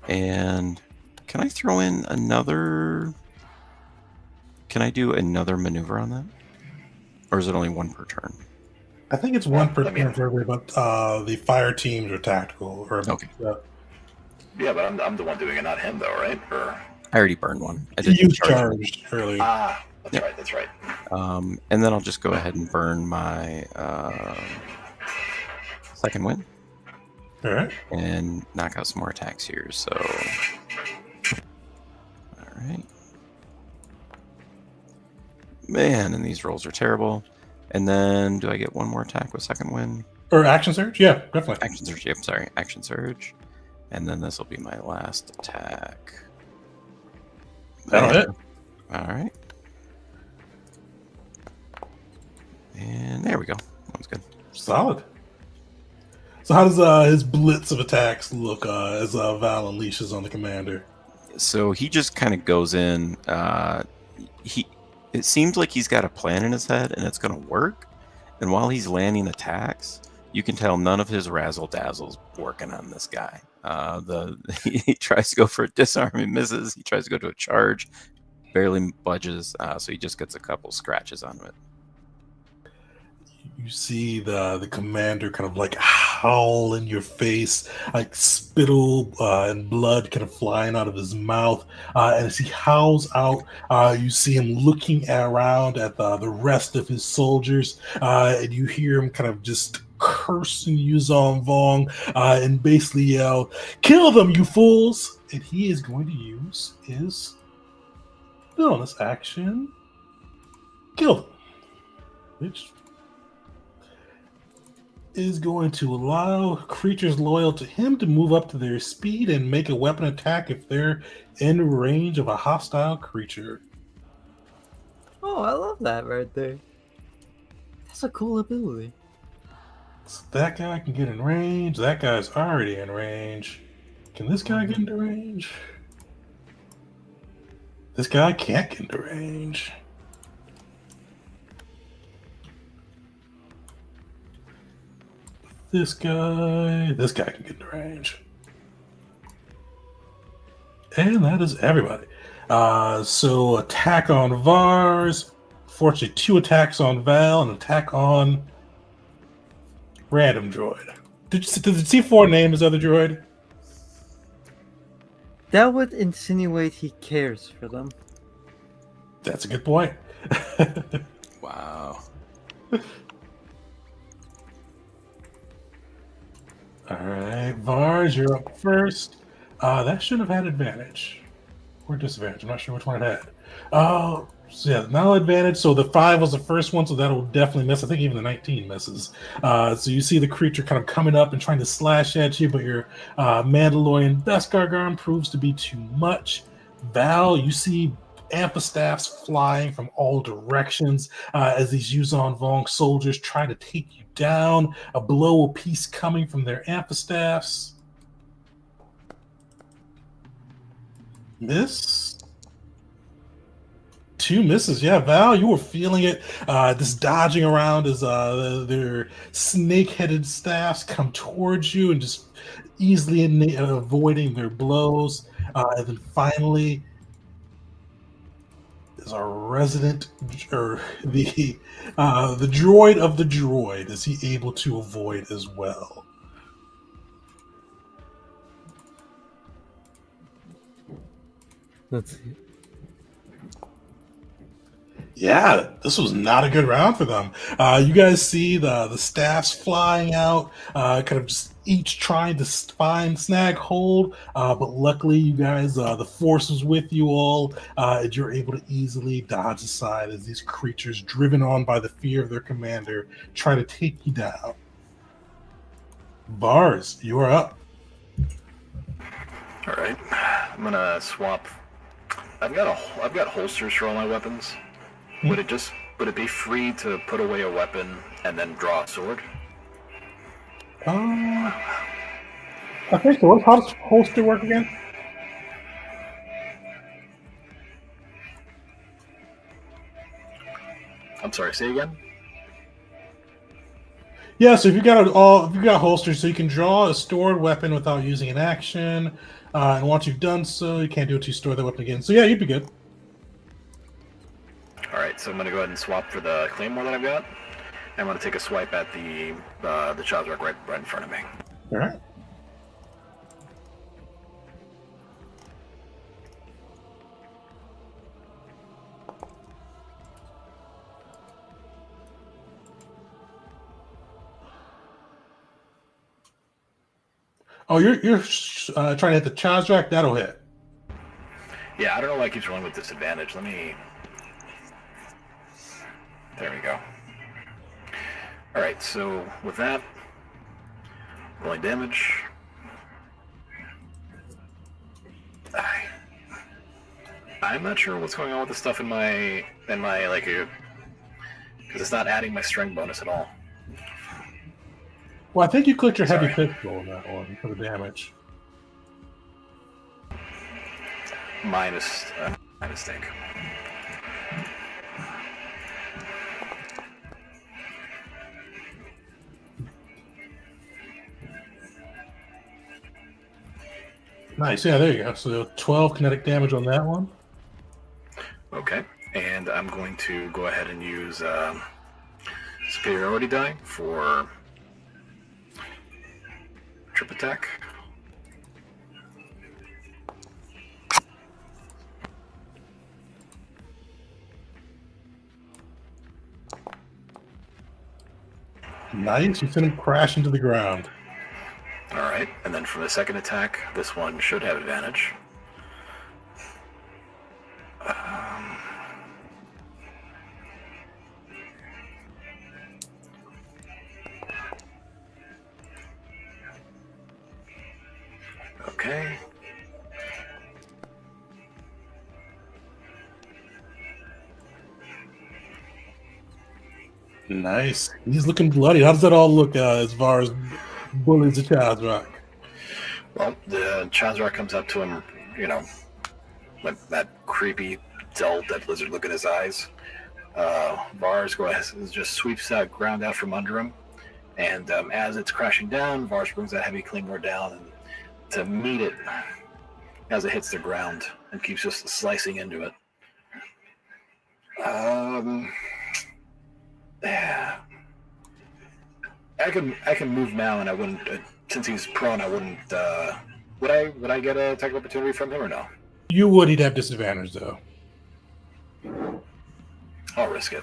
and can I throw in another? Can I do another maneuver on that, or is it only one per turn? I think it's one per I mean- turn for everybody, but the fire teams are tactical. Or Okay. Yeah, but I'm the one doing it, not him, though, right? Or I already burned one. I did You the charge. charged earlier. that's Yep. right. That's right. And then I'll just go ahead and burn my second win All right. and knock out some more attacks here. So, all right, man, and these rolls are terrible. And then, do I get one more attack with second win? Or action surge? Yeah, definitely. Action surge. Yep, sorry, action surge. And then this will be my last attack. That'll Man. hit. All right. And there we go. That was good. Solid. So how does his blitz of attacks look as Val unleashes on the commander? So he just kind of goes in. It seems like he's got a plan in his head, and it's going to work. And while he's landing attacks, you can tell none of his razzle dazzle's working on this guy. He tries to go for a disarm, he misses. He tries to go to a charge, barely budges. So he just gets a couple scratches on it. You see the commander kind of like howl in your face, like spittle and blood kind of flying out of his mouth. And as he howls out, you see him looking around at the rest of his soldiers, and you hear him kind of just cursing Yuzong Vong and basically yell, "Kill them, you fools!" And he is going to use his bonus action. Kill them. Which is going to allow creatures loyal to him to move up to their speed and make a weapon attack if they're in range of a hostile creature. Oh, I love that right there. That's a cool ability. So that guy can get in range. That guy's already in range. Can this guy get into range? This guy can't get into range. This guy can get into range. And that is everybody. So attack on Vars. Fortunately, 2 attacks on Val, and attack on Random Droid. Did C4 name his other droid? That would insinuate he cares for them. That's a good point. Wow. All right, Vars, you're up first. That should have had advantage or disadvantage. I'm not sure which one it had. So yeah, no advantage. So the 5 was the first one, so that'll definitely miss. I think even the 19 misses. So you see the creature kind of coming up and trying to slash at you, but your Mandalorian Beskar arm proves to be too much. Val, you see amphistaffs flying from all directions as these Yuzon Vong soldiers try to take you down. A blow apiece coming from their amphistaffs. Miss. 2 misses. Yeah, Val, you were feeling it. Just dodging around as their snake-headed staffs come towards you and just easily avoiding their blows. And then finally, is our resident, or the droid of the droid. Is he able to avoid as well? Let's see. Yeah, this was not a good round for them. You guys see the staffs flying out, kind of just each trying to snag hold, but luckily you guys, the force was with you all, and you're able to easily dodge aside as these creatures, driven on by the fear of their commander, try to take you down. Bars, you are up. All right, I'm gonna swap. I've got holsters for all my weapons. Would it be free to put away a weapon and then draw a sword? Okay, so how does holster work again? I'm sorry, say again? Yeah, so if you got holsters, so you can draw a stored weapon without using an action, and once you've done so, you can't do it to store the weapon again. So yeah, you'd be good. Alright, so I'm gonna go ahead and swap for the claymore that I've got. And I'm gonna take a swipe at the Chazrak right in front of me. All right. Oh, you're trying to hit the Chazrak? That'll hit. Yeah, I don't know why it keeps rolling with disadvantage. Let me... There we go. Alright, so with that, rolling damage. I'm not sure what's going on with the stuff in my like, because it's not adding my strength bonus at all. Well, I think you clicked your heavy pistol on that one for the damage. My mistake. Nice. Yeah, there you go. So 12 kinetic damage on that one. Okay, and I'm going to go ahead and use superiority die for trip attack. Nice. You send him crashing to the ground. Alright, and then for the second attack, this one should have advantage. Okay. Nice. He's looking bloody. How does that all look as far as bullies the Child's Rock? Well, the Chazra comes up to him, you know, with that creepy, dull, dead lizard look in his eyes. Vars just sweeps that ground out from under him, and as it's crashing down, Vars brings that heavy claymore down and to meet it as it hits the ground and keeps just slicing into it. Yeah. I can move now, and I wouldn't since he's prone. I wouldn't. Would I get a attack opportunity from him or no? You would. He'd have disadvantage though. I'll risk it.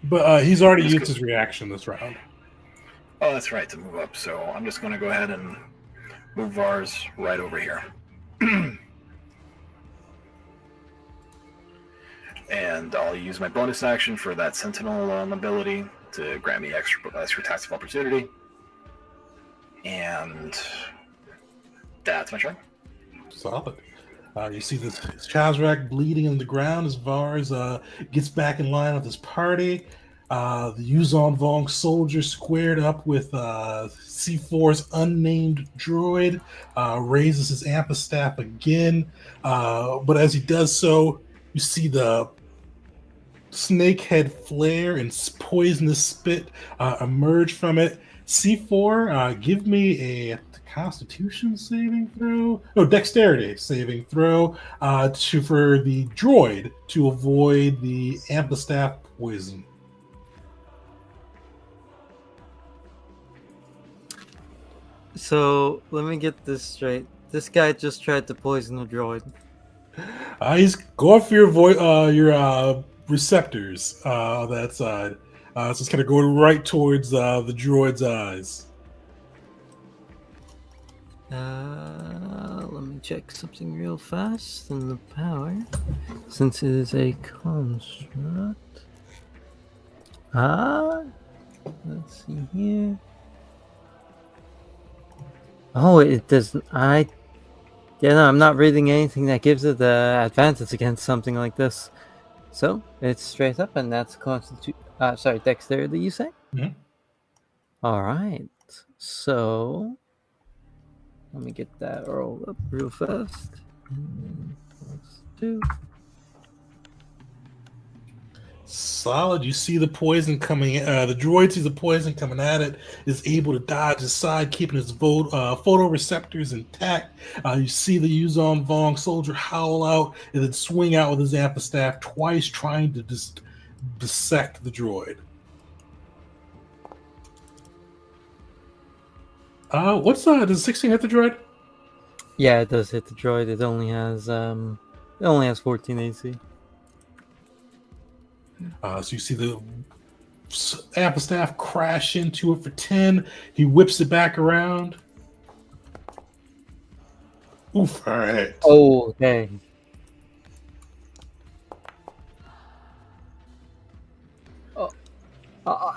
But he's already used his reaction this round. Oh, that's right, to move up. So I'm just going to go ahead and move Vars right over here. And I'll use my bonus action for that Sentinel ability to grant me extra attacks of opportunity. And that's my turn. Solid. You see this Chazrak bleeding on the ground as Vars gets back in line with his party. The Yuzon Vong soldier squared up with C4's unnamed droid, raises his amphistaff again. But as he does so, you see the snakehead flare and poisonous spit emerge from it. C4, give me a Constitution saving throw. No, Dexterity saving throw for the droid to avoid the amphistaff poison. So let me get this straight. This guy just tried to poison the droid. He's going for your receptors on that side. So it's kind of going right towards the droid's eyes. Let me check something real fast in the power, since it is a construct. Let's see here. Oh, it doesn't. No, I'm not reading anything that gives it the advantage against something like this. So it's straight up, and that's dexterity. You say? Mhm. All right. So let me get that roll up real fast. +2. Solid. You see the poison coming. The droid sees the poison coming at it. Is able to dodge aside, keeping his photoreceptors intact. You see the Yuzon Vong soldier howl out and then swing out with his amphistaff twice, trying to just dissect the droid. Does 16 hit the droid? Yeah, it does hit the droid. It only has 14 AC. So you see the amphistaff crash into it for 10. He whips it back around. Oof! All right. Oh, okay.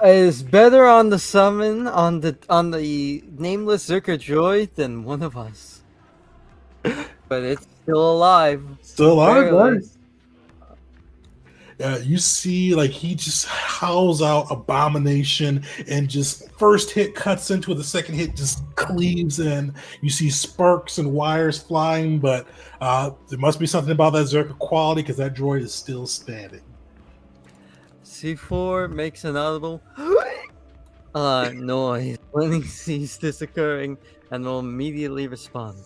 Is better on the summon on the nameless Zerka droid than one of us. But it's still alive. Still alive, Barely. nice. You see, like, he just howls out abomination, and just first hit cuts into it, the second hit just cleaves in. You see sparks and wires flying, but there must be something about that Zerka quality because that droid is still standing. C4 makes an audible noise when he sees this occurring, and will immediately respond.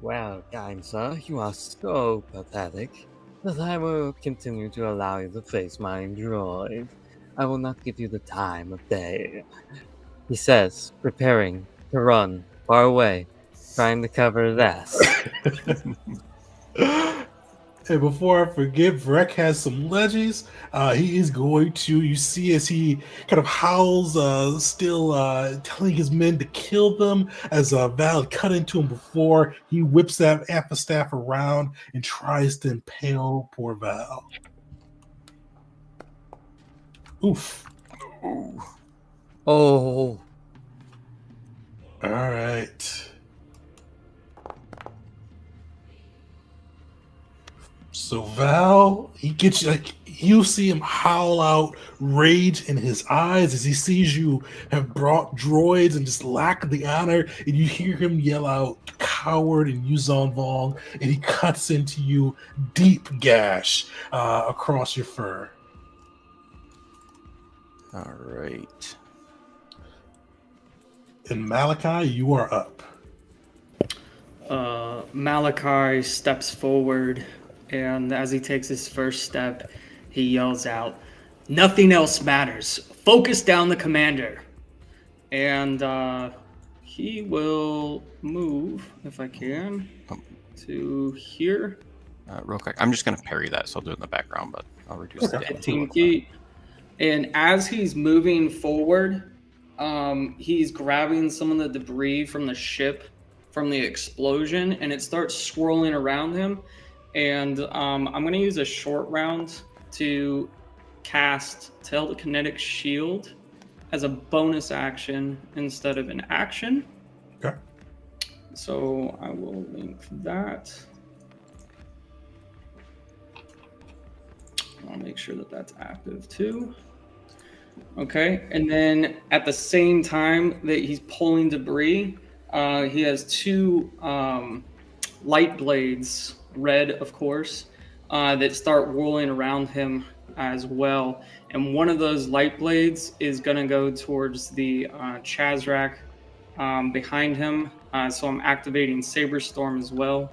Well, kind sir, you are so pathetic that I will continue to allow you to face my droid. I will not give you the time of day. He says, preparing to run far away, trying to cover his ass. And before I forget, Vrek has some leggies. He is going to, you see as he kind of howls, still telling his men to kill them, as Val had cut into him before. He whips that amphistaff around and tries to impale poor Val. Oof. Oh. All right. So Val, he gets you like you see him howl out rage in his eyes as he sees you have brought droids and just lack the honor, and you hear him yell out "coward" and Yuzon Vong, and he cuts into you, deep gash across your fur. All right. And Malachi, you are up. Malachi steps forward, and as he takes his first step, he yells out, "Nothing else matters. Focus down the commander." And he will move, if I can, to here. Real quick, I'm just going to parry that, so I'll do it in the background, but I'll reduce the Okay. damage. 15 feet. And as he's moving forward, he's grabbing some of the debris from the ship, from the explosion, and it starts swirling around him. And I'm going to use a short round to cast Telekinetic Shield as a bonus action instead of an action. Okay. So I will link that. I'll make sure that that's active too. Okay, and then at the same time that he's pulling debris, he has two light blades, red of course, that start whirling around him as well. And one of those light blades is going to go towards the Chazrak behind him. So I'm activating Saber Storm as well.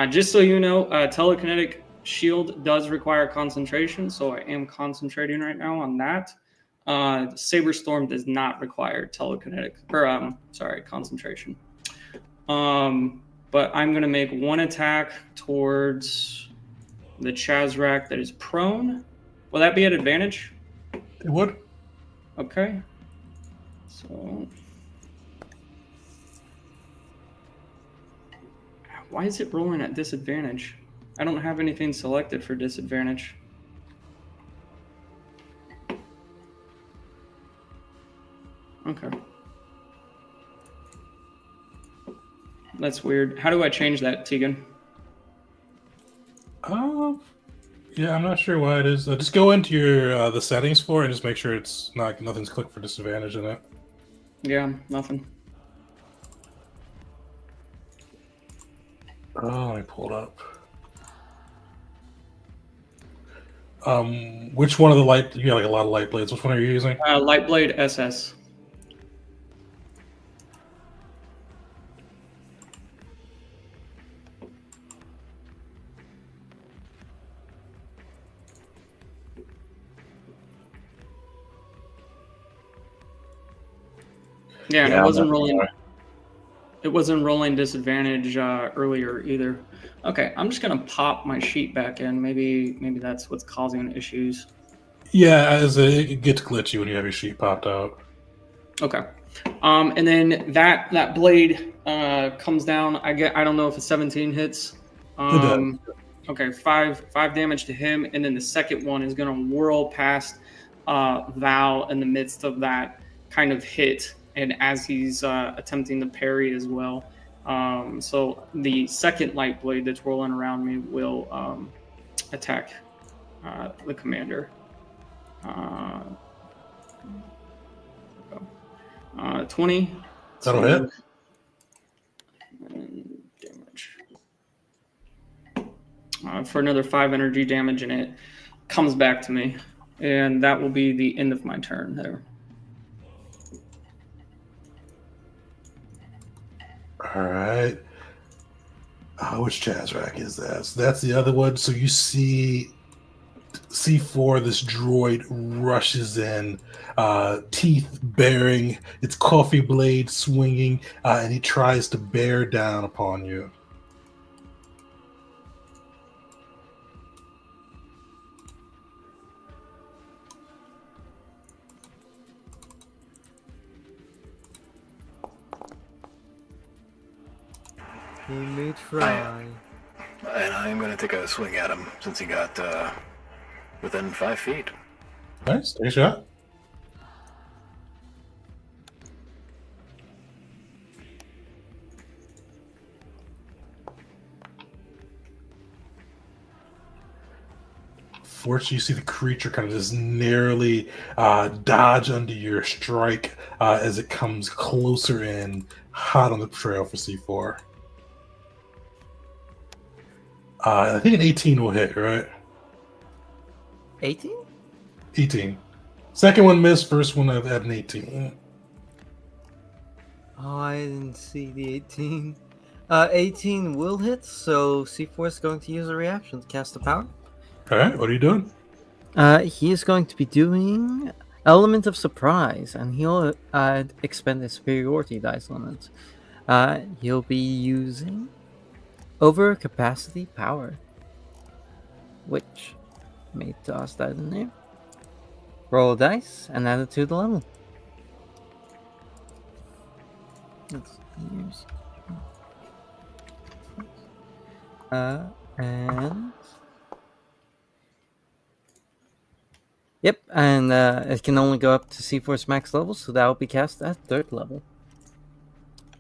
Just so you know, Telekinetic Shield does require concentration, so I am concentrating right now on that. Saber Storm does not require concentration. But I'm going to make one attack towards the Chazrak that is prone. Will that be at advantage? It would. Okay. So why is it rolling at disadvantage? I don't have anything selected for disadvantage. Okay. That's weird. How do I change that, Tegan? Yeah, I'm not sure why it is. Just go into your the settings for it and just make sure it's not nothing's clicked for disadvantage in it. Yeah, nothing. Oh, let me pull it up. Which one of the light? You got like a lot of light blades. Which one are you using? Lightblade SS. Yeah, and it wasn't rolling. It wasn't rolling disadvantage earlier either. Okay, I'm just gonna pop my sheet back in. Maybe that's what's causing issues. Yeah, as it gets glitchy when you have your sheet popped out. Okay, and then that blade comes down. I don't know if a 17 hits. It does. Okay, five damage to him, and then the second one is gonna whirl past Val in the midst of that kind of hit, and as he's attempting to parry as well. So the second light blade that's rolling around me will attack the commander. 20. That'll hit. Damage. For another 5 energy damage, and it comes back to me. And that will be the end of my turn there. All right. Which Chazrak is that? So that's the other one. So you see C4, this droid rushes in, teeth baring, its coffee blade swinging, and he tries to bear down upon you. He may try. And I'm going to take a swing at him since he got within 5 feet. Nice. Take a shot. unfortunately, you see the creature kind of just narrowly dodge under your strike as it comes closer in, hot on the trail for C4. I think an 18 will hit, right? 18? 18. Second one missed, first one at an 18. Oh, I didn't see the 18. 18 will hit, so C4 is going to use a reaction to cast the power. All right, what are you doing? He is going to be doing Element of Surprise, and he'll expend his superiority dice on it. He'll be using Overcapacity Power, which may toss that in there. Roll a dice and add it to the level. Let's use. And yep, and it can only go up to C4's max level, so that will be cast at 3rd level.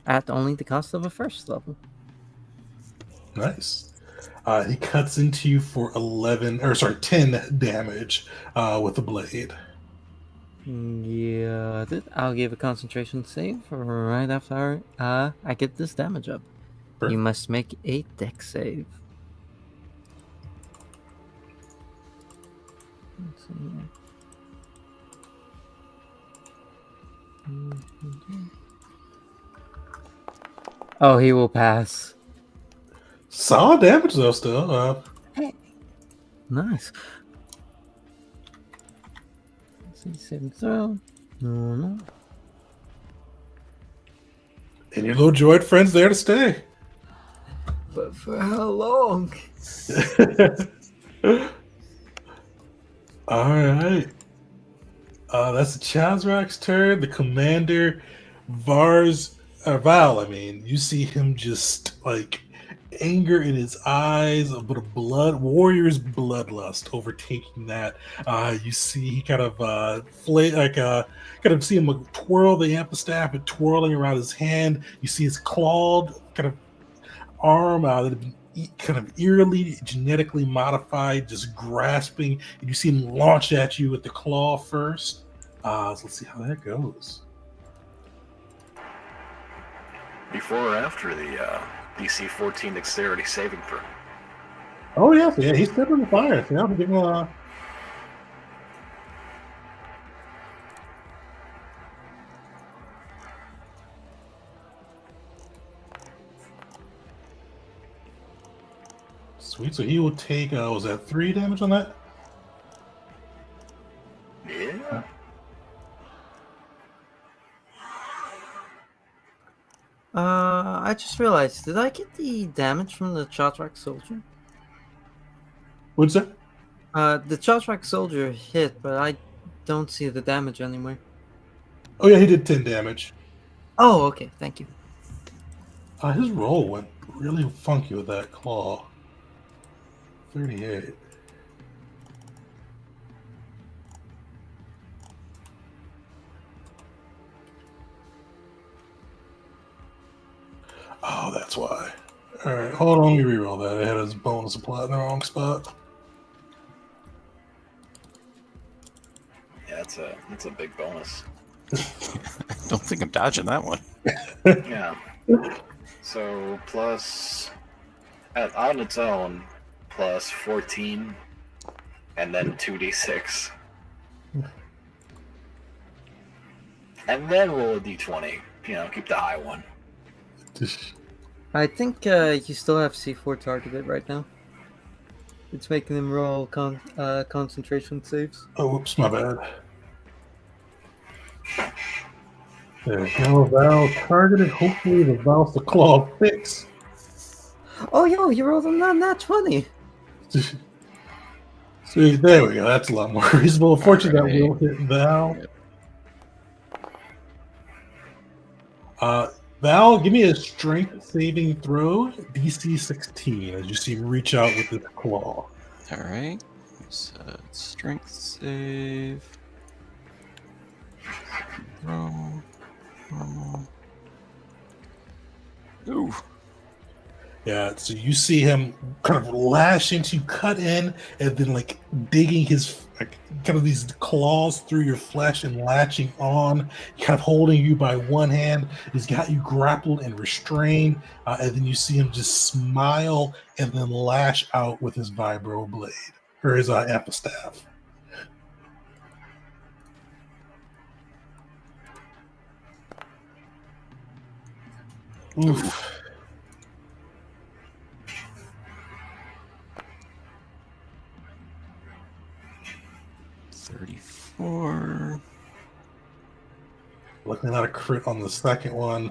At only the cost of a 1st level. Nice. He cuts into you for 10 damage with the blade. Yeah, I'll give a concentration save right after I get this damage up. Perfect. You must make a dex save. Let's see here. Oh, he will pass. Solid damage though, still. Nice. Let's see, saving throw. No. And your little droid friend's there to stay. But for how long? All right. That's Chazrak's turn. The commander, Val, you see him just like anger in his eyes, a bit of warrior's bloodlust overtaking that. You see he kind of kind of see him twirl the amphistaff and twirling around his hand. You see his clawed kind of arm that had been kind of eerily genetically modified, just grasping, and you see him launch at you with the claw first. So let's see how that goes. Before or after the DC 14 dexterity saving throw? Oh yeah, he's stepping the fire. So yeah, give him a. Sweet. So he will take. Was that 3 damage on that? Yeah. I just realized, did I get the damage from the Chazrak soldier? What's that? The Chazrak soldier hit, but I don't see the damage anymore. Oh yeah, he did 10 damage. Oh, okay, thank you. His roll went really funky with that claw. 38. Oh, that's why. Alright, hold on, let me reroll that. I had his bonus applied in the wrong spot. Yeah, that's a big bonus. I don't think I'm dodging that one. Yeah. So plus on its own plus 14 and then 2d6. And then roll a d20. Keep the high one. I think you still have C4 targeted right now. It's making him roll concentration saves. Oh, whoops, my bad. There we go, Val targeted. Hopefully the Val's the claw fix. Oh, yo, you rolled a nat 20. See, there we go. That's a lot more reasonable. Unfortunately, that will hit Val. Val, give me a strength saving throw, DC 16, as you see him reach out with his claw. All right. So strength save. Throw. Normal. Ooh. Yeah, so you see him kind of lash into, cut in, and then like digging his like kind of these claws through your flesh and latching on, kind of holding you by one hand. He's got you grappled and restrained, and then you see him just smile and then lash out with his vibro blade or his apistaff. Oof. 34. Luckily not a crit on the second one.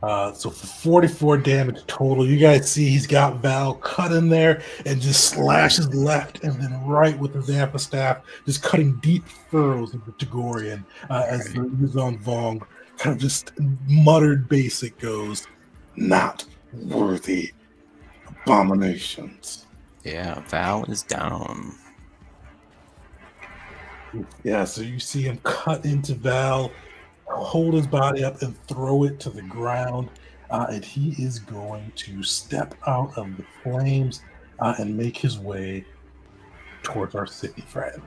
So for 44 damage total, you guys see he's got Val cut in there and just slashes left and then right with his amphistaff, just cutting deep furrows into Tagorian as the Yuzon Vong kind of just muttered basic goes, not worthy abominations. Yeah, Val is down. Yeah, so you see him cut into Val, hold his body up and throw it to the ground, and he is going to step out of the flames and make his way towards our city friend.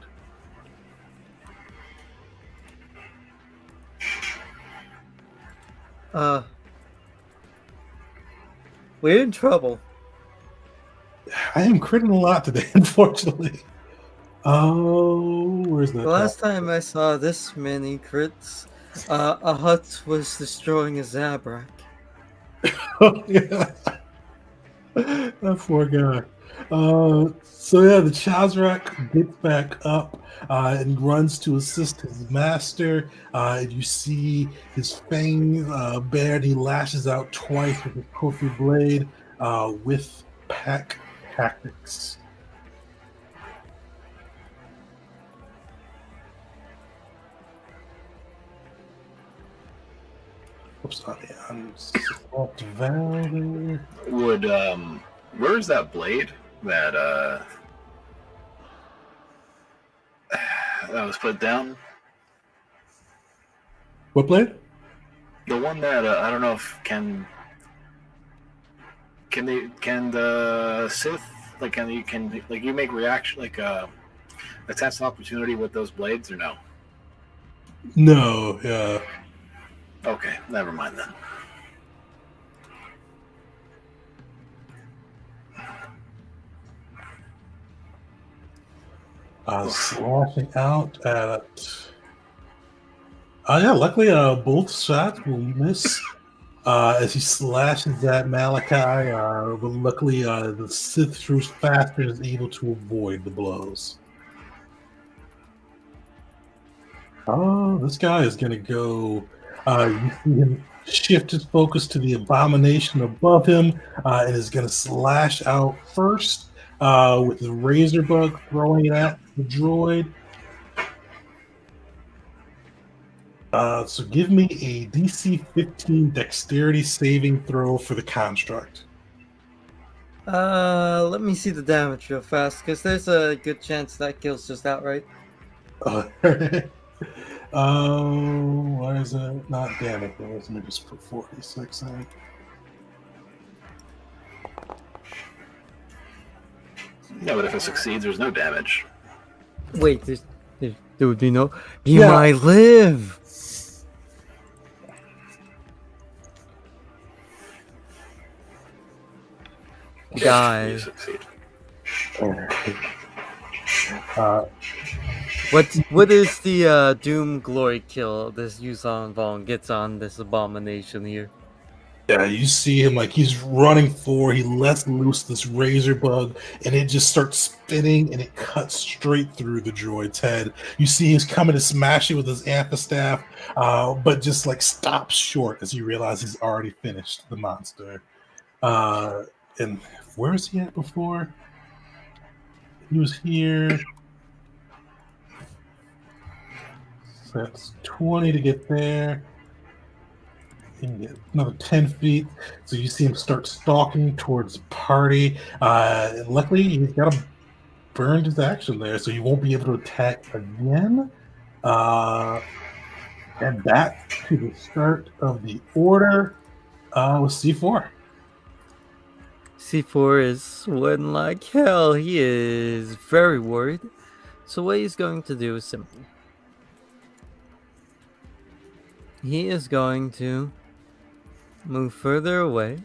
We're in trouble. I am critting a lot today, unfortunately. Oh, where's that? The last time I saw this many crits, a hut was destroying a Zabrak. Oh, yeah. That poor guy. So yeah, the Chazrak gets back up and runs to assist his master. And you see his fangs bared. He lashes out twice with his Kofi blade with pack tactics. Oops, sorry, I'm off to Val there. Would where's that blade that that was put down? What blade? The one that I don't know if can the Sith like can you make reaction like attacks an opportunity with those blades or no? No, yeah. Okay, never mind then. Slashing out at. Yeah, luckily both shots will miss as he slashes at Malachi. But luckily, the Sith Truce faster is able to avoid the blows. Oh, this guy is going to go. You see him shift his focus to the abomination above him and is going to slash out first with his razor bug, throwing it at the droid. So give me a DC 15 dexterity saving throw for the construct. Let me see the damage real fast, because there's a good chance that kills just outright. Why is it not damage? Let me just put 46 in. Yeah, but if it succeeds, there's no damage. Wait, there would be no. You might live! Die. You succeed. What is the Doom Glory kill this Yuzon Vong gets on this abomination here? Yeah, you see him like he's running forward. He lets loose this razor bug, and it just starts spinning, and it cuts straight through the droid's head. You see he's coming to smash it with his amphistaff, but just like stops short as he realizes he's already finished the monster. And where was he at before? He was here. So that's 20 to get there. Another 10 feet. So you see him start stalking towards the party. And luckily, he's got to burn his action there, so he won't be able to attack again. And back to the start of the order. With C4. C4 is sweating like hell. He is very worried. So what he's going to do is simple. He is going to move further away.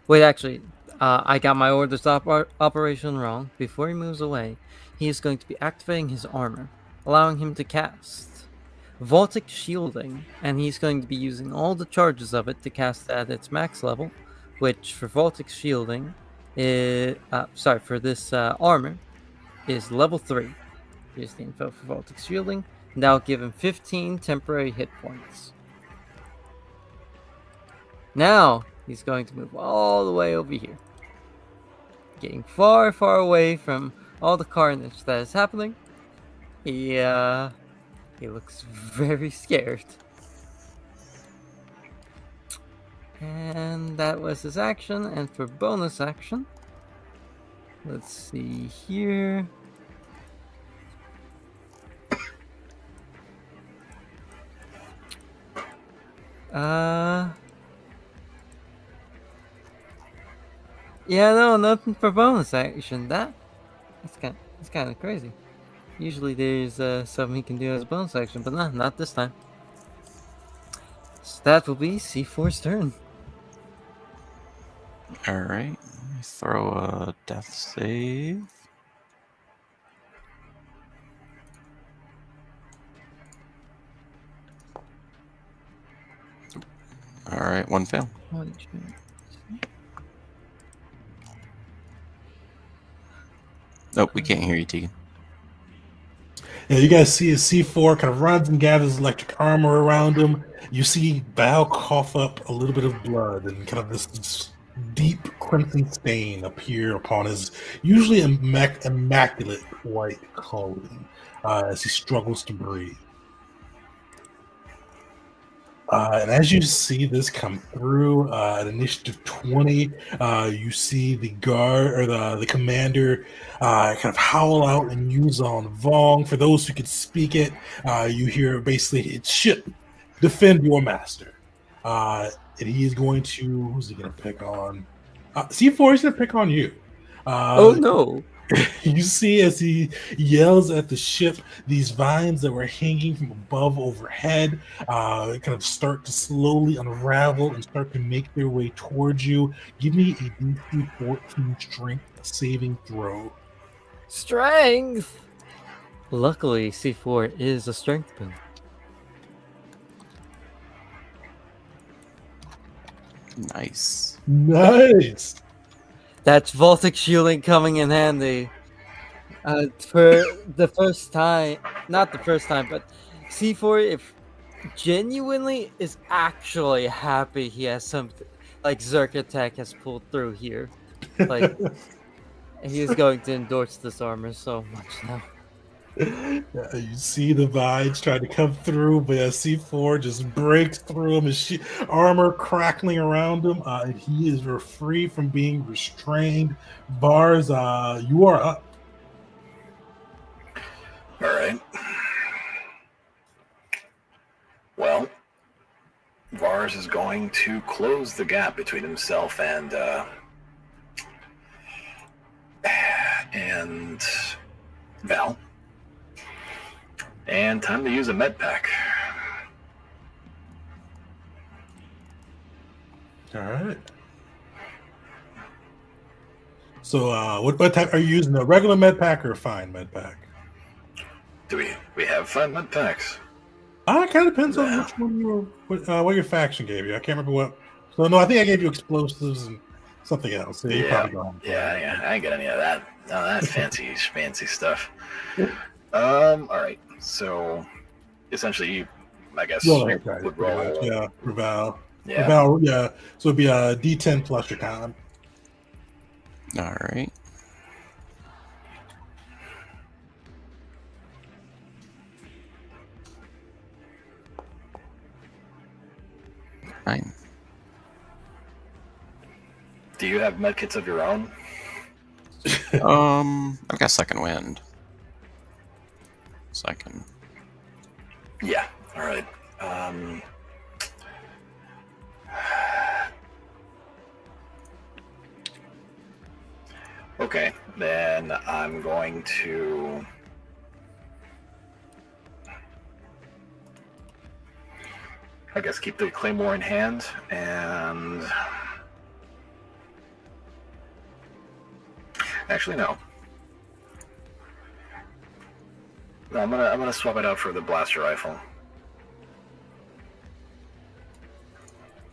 Wait, actually, I got my orders operation wrong. Before he moves away, he is going to be activating his armor, allowing him to cast Voltic Shielding, and he's going to be using all the charges of it to cast at its max level, which for Voltic Shielding for this armor is level 3. Here's the info for Voltic Shielding, and that'll give him 15 temporary hit points. Now, he's going to move all the way over here, getting far, far away from all the carnage that is happening. He looks very scared. And that was his action. And for bonus action, let's see here. Yeah, no, nothing for bonus action. That's kind of crazy. Usually there's something he can do as a bonus action, but not this time. So that will be C4's turn. Alright. Throw a death save. Alright, one fail. Oh, we can't hear you, Tegan. Yeah, you guys see a C4 kind of runs and gathers electric armor around him. You see Val cough up a little bit of blood, and kind of this deep crimson stain appear upon his usually immaculate white clothing as he struggles to breathe. And as you see this come through at initiative 20, you see the guard or the commander kind of howl out and use on Vong. For those who could speak it, you hear basically, it's ship, defend your master. And he is going to, who's he going to pick on? C4 is going to pick on you. Oh no. You see as he yells at the ship, these vines that were hanging from above overhead kind of start to slowly unravel and start to make their way towards you. Give me a DC 14 strength saving throw. Strength! Luckily, C4 is a strength build. Nice. Nice! That's Voltic Shielding coming in handy. For the first time, not the first time, but C4 if genuinely is actually happy he has something like Zerkatech has pulled through here. Like he is going to endorse this armor so much now. Yeah, you see the vines trying to come through, but C4 just breaks through him, his armor crackling around him, and he is free from being restrained. Bars, you are up. All right. Well, Vars is going to close the gap between himself and Val. And time to use a med pack. All right. So, what type are you using? A regular med pack or a fine med pack? Do we have 5 med packs? It kind of depends on which one what your faction gave you. I can't remember what. So no, I think I gave you explosives and something else. So you probably don't. Yeah, I ain't got any of that. No, that fancy stuff. All right. So essentially, you, I guess, would roll. Yeah, for Val. Yeah. For Val, yeah. So it'd be a D10 plus your con. All right. Fine. Do you have medkits of your own? I've got second wind. So I can. Yeah. All right. Okay, then I'm going to. I guess keep the claymore in hand, and actually no. No, I'm gonna swap it out for the blaster rifle.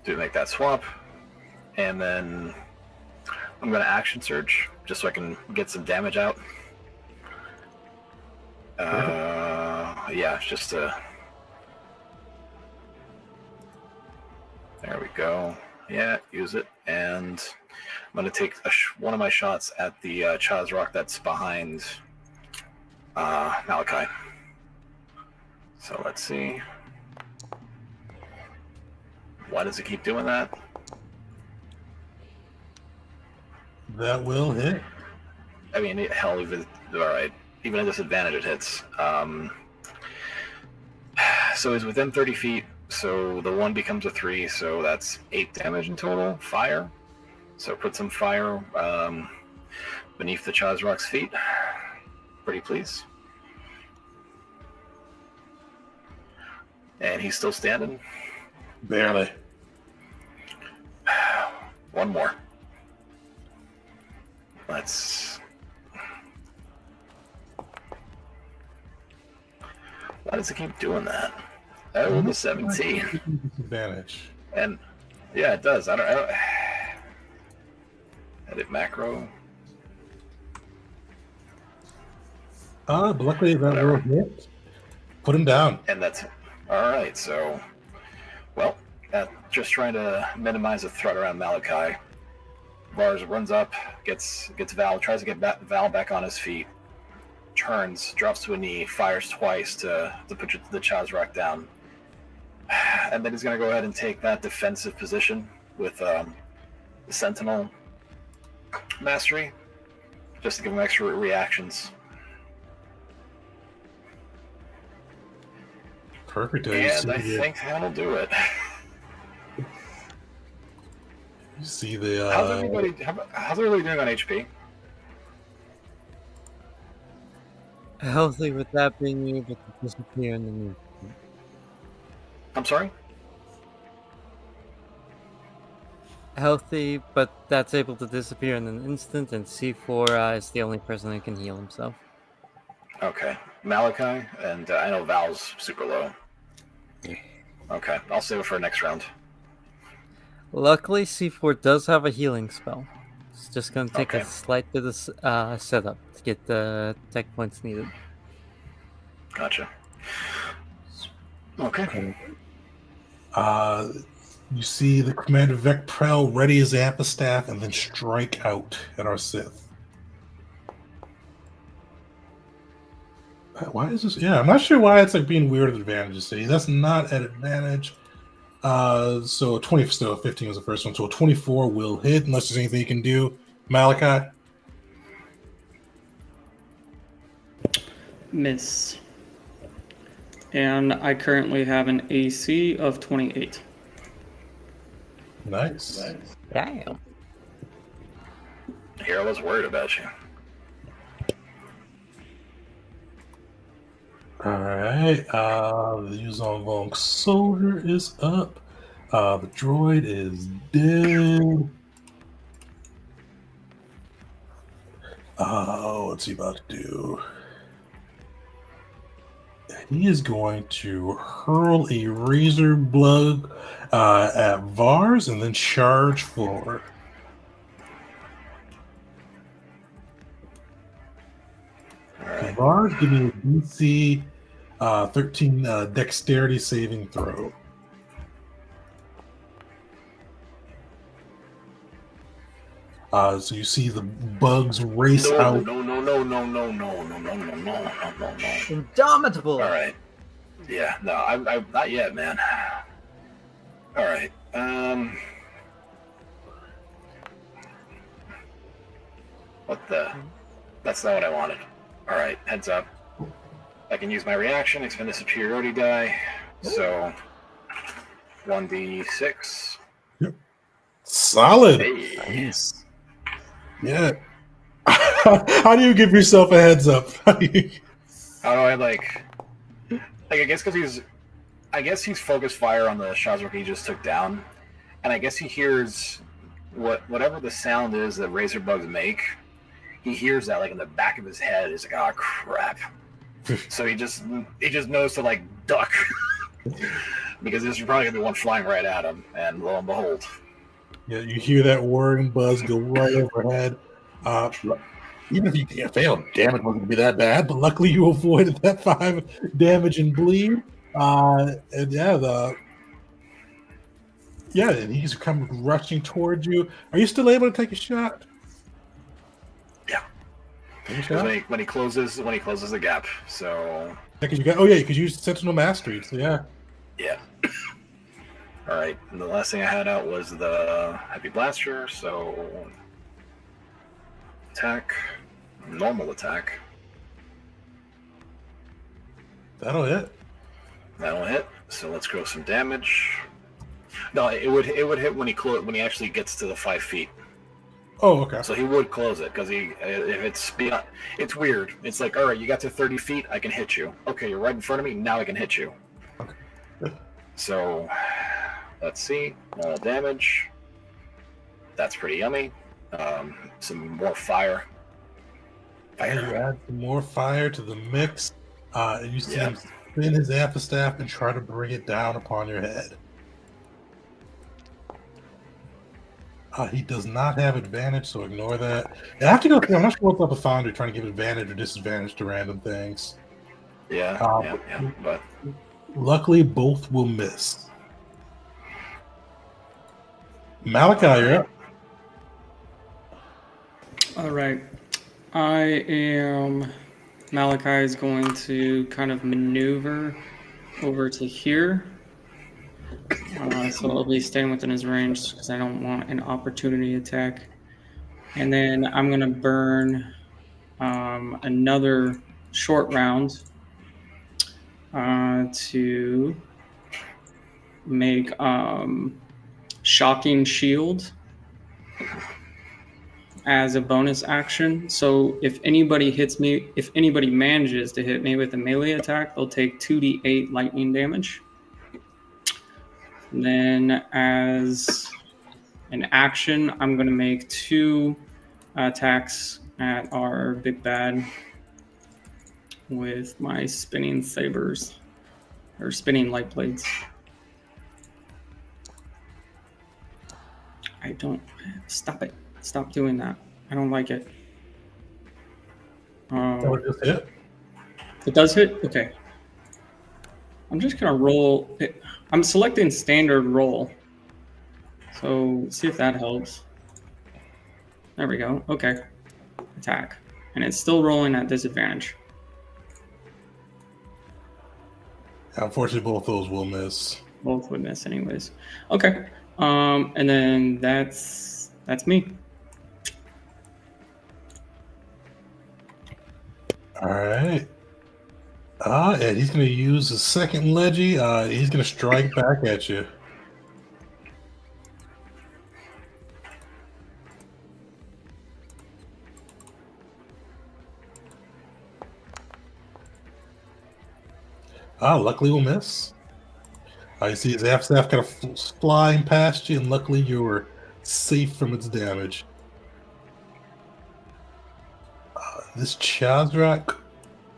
To make that swap, and then I'm gonna action surge just so I can get some damage out. Yeah, just to. There we go. Yeah, use it, and I'm gonna take one of my shots at the Chaz Rock that's behind Malachi. So let's see. Why does it keep doing that? That will hit. I mean, hell, even all right. Even at disadvantage, it hits. So he's within 30 feet. So the 1 becomes a 3. So that's 8 damage in total. Fire. So put some fire beneath the Chazrock's feet. Pretty please. And he's still standing. Barely. One more. Let's. Why does it keep doing that? I rolled a 17. Disadvantage. And yeah, it does. I don't edit macro. But luckily that will hit. Put him down. And that's all right. So, well, just trying to minimize the threat around Malachi. Vars runs up, gets Val, tries to get Val back on his feet, turns, drops to a knee, fires twice to put the Chazrak down, and then he's going to go ahead and take that defensive position with the Sentinel Mastery, just to give him extra reactions. Perfect. And I think that'll do it. You see the. How's everybody doing on HP? Healthy with that being able to disappear in the new. I'm sorry? Healthy, but that's able to disappear in an instant, and C4 is the only person who can heal himself. Okay. Malachi, and I know Val's super low. Okay, I'll save it for next round. Luckily, C4 does have a healing spell. It's just going to take Okay. a slight bit of setup to get the tech points needed. Gotcha. Okay. You see the Commander Vec Prell ready his Amphistaff and then strike out at our Sith. Why is this? Yeah, I'm not sure why it's like being weird at advantages. See, that's not at advantage. So 20, still 15 was the first one. So 24 will hit unless there's anything you can do. Malachi? Miss. And I currently have an AC of 28. Nice. Damn. Here I was worried about you. Alright. The Yuzon Long Soldier is up. The droid is dead. What's he about to do? He is going to hurl a razor blood at Vars and then charge forward. Alright. Vars, give me a DC 13 dexterity saving throw. So you see the bugs race out. No. Indomitable! Alright. Yeah, no, I'm not yet, man. Alright. What the? That's not what I wanted. Alright, heads up. I can use my reaction, expend a superiority die. So 1d6. Solid. Hey. Nice. Yeah. How do you give yourself a heads up? How do I like? I guess because he's focused fire on the Shazrak he just took down, and I guess he hears whatever the sound is that razor bugs make. He hears that like in the back of his head. He's like, "Oh crap!" So he just knows to like duck because there's probably gonna be one flying right at him, and lo and behold, Yeah, you hear that whirring buzz go right overhead. Even if you failed, damage wasn't going to be that bad, but luckily you avoided that 5 damage and bleed. And and he's coming rushing towards you. Are you still able to take a shot? Yeah. Take a shot? When he closes the gap. So Because you could use Sentinel Mastery. So yeah. Yeah. All right. And the last thing I had out was the Heavy Blaster. So attack, normal attack. That'll hit. That'll hit. So let's go some damage. No, it would hit when he actually gets to the 5 feet. Oh, okay. So he would close it because if it's beyond, it's weird. It's like, all right, you got to 30 feet, I can hit you. Okay, you're right in front of me. Now I can hit you. Okay. So let's see, damage. That's pretty yummy. Some more fire. And you add some more fire to the mix. And you see him spin his amphistaff and try to bring it down upon your head. He does not have advantage, so ignore that. And I have to go through. I'm not sure what's up with Foundry trying to give advantage or disadvantage to random things. But luckily, both will miss. Malachi, you're up. All right. Malachi is going to kind of maneuver over to here. So I'll be staying within his range because I don't want an opportunity attack. And then I'm going to burn another short round to make Shocking Shield as a bonus action. So if anybody manages to hit me with a melee attack, they'll take 2d8 lightning damage. And then as an action, I'm going to make 2 attacks at our big bad with my spinning sabers, or spinning light blades. Stop it. Stop doing that. I don't like it. That just hit. It does hit? Okay. I'm just going to roll it. I'm selecting standard roll. So see if that helps. There we go. Okay. Attack. And it's still rolling at disadvantage. Unfortunately, both those will miss. Both would miss anyways. Okay. And then that's me. All right. And he's going to use his second Leggy. He's going to strike back at you. Luckily we'll miss. You see his half-staff kind of flying past you, and luckily you were safe from its damage. This Chazrak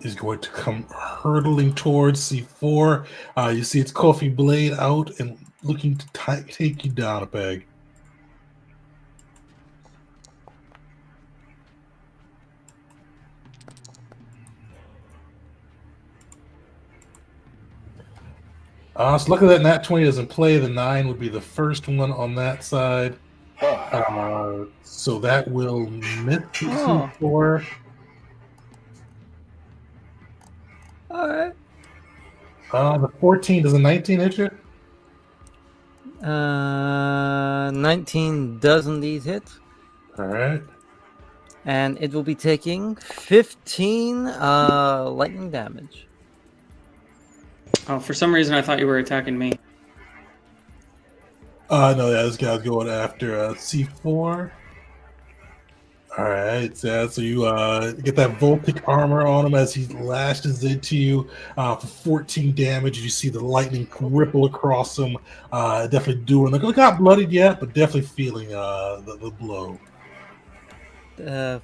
is going to come hurtling towards C4. You see its coffee blade out and looking to take you down a peg. So luckily that nat 20 doesn't play. The 9 would be the first one on that side. So that will miss C4. All right. The 14, does a 19 hit you? 19 does indeed hit. All right. And it will be taking 15 lightning damage. Oh, for some reason I thought you were attacking me. No, this guy's going after C4. All right, so you get that Voltic armor on him as he lashes into you for 14 damage. You see the lightning ripple across him, definitely doing. Look, not bloodied yet, but definitely feeling the blow. That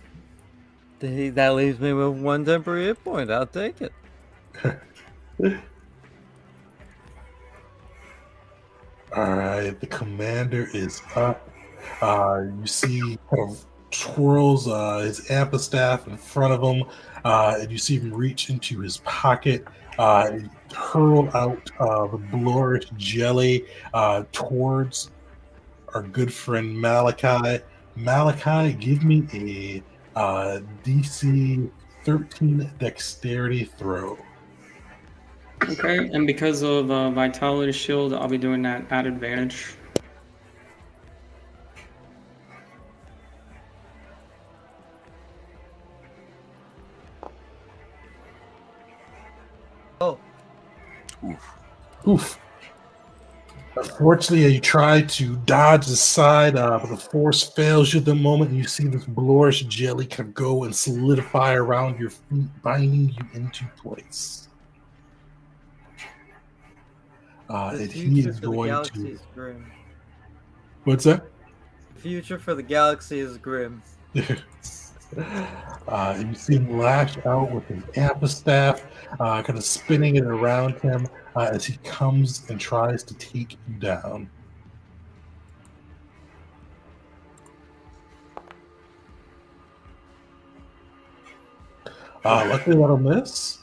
leaves me with 1 temporary hit point. I'll take it. All right, the commander is up. You see kind of twirls his amphistaff in front of him, and you see him reach into his pocket and hurl out the blorish jelly towards our good friend Malachi. Malachi, give me a DC 13 dexterity throw. Okay, and because of Vitality Shield, I'll be doing that at advantage. Oh. Oof. Unfortunately, you try to dodge aside, but the force fails you at the moment. And you see this blorish jelly kind of go and solidify around your feet, binding you into place. The And he future is for the going galaxy to. is grim. What's that? The future for the galaxy is grim. And you see him lash out with his amphistaff, kind of spinning it around him as he comes and tries to take you down. Luckily, that'll miss.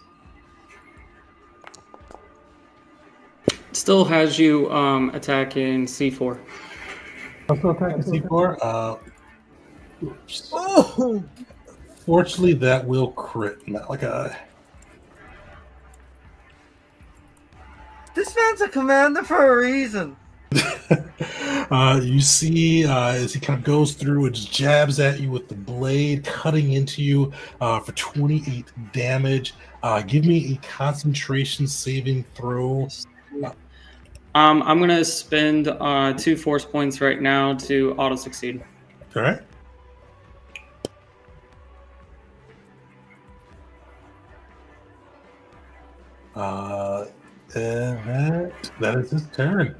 Still has you attacking C4. Also attacking C4. Oops. Oh! Fortunately, that will crit Malachi. This man's a commander for a reason. You see as he kind of goes through and just jabs at you with the blade, cutting into you for 28 damage. Give me a concentration saving throw. I'm gonna spend 2 force points right now to auto succeed. All right. And that is his turn.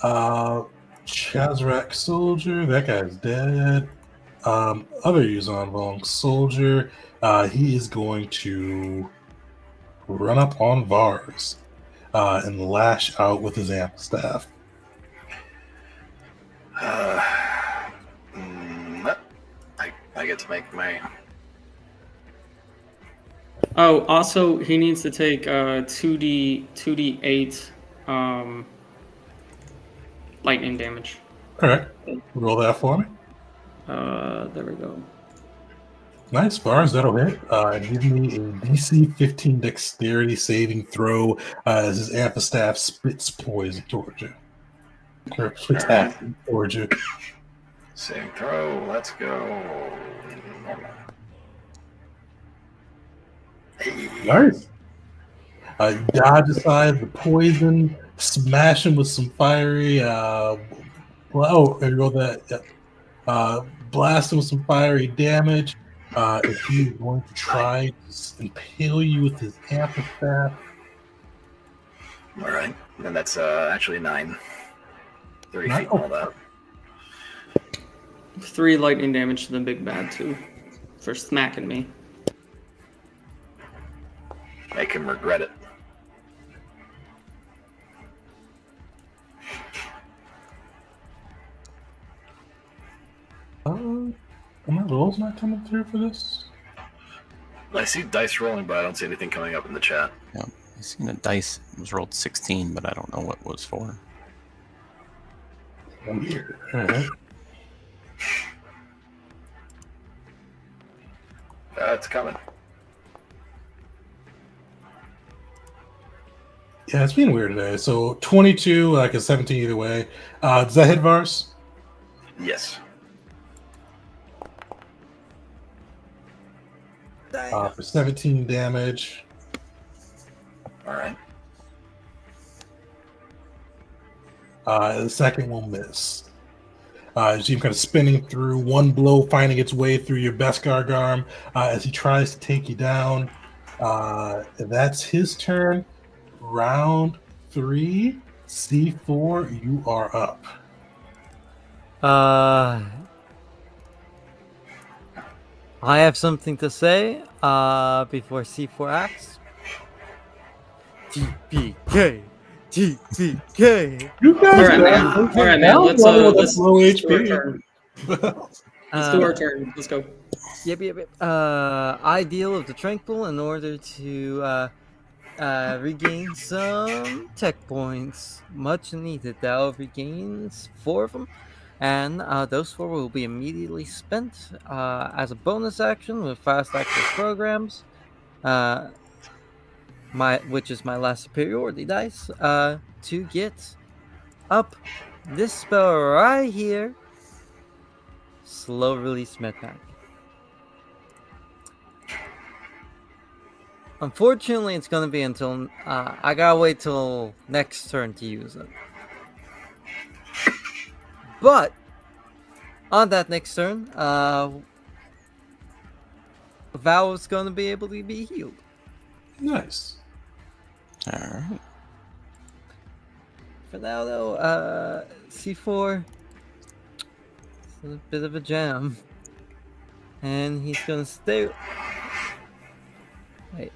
Shazrak soldier, that guy's dead. Other Yuzon Vong soldier, he is going to run up on Vars and lash out with his amp staff. I get to make my. Oh, also he needs to take 2d8 lightning damage. All right, roll that for me. There we go. Nice, Vars, that'll hit. Give me a DC 15 dexterity saving throw as his amphistaff spits poison towards you. Or spits acid towards you. Saving throw, let's go. Nice. Dodge aside the poison, smash him with some fiery. There you go. That. Blast him with some fiery damage. If he's going to try to impale you with his amphistaff. All right, and that's actually 9. 30 feet and all that. 3 lightning damage to the big bad too, for smacking me. Make him regret it. My rolls not coming through for this? I see dice rolling, but I don't see anything coming up in the chat. Yeah, I seen a dice. It was rolled 16, but I don't know what it was for. Weird. All right. It's coming. Yeah, it's being weird today. So 22, like a 17 either way. Does that hit Vars? Yes. For 17 damage. All right. The second will miss. You see him kind of spinning through, one blow finding its way through your Beskar arm as he tries to take you down. That's his turn. Round 3, C4, you are up. I have something to say before C4 acts. TPK! TPK! You guys All right, man. got All right, man. Let's low let's do our HP. turn. Let's do our turn. Let's go. Yep. I deal with the Tranquil in order to regain some tech points. Much needed. That regains 4 of them. And those 4 will be immediately spent as a bonus action with fast access programs. Which is my last superiority dice. To get up this spell right here. Slow release medpack. Unfortunately, it's going to be until I gotta wait till next turn to use it. But on that next turn, Val is going to be able to be healed. Nice. All right. For now, though, C4 is a bit of a jam, and he's going to stay. Wait.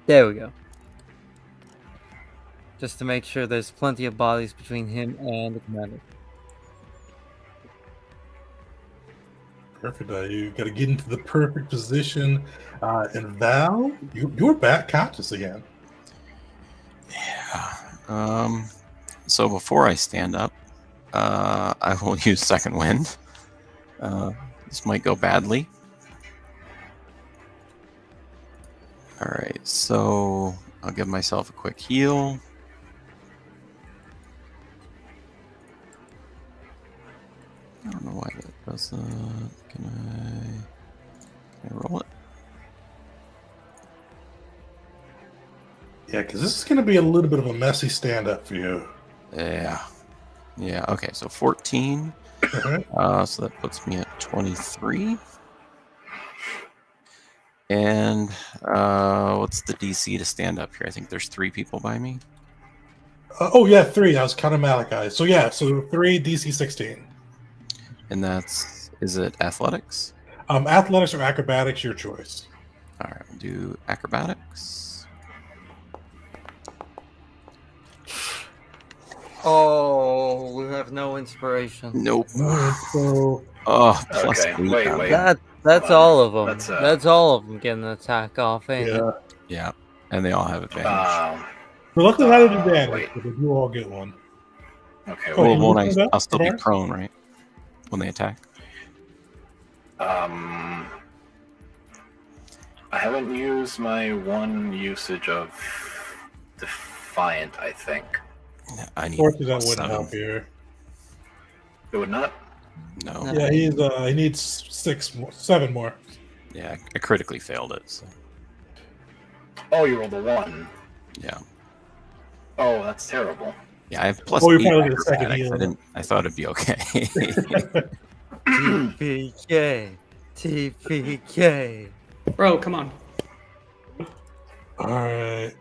There we go. Just to make sure there's plenty of bodies between him and the commander. Perfect. You got to get into the perfect position. And Val, you're back conscious again. Yeah. So before I stand up, I will use Second Wind. This might go badly. All right, so I'll give myself a quick heal. I don't know why that does that. Can I roll it? Yeah, because this is going to be a little bit of a messy stand-up for you. Yeah. Yeah, okay, so 14. So that puts me at 23. And what's the DC to stand up here? I think there's 3 people by me. Oh, yeah, 3. I was counting Malachi. So, yeah, so 3, DC 16. And is it athletics? Athletics or acrobatics, your choice. All right, we'll do acrobatics. Oh, we have no inspiration. Nope. So, plus Okay, 8. wait. That's all of them. That's, That's all of them getting an attack off, ain't it? yeah. Yeah, and they all have advantage. So luckily, not an advantage, wait. but you all get one. Okay. Oh, Well, you won't looking it up, I'll still be Mark? prone, right? When they attack. I haven't used my 1 usage of Defiant, I think. Yeah, I need Fortunately, that plus wouldn't 7. help here. It would not? No. No. Yeah, he needs 7 more. Yeah, I critically failed it. So. Oh, you rolled a 1. Yeah. Oh, that's terrible. Yeah, I have plus Oh, you're 8 probably the second acrobatics. heal. I thought it'd be okay. TPK. TPK. Bro, come on. All right.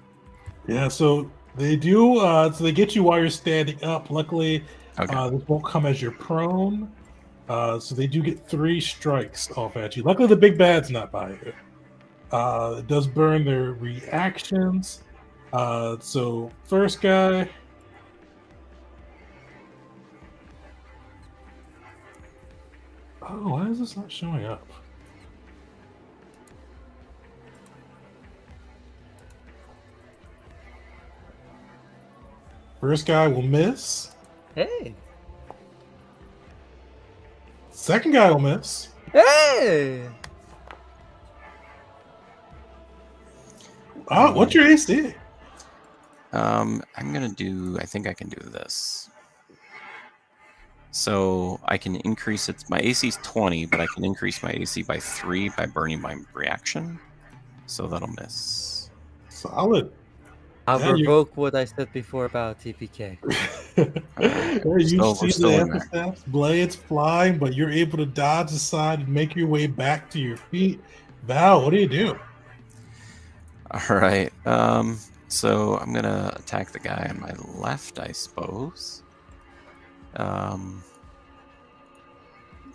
Yeah, so they do. So they get you while you're standing up. Luckily, Okay. this won't come as you're prone. So they do get 3 strikes off at you. Luckily, the big bad's not by you. It does burn their reactions. So first guy. Oh, why is this not showing up? First guy will miss. Hey. Second guy will miss. Hey. What's your AC? I'm gonna do. I think I can do this. So I can increase it. My AC is 20, but I can increase my AC by 3 by burning my reaction. So that'll miss. Solid. I'll Yeah, revoke what I said before about TPK. you We're see still the in there. epitaphs, blades flying, but you're able to dodge aside and make your way back to your feet. Val, what do you do? All right. So I'm gonna attack the guy on my left, I suppose.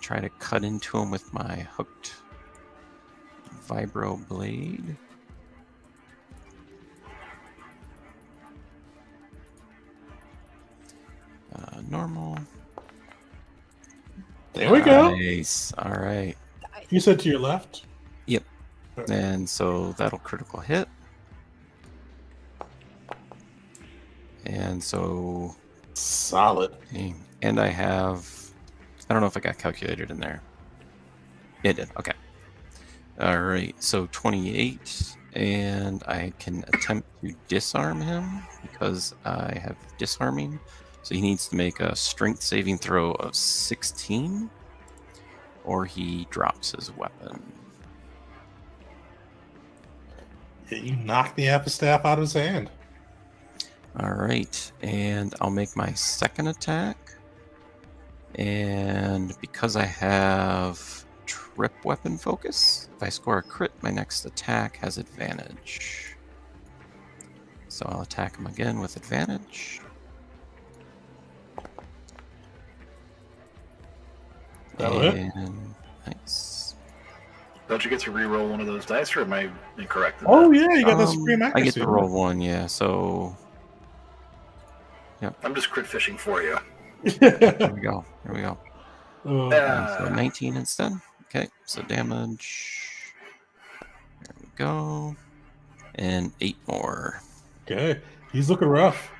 Try to cut into him with my hooked vibro blade. Normal. There we go. Nice. All right. You said to your left. Yep. And so that'll critical hit. And so Solid. and I have, I don't know if I got calculated in there. It did. Okay. All right. So 28, and I can attempt to disarm him because I have disarming. So he needs to make a strength saving throw of 16, or he drops his weapon. Yeah, you knock the epitaphs out of his hand. All right, and I'll make my second attack. And because I have trip weapon focus, if I score a crit, my next attack has advantage. So I'll attack him again with advantage. That'll hit. And nice. Don't you get to re-roll one of those dice, or am I incorrect? In Oh that? yeah, you got that supreme I accuracy. get to roll one, yeah. So I'm just crit fishing for you. here we go. Here we go. Oh, So 19 instead. Okay, so damage. There we go. And 8 more. okay, he's looking rough.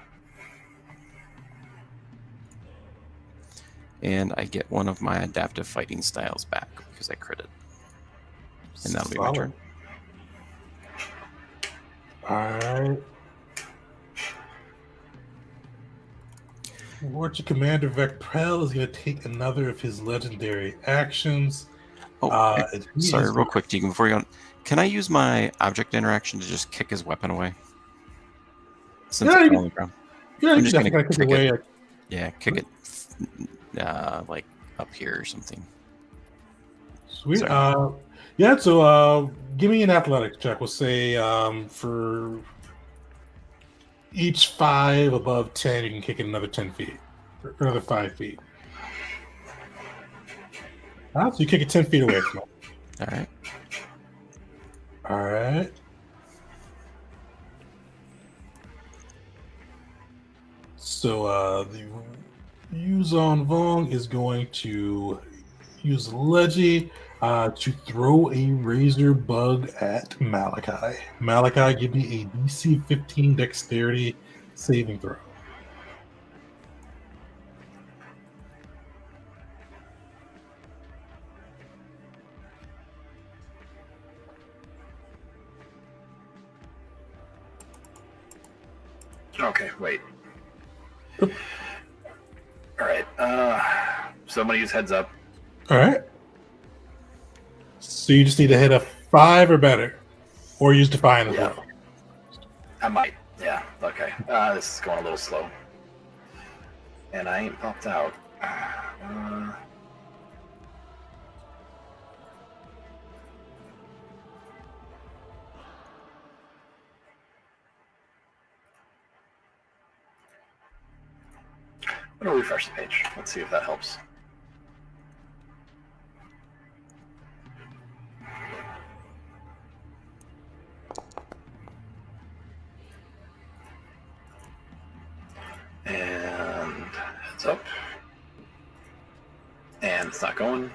And I get one of my adaptive fighting styles back because I critted. And that'll be my turn. All right. Warrior Commander Prell is going to take another of his legendary actions. Oh, and he sorry, is- real quick, Deacon, before you go on. Can I use my object interaction to just kick his weapon away? Since Yeah, it's you on the ground. Yeah, I'm you just definitely gonna got to kick kick it. away. Yeah, kick it like up here or something. Sweet. Sorry. Yeah, so give me an athletics check. We'll say for each 5 above 10, you can kick it another 10 feet. Or another 5 feet. So you kick it 10 feet away from it. All right. All right. So the Yuzon Vong is going to use Leggy to throw a razor bug at Malachi. Malachi, give me a DC 15 dexterity saving throw. Okay, wait. All right. So I'm gonna use heads up. All right. So you just need to hit a 5 or better, or use Defiant as Yeah. well. I might. Yeah. Okay. This is going a little slow, and I ain't popped out. I'm gonna refresh the page. Let's see if that helps. And heads up. And it's not going.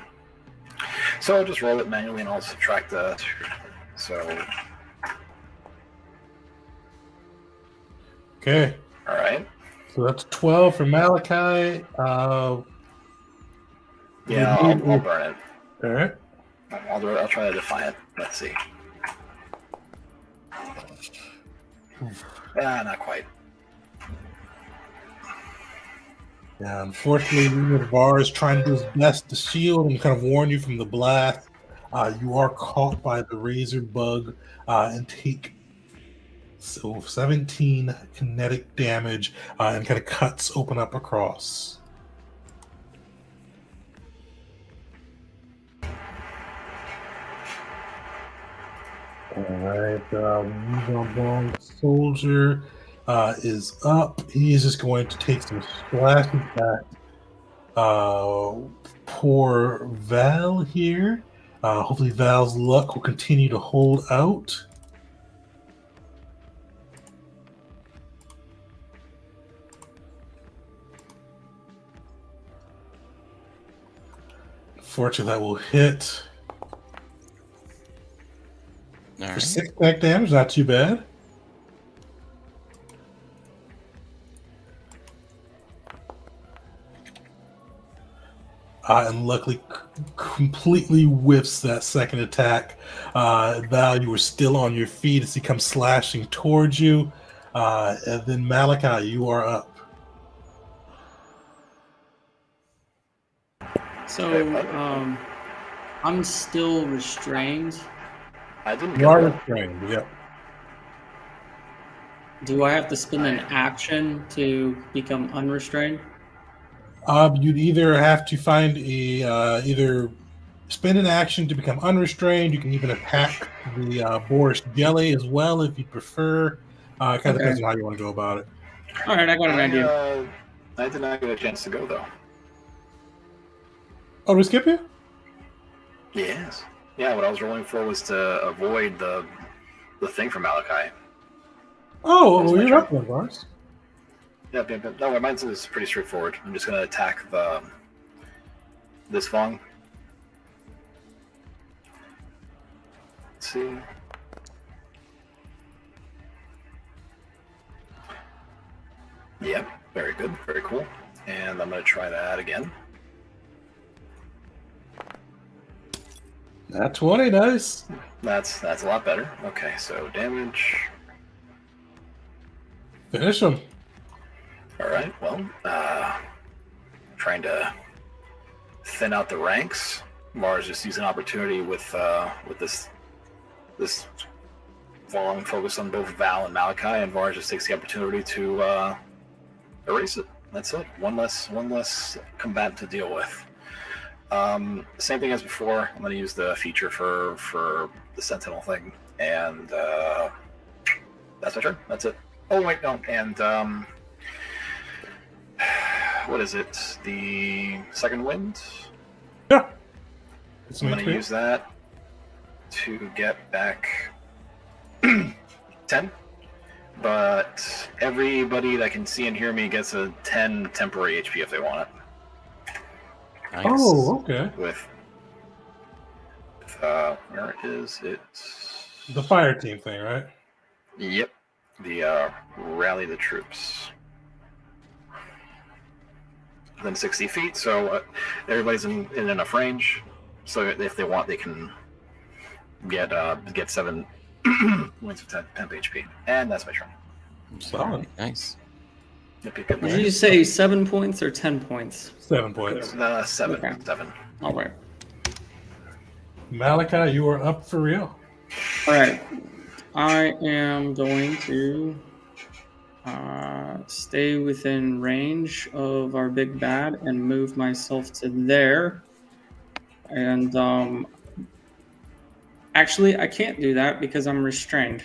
So I'll just roll it manually and I'll subtract the 2. So, Okay. all right. So that's 12 for Malachi. Yeah, I'll burn it. All right. I'll do it. I'll try to define it. Let's see. Not quite. Yeah, unfortunately, Var is trying to do his best to shield and kind of warn you from the blast. You are caught by the razor bug and take So 17 kinetic damage and kind of cuts open up across. Alright, Wong Soldier is up. He is just going to take some slashes back. Poor Val here. Hopefully Val's luck will continue to hold out. Fortunately, that will hit. All For right. 6 back damage, not too bad. And luckily, completely whiffs that second attack. Val, you were still on your feet as he comes slashing towards you. And then Malachi, you are up. So, I'm still restrained. I didn't You get are that. restrained, yep. Do I have to spend an action to become unrestrained? You'd either have to find a either spend an action to become unrestrained. You can even attack the Boris Jelly as well if you prefer. Kind of Okay. depends on how you want to go about it. All right, I got an idea. I did not get a chance to go though. Oh, do we skip you? Yes. Yeah, what I was rolling for was to avoid the thing from Malachi. Oh, That's well, my you're turn. up then, Boris. Yep. No, mine's is pretty straightforward. I'm just gonna attack this Vong. Let's see. Yep, very good, very cool. And I'm gonna try that again. That's 20, nice. That's a lot better. Okay, so damage. Finish him. All right. Well, trying to thin out the ranks. Mars just used an opportunity with this Vong focus on both Val and Malachi, and Mars just takes the opportunity to erase it. That's it. One less combatant to deal with. Same thing as before. I'm going to use the feature for the Sentinel thing, and that's my turn. That's it. Oh wait, no, and what is it? The second wind. Yeah. I'm going to use that to get back 10. But everybody that can see and hear me gets a 10 temporary HP if they want it. Nice. Oh, okay. With where is it? The fire team thing, right? Yep. The rally the troops. Within 60 feet, so everybody's in enough range. So if they want, they can get 7 points of temp HP, and that's my turn. Solid. Nice. Yep. Did you say 7 points or 10 points? 7 points. 7. Okay. 7. All right. Malachi, you are up for real. All right. I am going to stay within range of our big bad and move myself to there. And actually, I can't do that because I'm restrained.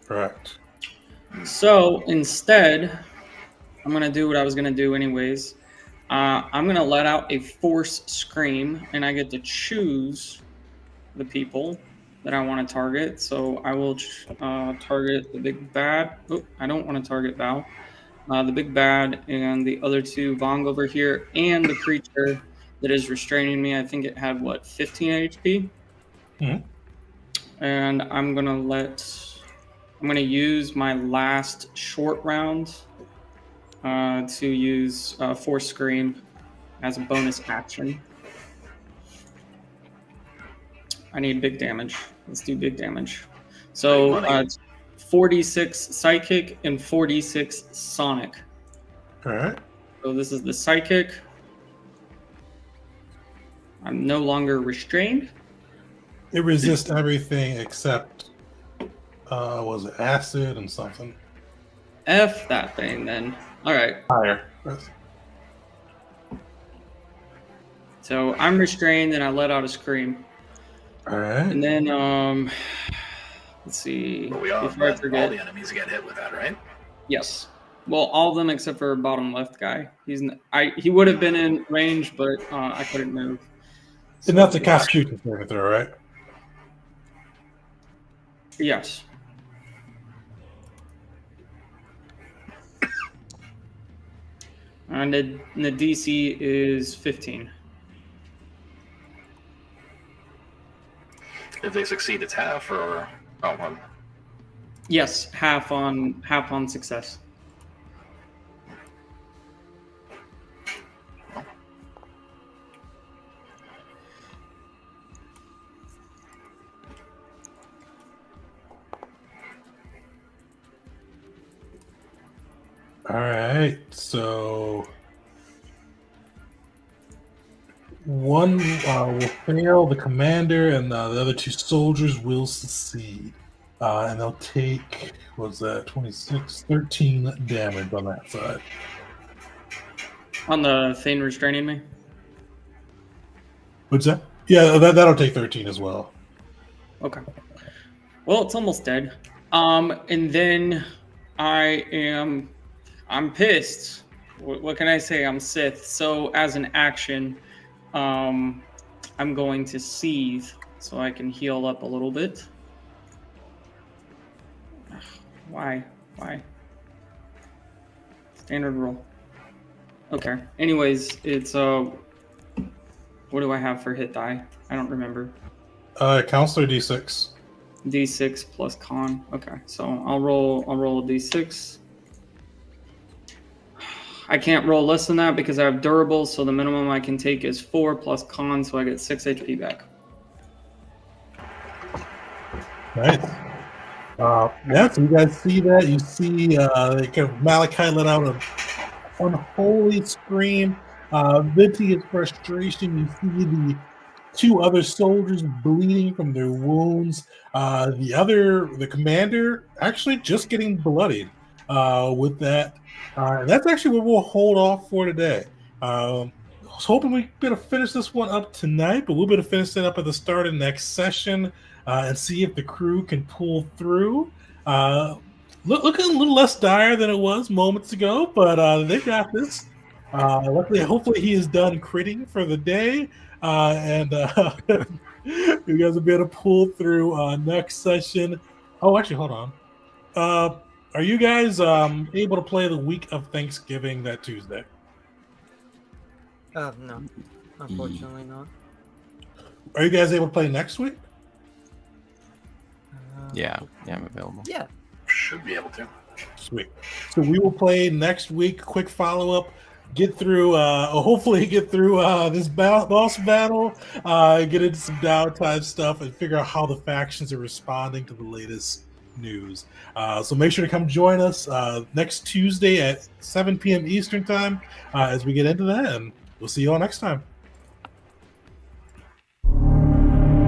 Correct. So instead, I'm going to do what I was going to do anyways. I'm going to let out a force scream, and I get to choose the people that I want to target. So I will target the big bad. Oh, I don't want to target Val. The big bad and the other two, Vong over here, and the creature that is restraining me. I think it had, 15 HP? Mhm. And I'm going to use my last short round to use Force Scream as a bonus action. I need big damage. Let's do big damage. So 46 Psychic and 46 Sonic. All right. So this is the Psychic. I'm no longer restrained. It resists everything except Was it acid and something F that thing then. All right. higher? So I'm restrained and I let out a scream. All right. And then let's see. But we all, Before I but all forget. the enemies get hit with that, right? Yes. Well, all of them except for bottom left guy. He would have been in range, but I couldn't move. And that's a Constitution saving throw, right? Yes. And the DC is 15. If they succeed, it's half, or one. Yes, half on success. All right, so one will fail, the commander, and the other two soldiers will succeed. And they'll take, what's that, 26, 13 damage on that side. On the thing restraining me? What's that? Yeah, that'll take 13 as well. Okay. Well, it's almost dead. And then I'm pissed. What can I say? I'm Sith. So as an action, I'm going to seethe so I can heal up a little bit. Why? Standard roll. Okay. Anyways, it's what do I have for hit die? I don't remember. Counselor D6. D6 plus con. Okay, so I'll roll a D6. I can't roll less than that because I have durable, so the minimum I can take is 4 plus con, so I get 6 HP back. Nice. Yeah, so you guys see that. You see kind of Malachi let out an unholy scream. Venting his frustration. You see the two other soldiers bleeding from their wounds. The commander actually just getting bloodied with that. That's actually what we'll hold off for today. I was hoping we better finish this one up tonight, but we'll better finish it up at the start of next session and see if the crew can pull through. Looking a little less dire than it was moments ago, but they got this. Luckily, hopefully he is done critting for the day, and you guys will be able to pull through next session. Oh, actually, hold on. Are you guys able to play the week of Thanksgiving that Tuesday? No, unfortunately not. Are you guys able to play next week? Yeah, I'm available. Yeah. Should be able to. Sweet. So we will play next week. Quick follow-up. Get through, hopefully get through this boss battle, get into some downtime stuff, and figure out how the factions are responding to the latest news. So make sure to come join us next Tuesday at 7 p.m. Eastern time as we get into that, and we'll see you all next time.